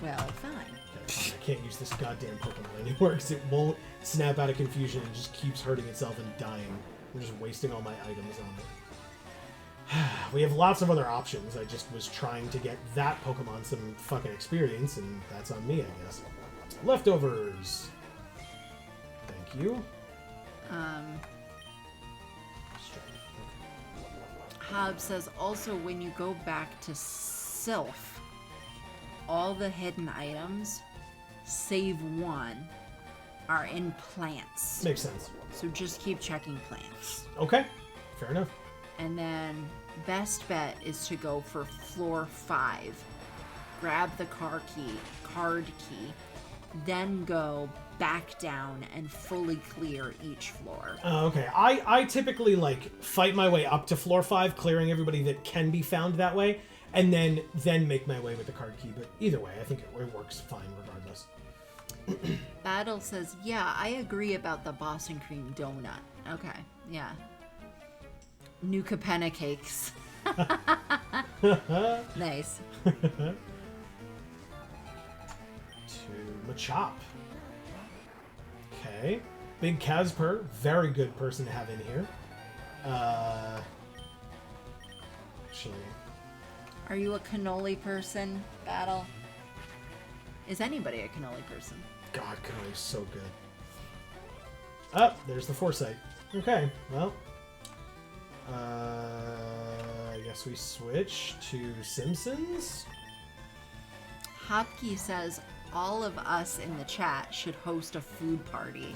Well, fine. Okay, I can't use this goddamn Pokemon anymore because it won't snap out of confusion and just keeps hurting itself and dying. I'm just wasting all my items on it. We have lots of other options. I just was trying to get that Pokemon some fucking experience, and that's on me, I guess. Leftovers. Thank you. Hob says also when you go back to Silph, all the hidden items, save one, are in plants. Makes sense. So just keep checking plants. Okay, fair enough. And then best bet is to go for floor 5. Grab the card key, then go back down and fully clear each floor. Okay. I typically fight my way up to floor 5, clearing everybody that can be found that way, and then make my way with the card key. But either way, I think it works fine regardless. Battle says, yeah, I agree about the Boston cream donut. Okay, yeah. New Capenna cakes. Nice. To Machop. Okay. Big Casper, very good person to have in here. Actually. Are you a cannoli person, Battle? Is anybody a cannoli person? God, cannoli is so good. Oh, there's the foresight. Okay, well. I guess we switch to Simpsons. Hopkey says all of us in the chat should host a food party.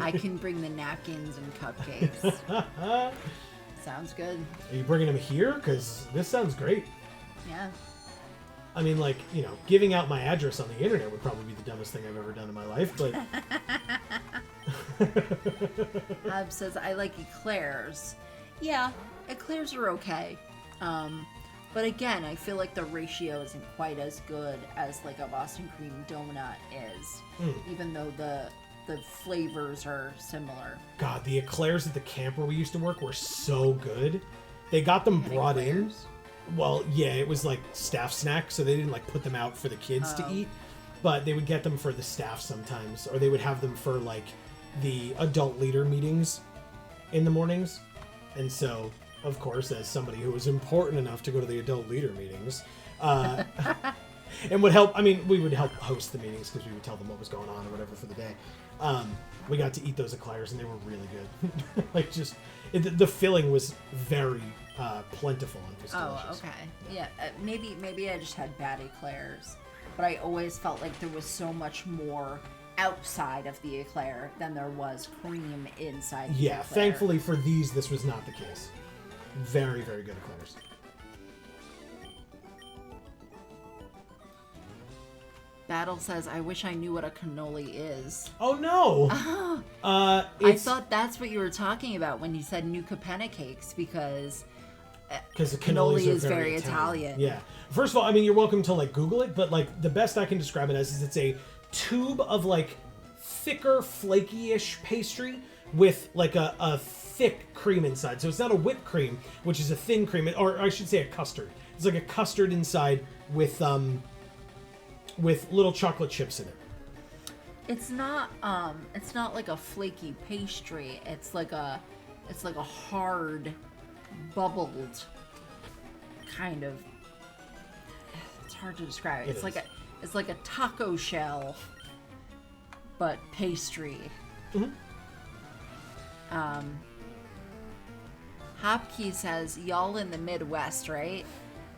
I can bring the napkins and cupcakes. Sounds good. Are you bringing them here? Because this sounds great. Yeah. I mean, giving out my address on the internet would probably be the dumbest thing I've ever done in my life, but... Hub says, I like eclairs. Yeah, eclairs are okay. But again, I feel like the ratio isn't quite as good as a Boston cream donut is, even though the flavors are similar. God, the eclairs at the camp where we used to work were so good. They got them brought in. Well, yeah, it was staff snack, so they didn't put them out for the kids to eat, but they would get them for the staff sometimes, or they would have them for the adult leader meetings in the mornings. And so, of course, as somebody who was important enough to go to the adult leader meetings, and would help, we would help host the meetings because we would tell them what was going on or whatever for the day. We got to eat those eclairs and they were really good. The filling was very, plentiful on Pistachio. Oh, okay. Yeah, maybe I just had bad eclairs, but I always felt like there was so much more outside of the eclair than there was cream inside the eclair. Thankfully for these, this was not the case. Very, very good eclairs. Battle says, I wish I knew what a cannoli is. Oh, no! I thought that's what you were talking about when you said Nuka Penna cakes, because the cannoli is very Italian. Yeah. First of all, I mean, you're welcome to, like, Google it, but, like, the best I can describe it as is it's a tube of, like, thicker, flaky-ish pastry with, like, a thick cream inside. So it's not a whipped cream, which is a thin cream, or I should say a custard. It's like a custard inside with little chocolate chips in it. It's not like a flaky pastry. It's like a hard, bubbled kind of. It's hard to describe. It's like a taco shell, but pastry. Mm-hmm. Hopkey says, y'all in the Midwest, right?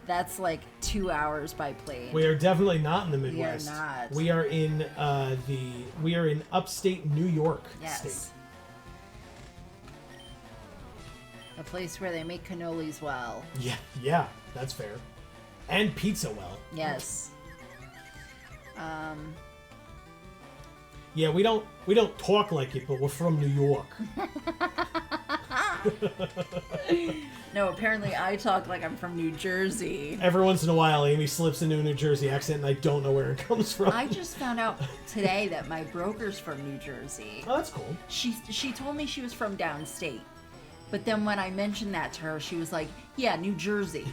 That's like 2 hours by plane. We are definitely not in the Midwest. We are not. We are in upstate New York state. A place where they make cannolis well. Yeah, that's fair. And pizza well. Yes. Yeah, we don't talk like it, but we're from New York. No, apparently I talk like I'm from New Jersey. Every once in a while, Amy slips into a New Jersey accent, and I don't know where it comes from. I just found out today that my broker's from New Jersey. Oh, that's cool. She told me she was from downstate. But then when I mentioned that to her, she was like, yeah, New Jersey.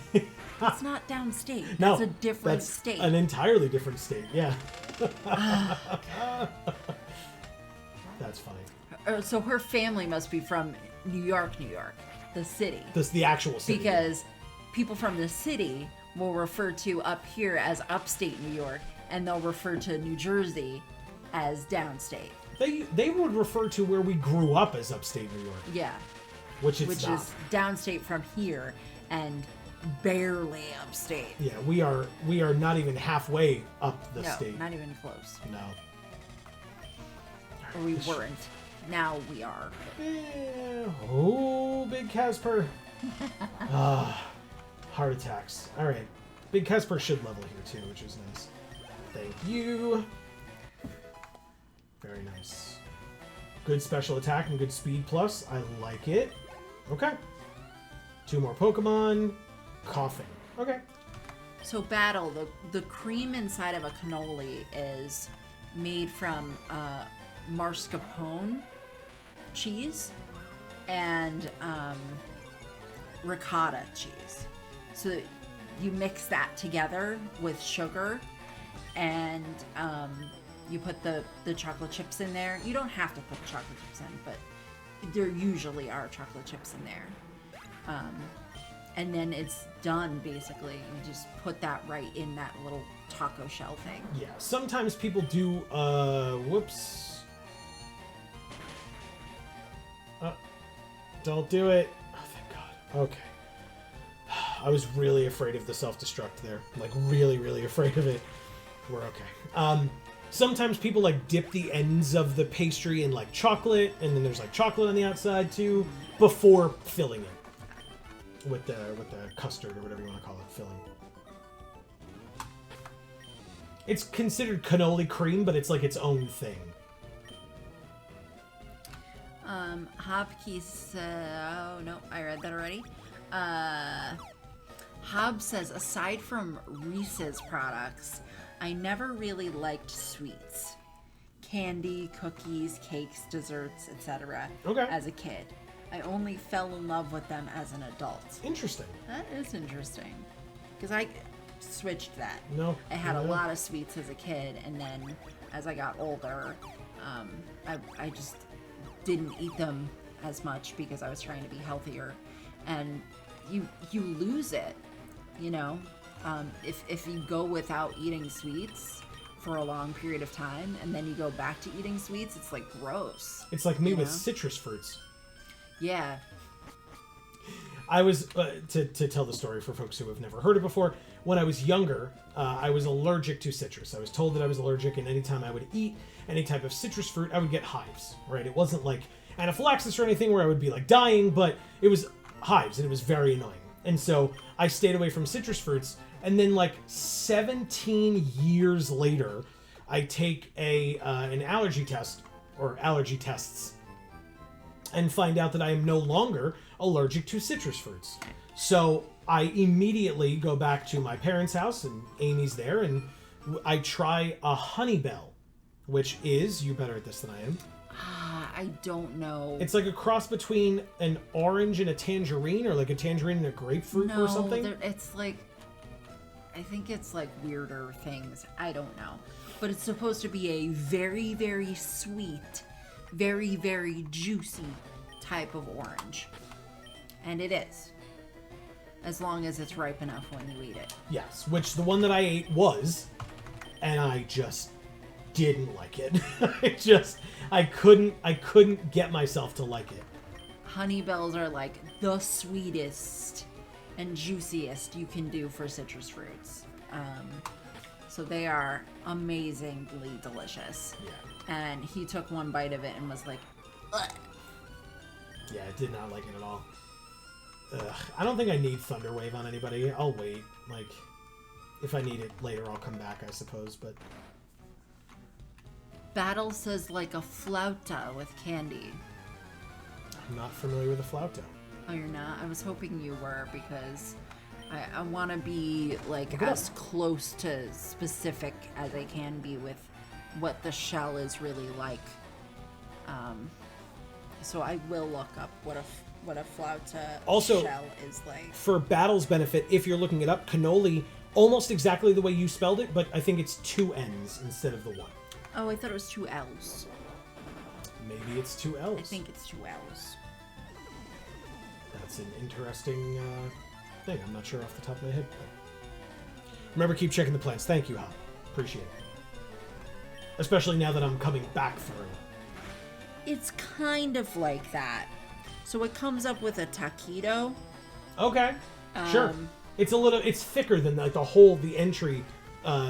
That's not downstate. No, that's a different state. An entirely different state, yeah. That's funny. So her family must be from New York, the city. The actual city. Because people from the city will refer to up here as upstate New York, and they'll refer to New Jersey as downstate. They would refer to where we grew up as upstate New York. Yeah. Which is downstate from here and barely upstate. Yeah, we are not even halfway up the state. No, not even close. No. Or we weren't. Now we are. Oh, Big Casper. Heart attacks. All right. Big Casper should level here too, which is nice. Thank you. Very nice. Good special attack and good speed plus. I like it. Okay. 2 more Pokemon. Coughing. Okay. So Battle, the cream inside of a cannoli is made from mascarpone cheese and ricotta cheese. So you mix that together with sugar and you put the chocolate chips in there. You don't have to put the chocolate chips in, but there usually are chocolate chips in there. And then it's done, basically. You just put that right in that little taco shell thing. Yeah, sometimes people do, whoops. Don't do it. Oh, thank God. Okay. I was really afraid of the self-destruct there. Like, really, really afraid of it. We're okay. Sometimes people, like, dip the ends of the pastry in, like, chocolate, and then there's, like, chocolate on the outside, too, before filling it. With the custard or whatever you want to call it, filling. It's considered cannoli cream, but it's like its own thing. Hobkeys, oh no, I read that already. Hob says, aside from Reese's products, I never really liked sweets. Candy, cookies, cakes, desserts, etc. Okay. As a kid. I only fell in love with them as an adult. Interesting. That is interesting. Because I switched that. No. I had a lot of sweets as a kid, and then as I got older, I just didn't eat them as much because I was trying to be healthier. And you lose it, you know? If you go without eating sweets for a long period of time, and then you go back to eating sweets, it's like gross. It's like me with citrus fruits. Yeah. I was, to tell the story for folks who have never heard it before, when I was younger, I was allergic to citrus. I was told that I was allergic, and anytime I would eat any type of citrus fruit, I would get hives, right? It wasn't like anaphylaxis or anything where I would be like dying, but it was hives, and it was very annoying. And so I stayed away from citrus fruits, and then like 17 years later, I take an allergy test, or allergy tests, and find out that I am no longer allergic to citrus fruits. So I immediately go back to my parents' house, and Amy's there, and I try a honey bell, which is, you're better at this than I am. I don't know. It's like a cross between an orange and a tangerine, or like a tangerine and a grapefruit or something. It's like, I think it's like weirder things. I don't know. But it's supposed to be a very, very sweet, very, very juicy type of orange. And it is. As long as it's ripe enough when you eat it. Yes, which the one that I ate was, and I just didn't like it. I couldn't get myself to like it. Honey bells are like the sweetest and juiciest you can do for citrus fruits. So they are amazingly delicious. Yeah. And he took one bite of it and was like, ugh. Yeah, I did not like it at all. Ugh. I don't think I need Thunderwave on anybody. I'll wait. Like, if I need it later, I'll come back, I suppose, but... Battle says like a flauta with candy. I'm not familiar with a flauta. Oh, you're not? I was hoping you were, because I want to be like Look as close to specific as I can be with what the shell is really like. So I will look up what a flauta also, shell is like. For Battle's benefit, if you're looking it up, cannoli, almost exactly the way you spelled it, but I think it's 2 N's instead of the 1. Oh, I thought it was 2 L's. Maybe it's 2 L's. I think it's 2 L's. That's an interesting thing. I'm not sure off the top of my head. But... Remember, keep checking the plans. Thank you, Hal. Appreciate it. Especially now that I'm coming back through. It's kind of like that. So it comes up with a taquito. Okay. Sure. It's thicker than like the entry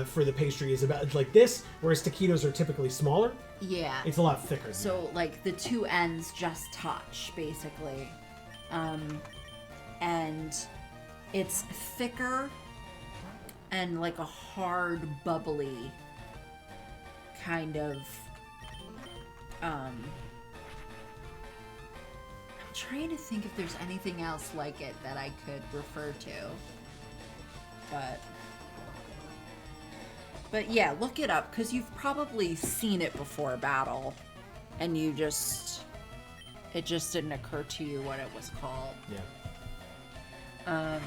for the pastry is about like this, whereas taquitos are typically smaller. Yeah. It's a lot thicker. So like the 2 ends just touch basically. And it's thicker and like a hard, bubbly kind of I'm trying to think if there's anything else like it that I could refer to. But yeah, look it up, because you've probably seen it before Battle, and it just didn't occur to you what it was called. Yeah.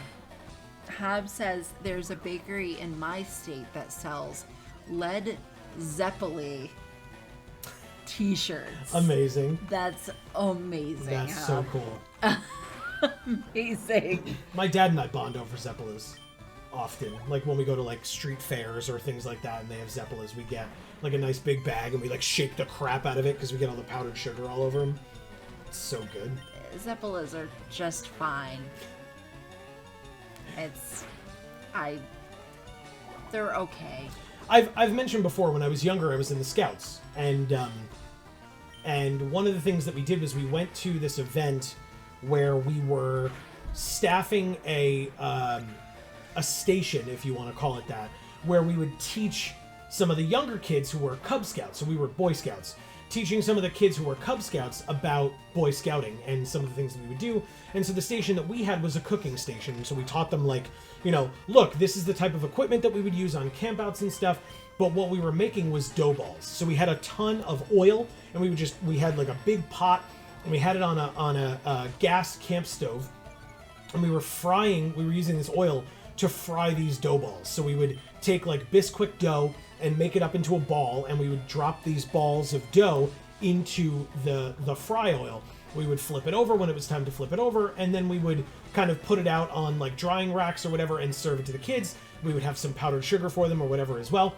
Hab says there's a bakery in my state that sells Led Zeppelin t-shirts. Amazing. That's amazing. That's so cool. Amazing. My dad and I bond over Zeppelas often. Like when we go to like street fairs or things like that and they have Zeppelas, we get like a nice big bag and we like shake the crap out of it because we get all the powdered sugar all over them. It's so good. Zeppelas are just fine. They're okay. I've mentioned before, when I was younger, I was in the Scouts, and one of the things that we did was we went to this event where we were staffing a station, if you want to call it that, where we would teach some of the younger kids who were Cub Scouts. So we were Boy Scouts, teaching some of the kids who were Cub Scouts about Boy Scouting and some of the things that we would do. And so the station that we had was a cooking station. So we taught them, like, you know, look, this is the type of equipment that we would use on campouts and stuff. But what we were making was dough balls. So we had a ton of oil, and we had like a big pot, and we had it on a gas camp stove, and we were using this oil to fry these dough balls. So we would take like Bisquick dough and make it up into a ball, and we would drop these balls of dough into the fry oil. We would flip it over when it was time to flip it over, and then we would kind of put it out on like drying racks or whatever and serve it to the kids. We would have some powdered sugar for them or whatever as well.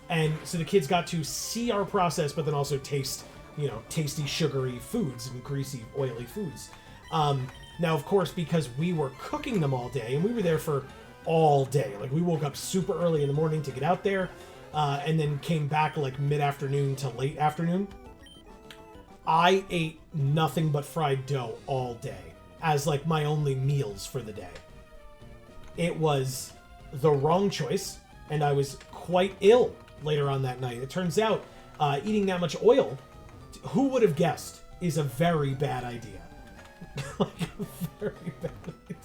And so the kids got to see our process, but then also taste, you know, tasty, sugary foods and greasy, oily foods. Now, of course, because we were cooking them all day, and we were there for all day. Like, we woke up super early in the morning to get out there, and then came back, like, mid-afternoon to late afternoon. I ate nothing but fried dough all day as, like, my only meals for the day. It was the wrong choice, and I was quite ill later on that night. It turns out eating that much oil, who would have guessed, is a very bad idea. Like, a very bad idea.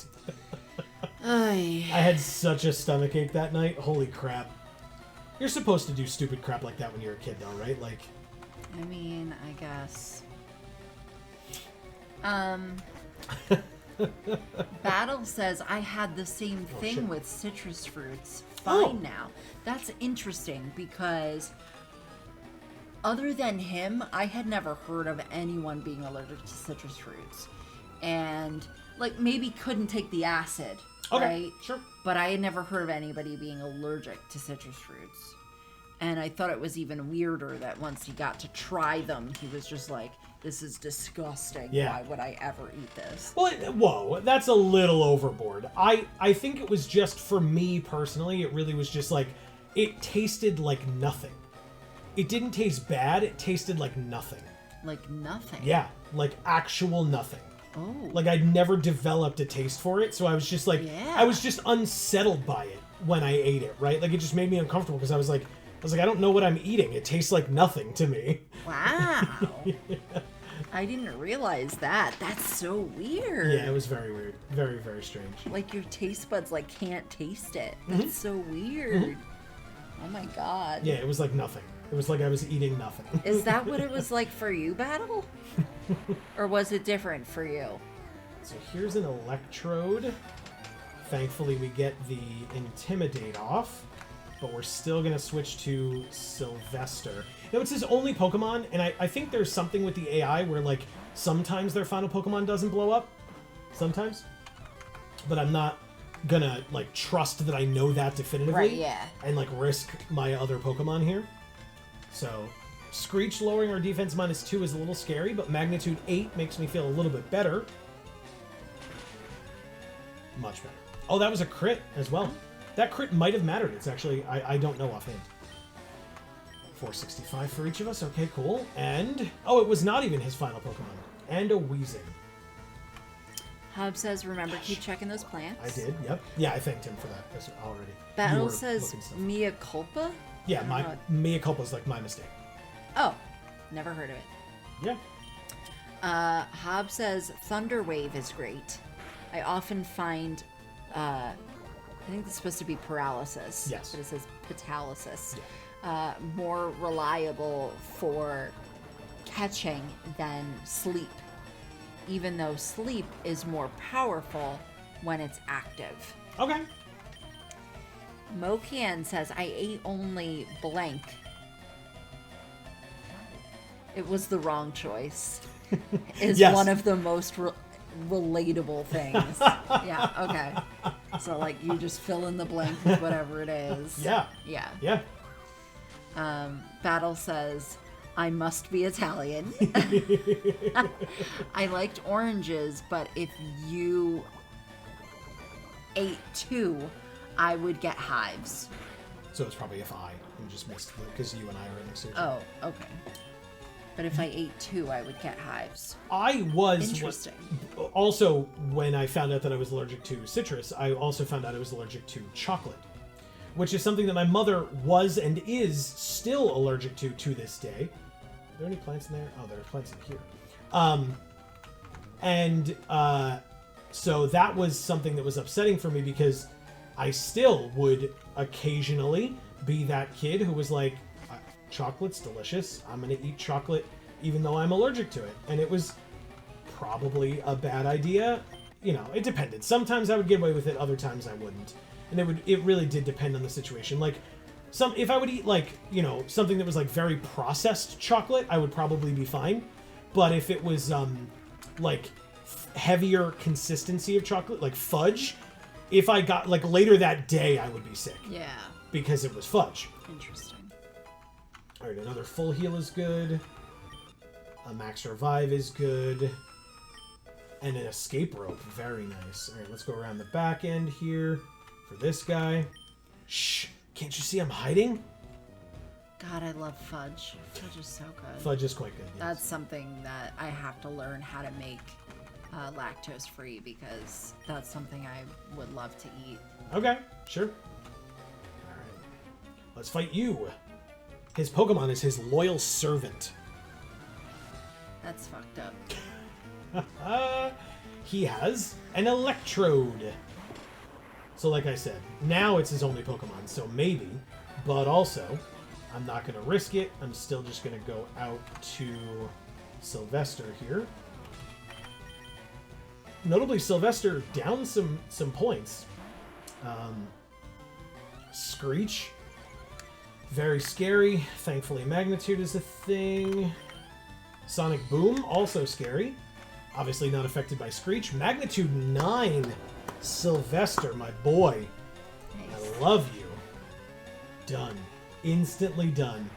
I had such a stomachache that night. Holy crap. You're supposed to do stupid crap like that when you're a kid, though, right? Like, I mean, I guess. Battle says, I had the same thing with citrus fruits. Fine now. That's interesting because other than him, I had never heard of anyone being allergic to citrus fruits. And, like, maybe couldn't take the acid, right? Sure. But I had never heard of anybody being allergic to citrus fruits. And I thought it was even weirder that once he got to try them, he was just like, this is disgusting. Yeah. Why would I ever eat this? Well, whoa, that's a little overboard. I think it was just, for me personally, it really was just like, it tasted like nothing. It didn't taste bad, it tasted like nothing. Like nothing? Yeah, like actual nothing. Oh. Like, I'd never developed a taste for it, so I was just like, I was just unsettled by it when I ate it, right? Like, it just made me uncomfortable because I was like, I don't know what I'm eating. It tastes like nothing to me. Wow. Yeah. I didn't realize that. That's so weird. Yeah, it was very weird. Very, very strange. Like, your taste buds, like, can't taste it. That's so weird. Oh my god. Yeah, it was like nothing. It was like I was eating nothing. Is that what it was like for you, Battle? Or was it different for you? So here's an electrode. Thankfully, we get the Intimidate off. But we're still going to switch to Sylvester. Now, it's his only Pokemon, and I think there's something with the AI where, like, sometimes their final Pokemon doesn't blow up. Sometimes. But I'm not gonna, like, trust that I know that definitively. Right, yeah. And, like, risk my other Pokemon here. So, Screech lowering our defense -2 is a little scary, but magnitude 8 makes me feel a little bit better. Much better. Oh, that was a crit as well. That crit might have mattered. It's actually, I don't know offhand. 465 for each of us. Okay, cool. And, oh, it was not even his final Pokemon. And a Weezing. Hub says, remember, keep checking those plants. I did, yep. Yeah, I thanked him for that already. Battle says, mea culpa? Yeah, my mea culpa is like my mistake. Oh, never heard of it. Yeah. Hob says, Thunder Wave is great. I often find, I think it's supposed to be paralysis. Yes. But it says petalysis. Yeah. More reliable for catching than sleep. Even though sleep is more powerful when it's active. Okay. Mokian says, I ate only blank. It was the wrong choice. Is Yes. one of the most relatable things. Yeah, okay. So, like, you just fill in the blank with whatever it is. Yeah. Yeah. Yeah. Battle says, I must be Italian. I liked oranges, but if you ate 2, I would get hives. So it's probably if I just missed because you and I are in the series. Oh, okay. But if I ate 2, I would get hives. I was Interesting. Also, when I found out that I was allergic to citrus, I also found out I was allergic to chocolate, which is something that my mother was and is still allergic to this day. Are there any plants in there? Oh, there are plants in here. So that was something that was upsetting for me because I still would occasionally be that kid who was like, chocolate's delicious. I'm going to eat chocolate even though I'm allergic to it. And it was probably a bad idea. You know, it depended. Sometimes I would get away with it, other times I wouldn't. And it really did depend on the situation. Like, if I would eat, like, you know, something that was, like, very processed chocolate, I would probably be fine. But if it was, like, heavier consistency of chocolate, like fudge, if I got, like, later that day, I would be sick. Yeah. Because it was fudge. Interesting. All right, another full heal is good. A max revive is good. And an escape rope. Very nice. All right, let's go around the back end here for this guy. Shh. Can't you see I'm hiding? God, I love fudge. Fudge is so good. Fudge is quite good. Yes. That's something that I have to learn how to make lactose free because that's something I would love to eat. Okay, sure. All right. Let's fight you. His Pokemon is his loyal servant. That's fucked up. He has an Electrode. So like I said, now it's his only Pokemon, so maybe. But also, I'm not going to risk it. I'm still just going to go out to Sylvester here. Notably, Sylvester down some points. Screech. Very scary. Thankfully, Magnitude is a thing. Sonic Boom, also scary. Obviously not affected by Screech. Magnitude 9. Sylvester, my boy. Nice. I love you. Done. Instantly done.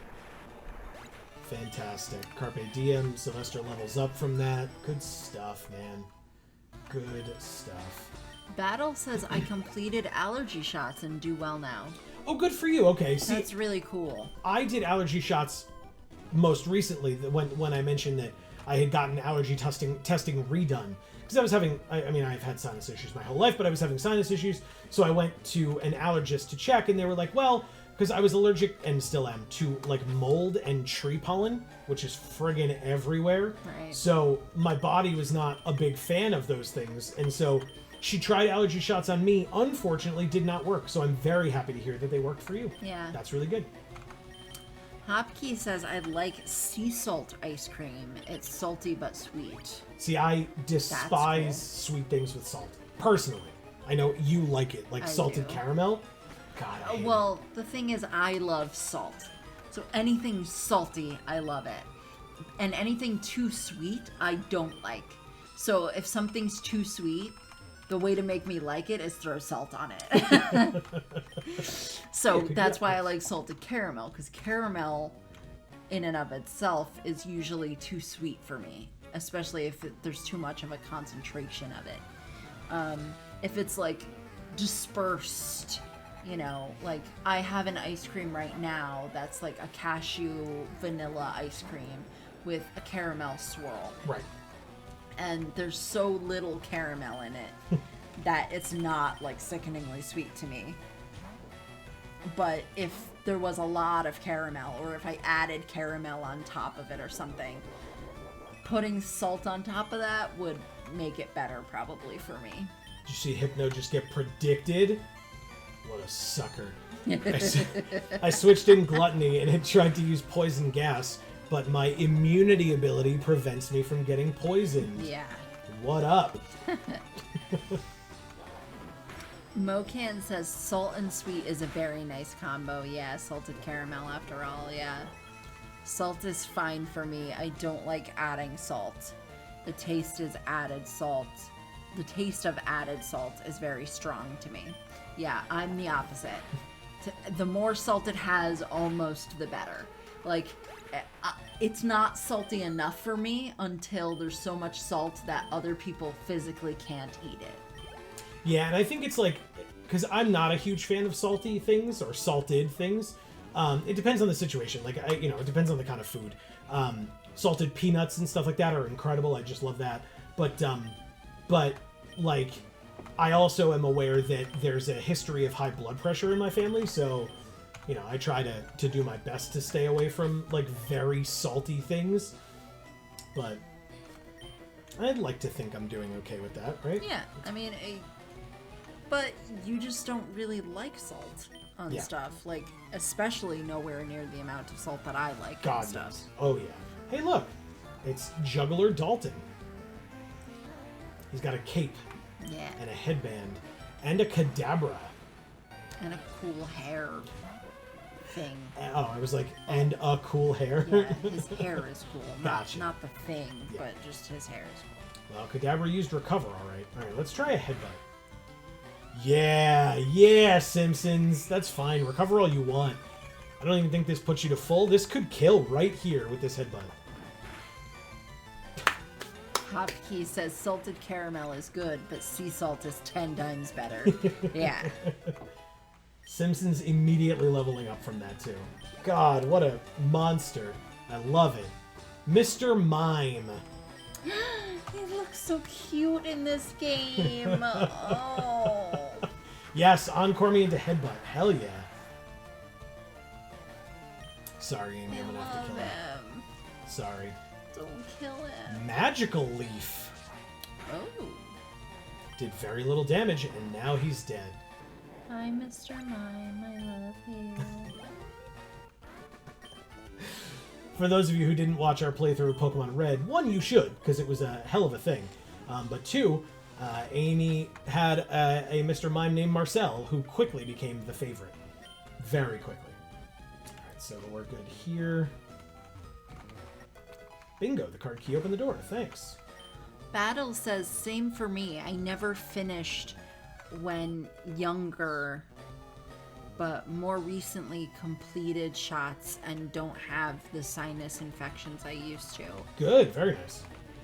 Fantastic. Carpe Diem. Sylvester levels up from that. Good stuff, man. Good stuff. Battle says I completed allergy shots and do well now. Oh, good for you. Okay, see, That's really cool. I did allergy shots most recently when I mentioned that I had gotten allergy testing redone. Because I was having, I mean, I've had sinus issues my whole life, but I was having sinus issues. So I went to an allergist to check, and they were like, well, because I was allergic, and still am, to like mold and tree pollen, which is friggin' everywhere. Right. So my body was not a big fan of those things. And so she tried allergy shots on me. Unfortunately, did not work. So I'm very happy to hear that they worked for you. Yeah. That's really good. Hopkey says I like sea salt ice cream. It's salty but sweet. See, I despise cool. sweet things with salt. Personally. I know you like it. Like I salted do. caramel. God, I hate it. Well, the thing is, I love salt. So anything salty, I love it. And anything too sweet, I don't like. So if something's too sweet, the way to make me like it is throw salt on it. So that's why I like salted caramel, because caramel in and of itself is usually too sweet for me, especially if there's too much of a concentration of it. If it's like dispersed, you know, like I have an ice cream right now that's like a cashew vanilla ice cream with a caramel swirl. Right. And there's so little caramel in it that it's not like sickeningly sweet to me. But if there was a lot of caramel, or if I added caramel on top of it or something, putting salt on top of that would make it better probably for me. Did you see Hypno just get predicted? What a sucker. I switched in Gluttony and it tried to use poison gas, but my immunity ability prevents me from getting poisoned. Yeah. What up? Mocan says salt and sweet is a very nice combo. Yeah, salted caramel after all, yeah. Salt is fine for me. I don't like adding salt. The taste is added salt. The taste of added salt is very strong to me. Yeah, I'm the opposite. The more salt it has, almost the better. Like, it's not salty enough for me until there's so much salt that other people physically can't eat it. Yeah, and I think it's like, because I'm not a huge fan of salty things or salted things. It depends on the situation. Like, it depends on the kind of food. Salted peanuts and stuff like that are incredible. I just love that. But like, I also am aware that there's a history of high blood pressure in my family, so, I try to do my best to stay away from, like, very salty things. But I'd like to think I'm doing okay with that, right? Yeah, I mean, but you just don't really like salt on stuff. Like, especially nowhere near the amount of salt that I like God on stuff. knows. Oh, yeah. Hey, look. It's Juggler Dalton. He's got a cape. Yeah. And a headband. And a Kadabra. And a cool hair thing. Oh, I was like, and a cool hair? Yeah, his hair is cool. Gotcha. Not the thing, but just his hair is cool. Well, Kadabra used Recover, all right. All right, let's try a Headbutt. Yeah, Simpsons. That's fine. Recover all you want. I don't even think this puts you to full. This could kill right here with this Headbutt. Hopkey says salted caramel is good, but sea salt is 10 times better. Yeah. Simpsons immediately leveling up from that too. God, what a monster. I love it. Mr. Mime. He looks so cute in this game. Oh. Yes, encore me into headbutt. Hell yeah. Sorry, Amy, I'm gonna have to kill him. Sorry. Don't kill him. Magical Leaf. Oh. Did very little damage, and now he's dead. Hi, Mr. Mime. I love you. For those of you who didn't watch our playthrough of Pokemon Red, one, you should, because it was a hell of a thing. But two, Amy had a Mr. Mime named Marcel, who quickly became the favorite. Very quickly. Alright, so we're good here. Bingo, the card key opened the door. Thanks. Battle says, same for me. I never finished when younger, but more recently completed shots and don't have the sinus infections I used to. Good, very nice.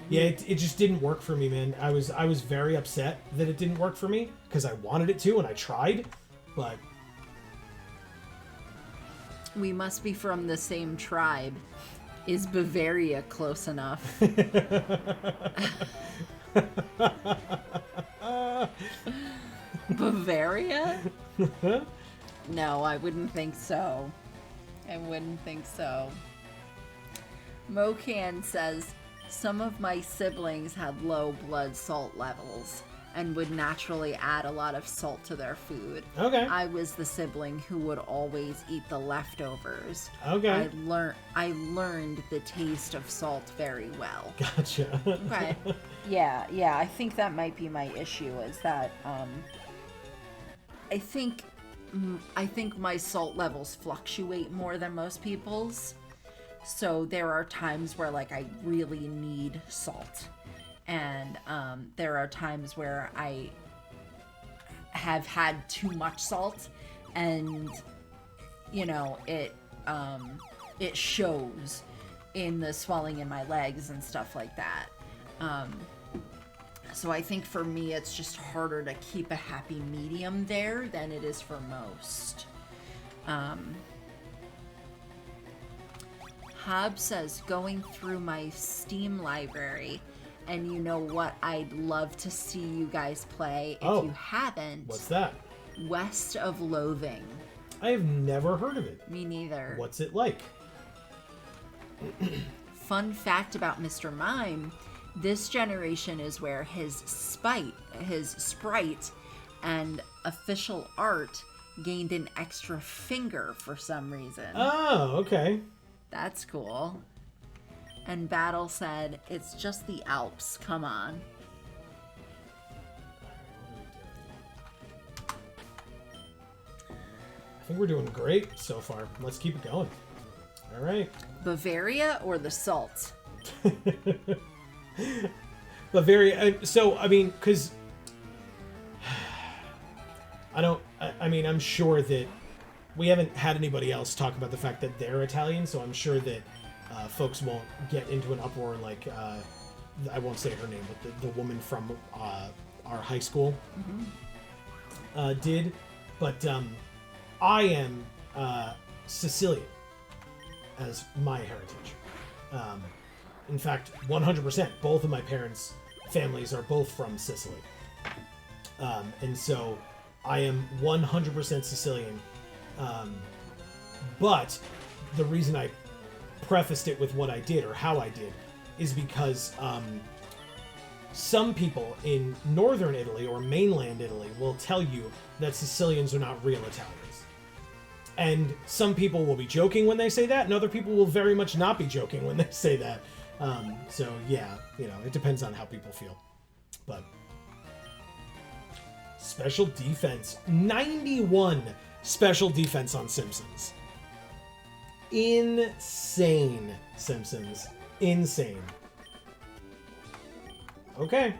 Yeah, it just didn't work for me, man. I was very upset that it didn't work for me because I wanted it to and I tried, but we must be from the same tribe. Is Bavaria close enough? Bavaria? No, I wouldn't think so. I wouldn't think so. Mocan says, some of my siblings had low blood salt levels and would naturally add a lot of salt to their food. Okay. I was the sibling who would always eat the leftovers. Okay. I learned the taste of salt very well. Gotcha. Okay. Yeah, I think that might be my issue is that I think my salt levels fluctuate more than most people's. So there are times where like I really need salt. And there are times where I have had too much salt, and you know it shows in the swelling in my legs and stuff like that. So I think for me it's just harder to keep a happy medium there than it is for most. Hob says, going through my Steam library. And you know what I'd love to see you guys play if you haven't. What's that? West of Loathing. I have never heard of it. Me neither. What's it like? Fun fact about Mr. Mime, this generation is where his sprite, and official art gained an extra finger for some reason. Oh, okay. That's cool. And Battle said, it's just the Alps, come on. I think we're doing great so far. Let's keep it going. All right. Bavaria or the salt? Bavaria. So, I mean, because I'm sure that we haven't had anybody else talk about the fact that they're Italian, so I'm sure that folks won't get into an uproar like, I won't say her name, but the woman from our high school did. But I am Sicilian as my heritage. In fact, 100%, both of my parents' families are both from Sicily. And so I am 100% Sicilian. But the reason I prefaced it with what I did or how I did is because some people in northern Italy or mainland Italy will tell you that Sicilians are not real Italians. And some people will be joking when they say that, and other people will very much not be joking when they say that. So yeah, you know, it depends on how people feel. But special defense, 91 special defense on Simpsons. Insane, Simpsons. Insane. Okay.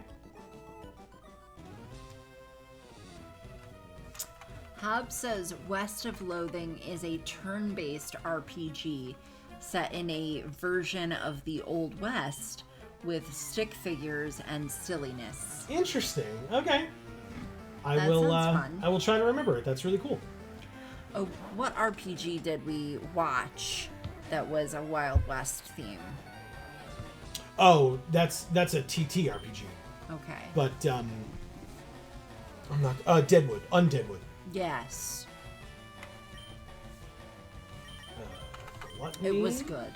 Hobbs says West of Loathing is a turn-based RPG set in a version of the Old West with stick figures and silliness. Interesting. Okay. That sounds fun. I will try to remember it. That's really cool. Oh, what RPG did we watch that was a Wild West theme? Oh, that's a TT RPG. Okay. But I'm not Deadwood, Undeadwood. Yes. Gluttony? It was good.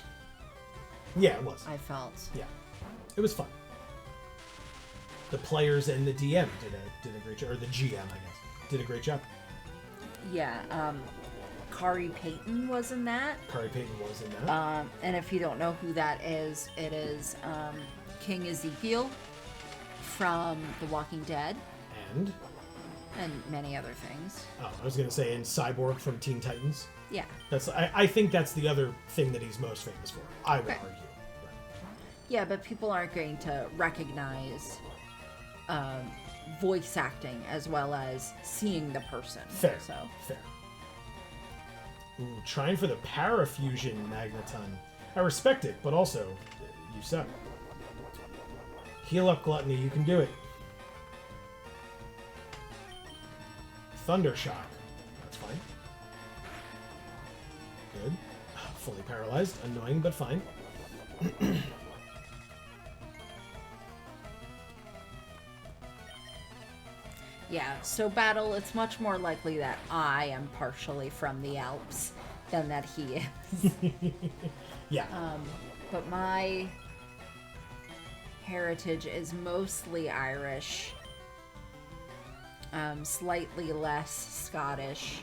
Yeah, it was. I felt. Yeah, it was fun. The players and the DM did a great job, or the GM, I guess, did a great job. Yeah. Kari Payton was in that. Kari Payton was in that. And if you don't know who that is, it is King Ezekiel from The Walking Dead. And many other things. Oh, I was gonna say, and Cyborg from Teen Titans. Yeah. I think that's the other thing that he's most famous for. I would argue. But... Yeah, but people aren't going to recognize voice acting as well as seeing the person. Fair. So. Fair. Ooh, trying for the Parafusion Magneton. I respect it, but also, you suck. Heal up, Gluttony. You can do it. Thundershock. That's fine. Good. Fully paralyzed. Annoying, but fine. Yeah, so Battle, it's much more likely that I am partially from the Alps than that he is. Yeah. But my heritage is mostly Irish, slightly less Scottish,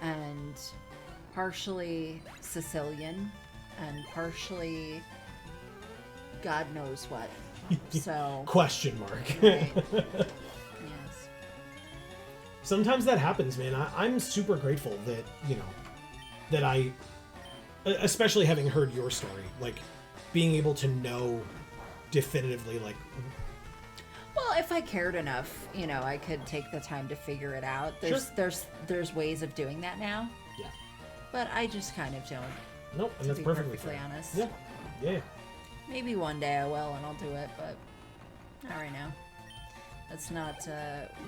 and partially Sicilian, and partially God knows what. So Question mark. right. Yes. Sometimes that happens, man. I'm super grateful that, that I, especially having heard your story, like, being able to know definitively, like... Well, if I cared enough, I could take the time to figure it out. There's ways of doing that now. Yeah. But I just kind of don't. Nope, and that's perfectly fair. Honest. Yeah. Yeah. Maybe one day I will and I'll do it, but not right now. That's not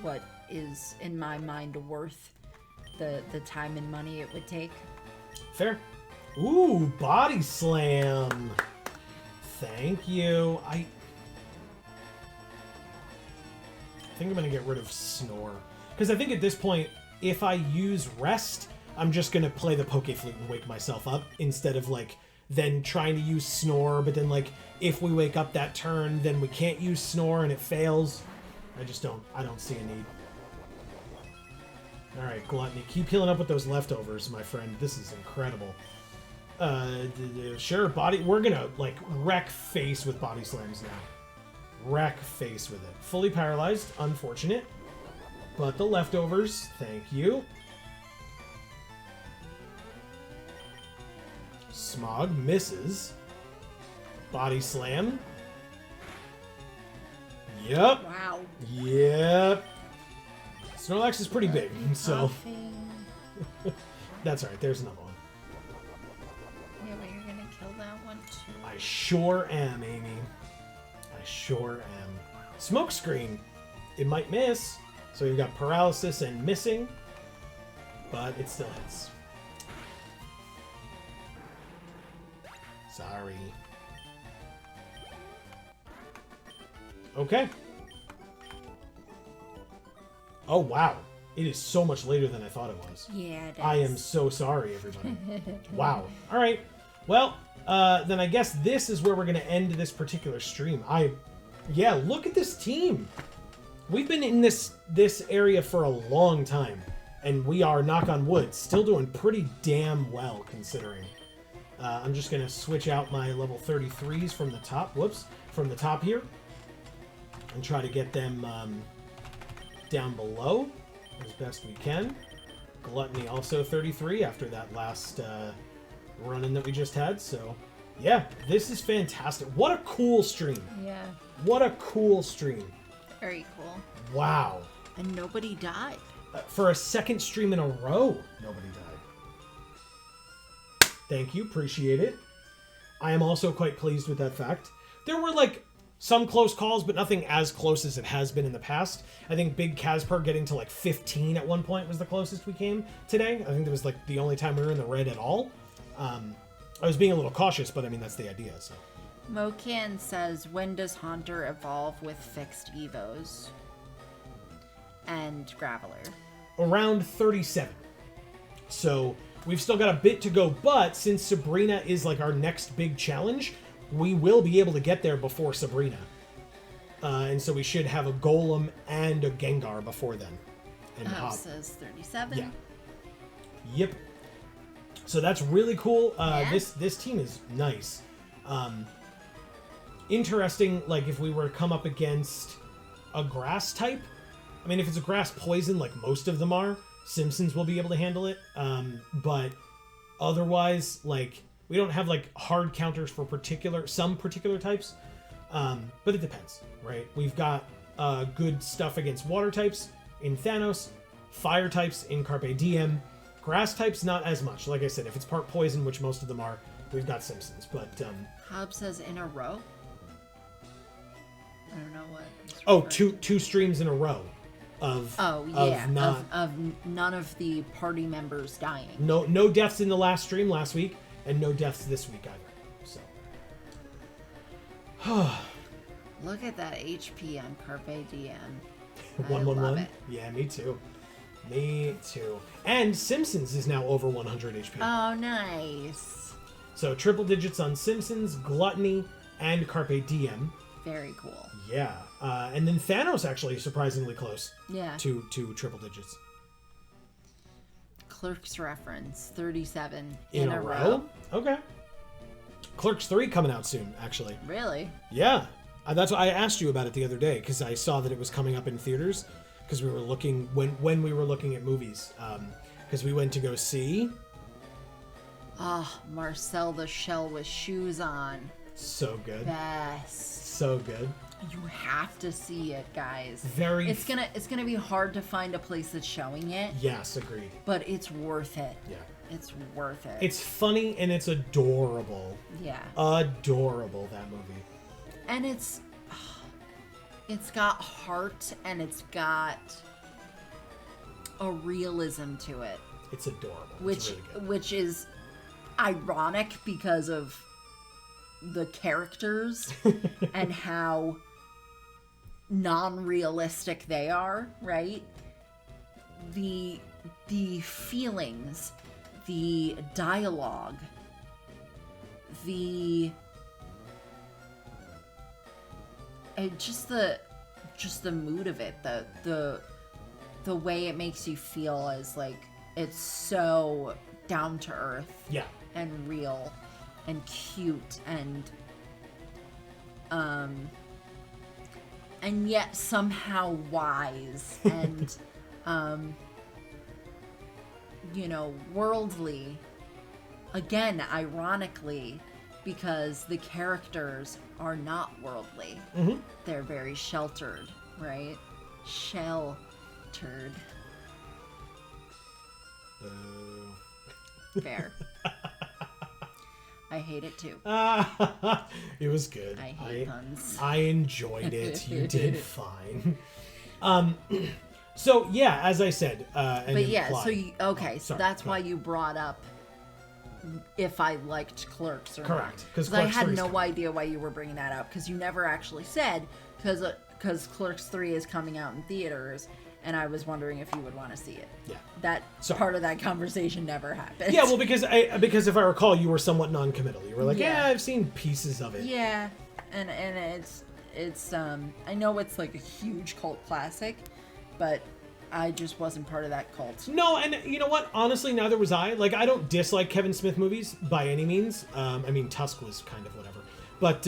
what is, in my mind, worth the time and money it would take. Fair. Ooh, body slam. Thank you. I think I'm going to get rid of Snore. Because I think at this point, if I use Rest, I'm just going to play the Poké Flute and wake myself up instead of, like, then trying to use Snore, but then, like, if we wake up that turn, then we can't use Snore and it fails. I don't see a need. Alright, Gluttony, keep healing up with those leftovers, my friend. This is incredible. Sure, we're gonna, like, wreck face with body slams now. Wreck face with it. Fully paralyzed, unfortunate. But the leftovers, thank you. Smog misses. Body slam. Yep. Wow. Yep. Snorlax is pretty big, so... That's alright, there's another one. Yeah, but you're gonna kill that one too. I sure am, Amy. I sure am. Smokescreen. It might miss. So you've got paralysis and missing. But it still hits. Sorry. Okay. Oh, wow. It is so much later than I thought it was. Yeah, it is. I am so sorry, everybody. Wow. All right. Well, then I guess this is where we're going to end this particular stream. Yeah, look at this team. We've been in this area for a long time, and we are, knock on wood, still doing pretty damn well, considering. I'm just going to switch out my level 33s from the top. Whoops. From the top here. And try to get them down below as best we can. Gluttony also 33 after that last run-in that we just had. So, yeah, this is fantastic. What a cool stream. Yeah. What a cool stream. Very cool. Wow. And nobody died. For a second stream in a row, nobody died. Thank you. Appreciate it. I am also quite pleased with that fact. there were like some close calls, but nothing as close as it has been in the past. I think Big Casper getting to like 15 at one point was the closest we came today. I think that was like the only time we were in the red at all. I was being a little cautious, but I mean, that's the idea, so. Mocan says, when does Haunter evolve with fixed Evos? And Graveler. Around 37. So we've still got a bit to go, but since Sabrina is like our next big challenge, we will be able to get there before Sabrina. And so we should have a Golem and a Gengar before then. And Hop says 37. Yeah. Yep. So that's really cool. Yeah. This team is nice. Interesting, like if we were to come up against a grass type. I mean, if it's a grass poison, like most of them are, Simpsons will be able to handle it. But otherwise, like, we don't have like hard counters for some particular types. But it depends, right? We've got good stuff against water types in Thanos, fire types in Carpe Diem, grass types not as much. Like I said, if it's part poison, which most of them are, we've got Simpsons. But Hob says in a row. I don't know what. Oh, two streams in a row of of none of the party members dying. No deaths in the last stream last week, and no deaths this week either. So look at that HP on Carpe Diem. 111. Yeah, me too. And Simpsons is now over 100 HP. Oh, nice. So triple digits on Simpsons, Gluttony, and Carpe Diem. Very cool. Yeah. And then Thanos actually surprisingly close. Yeah. To triple digits. Clerks reference 37 in a row. Okay. Clerks 3 coming out soon, actually. Really? Yeah. That's why I asked you about it the other day, because I saw that it was coming up in theaters, because we were looking when we were looking at movies, because we went to go see. Marcel the Shell with shoes on. So good. Best. So good. You have to see it, guys. Very. It's gonna be hard to find a place that's showing it. Yes, agreed. But it's worth it. Yeah. It's worth it. It's funny and it's adorable. Yeah. Adorable, that movie. And it's got heart and it's got a realism to it. It's adorable. It's really good. Which is ironic because of the characters and how non-realistic they are, right? The feelings, the dialogue, just the mood of it, the way it makes you feel is like it's so down to earth. Yeah. And real and cute and yet somehow wise and worldly, again, ironically, because the characters are not worldly. Mm-hmm. They're very sheltered, right? Sheltered. Fair. I hate it too. It was good. I hate puns. I enjoyed it. You did fine. So yeah, as I said, but yeah, implied. So that's why you brought up if I liked Clerks or correct, because I had no idea why you were bringing that up, because you never actually said, because Clerks 3 is coming out in theaters. And I was wondering if you would want to see it. Yeah. Part of that conversation never happened. Yeah, well, because if I recall, you were somewhat non-committal. You were like, yeah, I've seen pieces of it. Yeah, and it's I know it's like a huge cult classic, but I just wasn't part of that cult. No, and you know what? Honestly, neither was I. Like, I don't dislike Kevin Smith movies by any means. I mean, Tusk was kind of whatever, but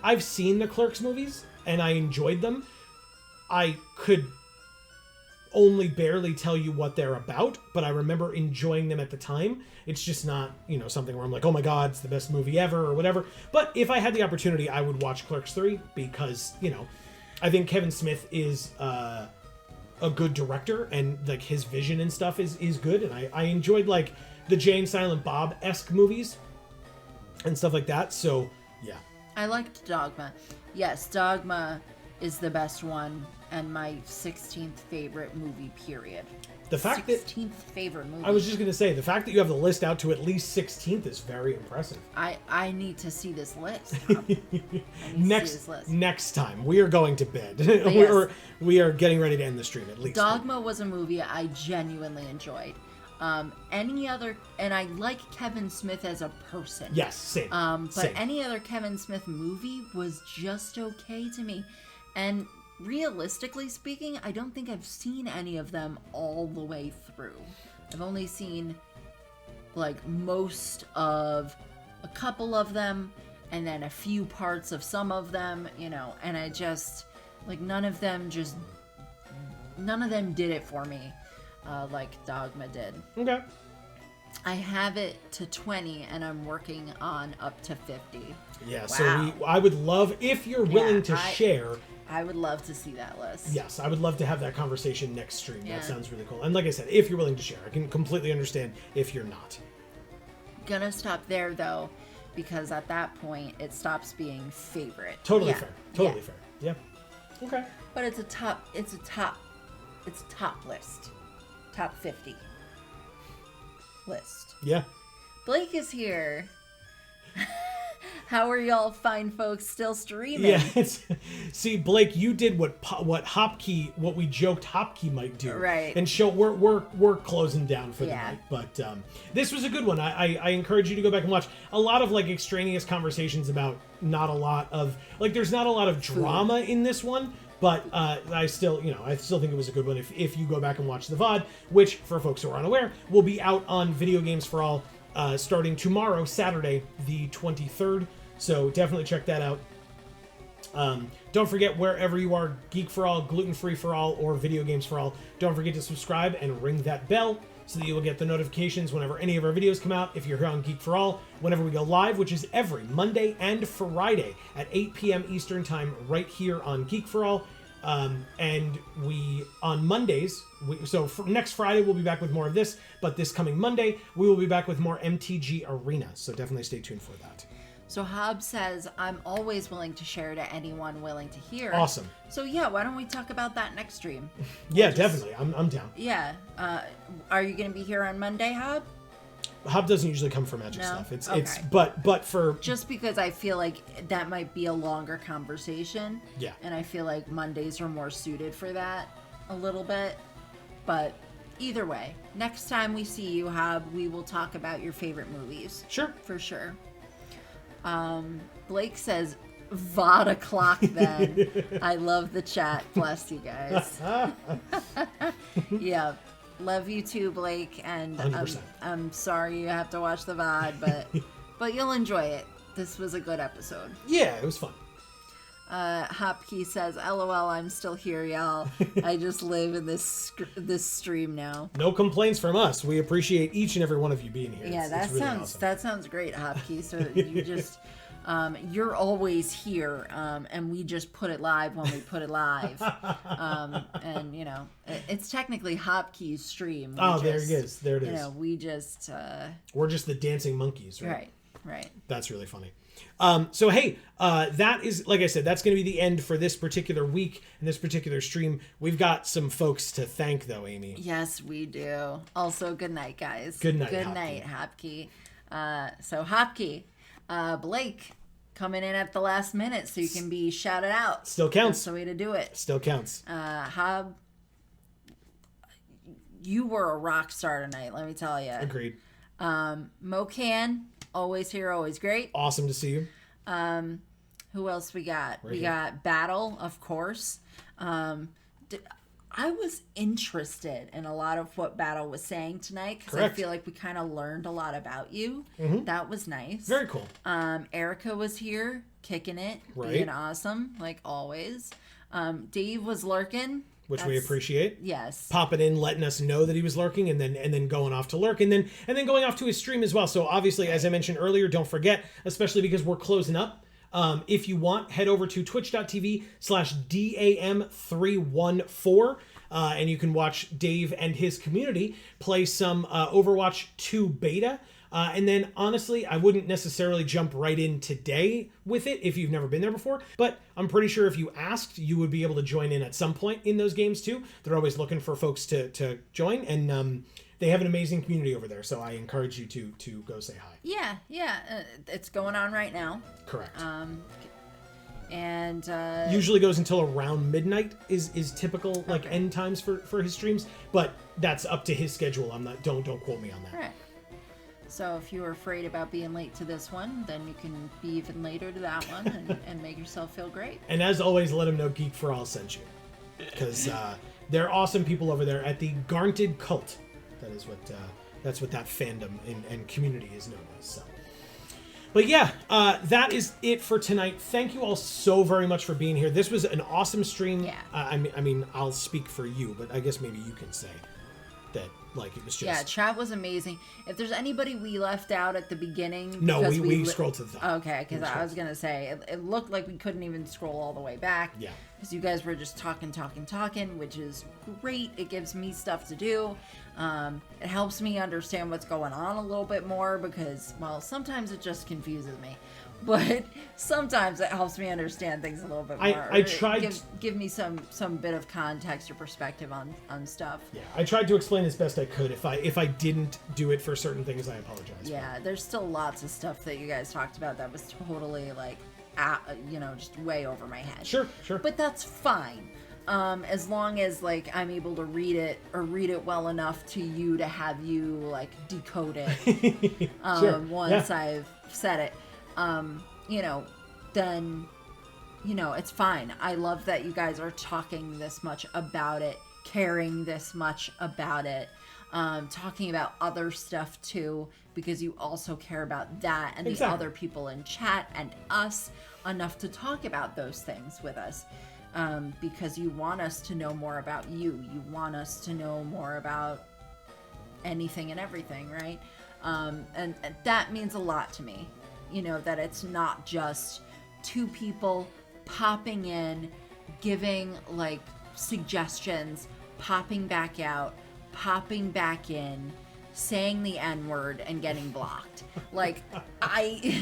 I've seen the Clerks movies and I enjoyed them. I could only barely tell you what they're about, but I remember enjoying them at the time. It's just not, something where I'm like, oh my god, it's the best movie ever or whatever. But if I had the opportunity, I would watch Clerks 3 because, I think Kevin Smith is a good director and like his vision and stuff is good. And I enjoyed like the Jay and Silent Bob-esque movies and stuff like that. So yeah, I liked Dogma. Yes, Dogma is the best one and my 16th favorite movie, period. The fact that 16th favorite movie. I was just going to say, the fact that you have the list out to at least 16th is very impressive. I need to see this list. Next time we are going to bed. Yes. we are getting ready to end the stream at least. Dogma was a movie I genuinely enjoyed. Any other, and I like Kevin Smith as a person. Yes, same. But same. any other Kevin Smith movie was just okay to me. And realistically speaking, I don't think I've seen any of them all the way through. I've only seen like most of a couple of them and then a few parts of some of them, you know, and I just like none of them did it for me like Dogma did. Okay. I have it to 20 and I'm working on up to 50. Yeah, wow. So I would love, if you're willing to share. I would love to see that list. Yes, I would love to have that conversation next stream. Yeah. That sounds really cool. And like I said, if you're willing to share, I can completely understand if you're not. Gonna stop there though, because at that point it stops being favorite. Totally fair. Totally fair. Yeah. Okay. But it's a top list. Top 50 list. Yeah. Blake is here. How are y'all fine folks still streaming? Yeah, see, Blake, you did what we joked Hopkey might do, right? And we're closing down for the night, but this was a good one. I encourage you to go back and watch a lot of like extraneous conversations about not a lot of like there's not a lot of drama in this one, but I still think it was a good one if you go back and watch the VoD, which for folks who are unaware will be out on Video Games for All starting tomorrow, Saturday, the 23rd. So definitely check that out. Don't forget, wherever you are, Geek for All, Gluten Free for All, or Video Games for All, don't forget to subscribe and ring that bell so that you will get the notifications whenever any of our videos come out. If you're here on Geek for All, whenever we go live, which is every Monday and Friday at 8 p.m. Eastern Time, right here on Geek for All. And we, on Mondays, so for next Friday, we'll be back with more of this, but this coming Monday, we will be back with more MTG Arena. So definitely stay tuned for that. So Hobbs says, I'm always willing to share to anyone willing to hear. Awesome. So yeah, why don't we talk about that next stream? Yeah, definitely. I'm down. Yeah. Are you going to be here on Monday, Hob? Hob doesn't usually come for Magic stuff. It's but for just because I feel like that might be a longer conversation. Yeah. And I feel like Mondays are more suited for that a little bit. But either way, next time we see you, Hob, we will talk about your favorite movies. Sure. For sure. Blake says, VoD o'clock then. I love the chat. Bless you guys. Yeah. Love you too, Blake. And I'm sorry you have to watch the VoD, but you'll enjoy it. This was a good episode. Yeah, it was fun. Hopkey says, LOL, I'm still here, y'all. I just live in this stream now. No complaints from us. We appreciate each and every one of you being here. Yeah, it's really awesome. That sounds great, Hopkey. So you just you're always here, and we just put it live when we put it live. And you know, it's technically Hopkey's stream. There it is. There it is. You know, we just we're just the dancing monkeys, right? Right. That's really funny. So hey, that is, like I said, that's going to be the end for this particular week and this particular stream. We've got some folks to thank, though, Amy. Yes, we do. Also, good night, guys. Good night, Good night, Hopkey. So Hopkey, Blake coming in at the last minute so you can be shouted out. Still counts. That's the way to do it. Still counts. Hob, you were a rock star tonight, let me tell you. Agreed. Mocan, always here, always great. Awesome to see you. Who else we got? Right we here. got Battle, of course. I was interested in a lot of what Battle was saying tonight because I feel like we kind of learned a lot about you. Mm-hmm. That was nice. Very cool. Erica was here, kicking it, right. Being awesome, like always. Dave was lurking. Which we appreciate. Yes. Popping in, letting us know that he was lurking, and then going off to lurk, and then going off to his stream as well. So obviously, as I mentioned earlier, don't forget, especially because we're closing up, if you want, head over to twitch.tv/DAM314, and you can watch Dave and his community play some Overwatch 2 beta. And then honestly, I wouldn't necessarily jump right in today with it if you've never been there before, but I'm pretty sure if you asked, you would be able to join in at some point in those games too. They're always looking for folks to join, and they have an amazing community over there, so I encourage you to go say hi. Yeah. It's going on right now. Correct. And usually goes until around midnight is typical like end times for his streams, but that's up to his schedule. I'm not don't quote me on that. All right. So if you were afraid about being late to this one, then you can be even later to that one and make yourself feel great. And as always, let him know Geek for All sent you, because they're awesome people over there at the Garnted Cult. That's what that fandom and community is known as. So. But yeah, that is it for tonight. Thank you all so very much for being here. This was an awesome stream. Yeah. I mean, I'll speak for you, but I guess maybe you can say that, like, it was just... Yeah, chat was amazing. If there's anybody we left out at the beginning... No, we scrolled to the top. Okay, because I was going to say, it looked like we couldn't even scroll all the way back. Yeah. Because you guys were just talking, which is great. It gives me stuff to do. It helps me understand what's going on a little bit more because, well, sometimes it just confuses me. But sometimes it helps me understand things a little bit more. I tried give me some bit of context or perspective on stuff. Yeah, I tried to explain as best I could. If I didn't do it for certain things, I apologize. Yeah, there's still lots of stuff that you guys talked about that was totally like, just way over my head. Sure. But that's fine. As long as like I'm able to read it well enough to you to have you like decode it once I've said it. Then, it's fine. I love that you guys are talking this much about it, caring this much about it, talking about other stuff too, because you also care about that and the other people in chat and us enough to talk about those things with us. Because you want us to know more about you. You want us to know more about anything and everything, right? And that means a lot to me. That it's not just two people popping in, giving like suggestions, popping back out, popping back in, saying the N-word and getting blocked. Like, I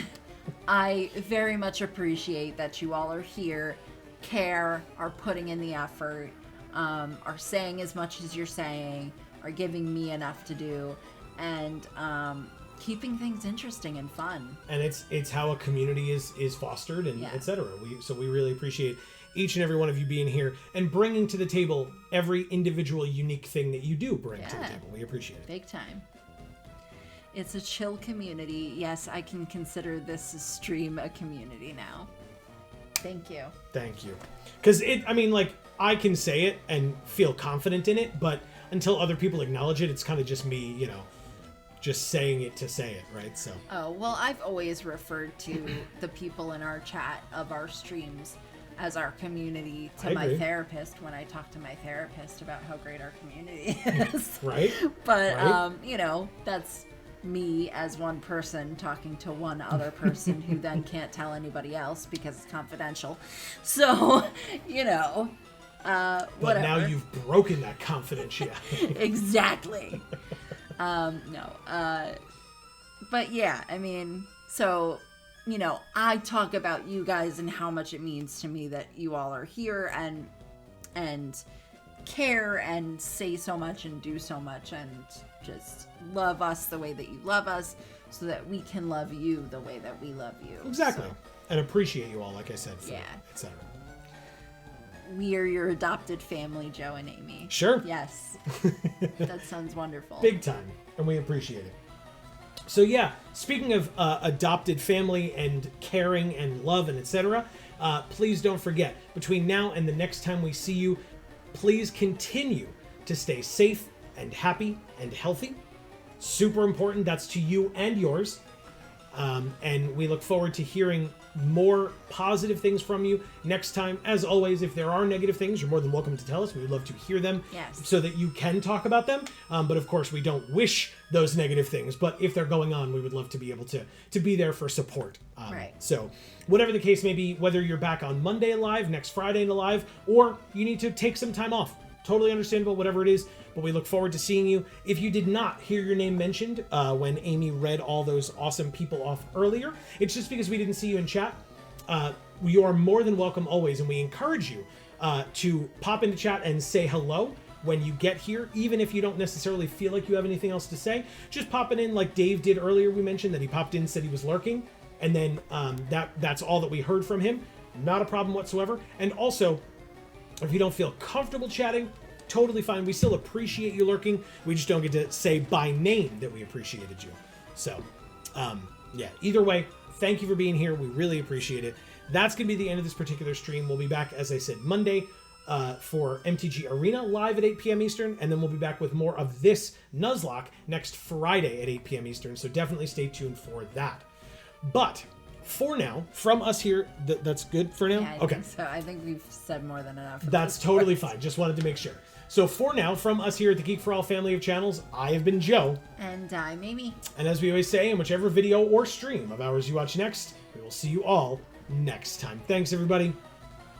very much appreciate that you all are here, care, are putting in the effort, are saying as much as you're saying, are giving me enough to do, and keeping things interesting and fun. And it's how a community is fostered and etc. We really appreciate each and every one of you being here and bringing to the table every individual unique thing that you do bring to the table. We appreciate it. Big time. It's a chill community. Yes, I can consider this stream a community now. Thank you. Thank you. Because I can say it and feel confident in it, but until other people acknowledge it, it's kind of just me, just saying it to say it, right? So. Oh, well, I've always referred to the people in our chat of our streams as our community to my therapist when I talk to my therapist about how great our community is. Right. But, that's me as one person talking to one other person who then can't tell anybody else because it's confidential. So, But whatever. now you've broken that confidentiality. Exactly. But yeah, I talk about you guys and how much it means to me that you all are here and care and say so much and do so much and just love us the way that you love us so that we can love you the way that we love you. Exactly. So, and appreciate you all, like I said, for etc. We are your adopted family, Joe and Amy. Sure. Yes. That sounds wonderful. Big time. And we appreciate it. So yeah, speaking of adopted family and caring and love and etc., please don't forget, between now and the next time we see you, please continue to stay safe and happy and healthy. Super important. That's to you and yours. And we look forward to hearing more positive things from you next time. As always, if there are negative things, you're more than welcome to tell us. We would love to hear them so that you can talk about them. But of course, we don't wish those negative things. But if they're going on, we would love to be able to be there for support. Right. So whatever the case may be, whether you're back on Monday live, next Friday live, or you need to take some time off, Totally understandable, whatever it is, but we look forward to seeing you. If you did not hear your name mentioned when Amy read all those awesome people off earlier, it's just because we didn't see you in chat. You are more than welcome always, and we encourage you to pop into chat and say hello when you get here, even if you don't necessarily feel like you have anything else to say. Just popping in like Dave did earlier. We mentioned that he popped in, said he was lurking, and then that's all that we heard from him. Not a problem whatsoever. And also, if you don't feel comfortable chatting, totally fine. We still appreciate you lurking. We just don't get to say by name that we appreciated you. So, yeah, either way, thank you for being here. We really appreciate it. That's going to be the end of this particular stream. We'll be back, as I said, Monday for MTG Arena live at 8 p.m. Eastern, and then we'll be back with more of this Nuzlocke next Friday at 8 p.m. Eastern, so definitely stay tuned for that. But for now, from us here, that's good for now? Yeah, I think so. I think we've said more than enough. That's totally fine. Just wanted to make sure. So for now, from us here at the Geek for All family of channels, I have been Joe. And I'm Amy. And as we always say, in whichever video or stream of ours you watch next, we will see you all next time. Thanks, everybody.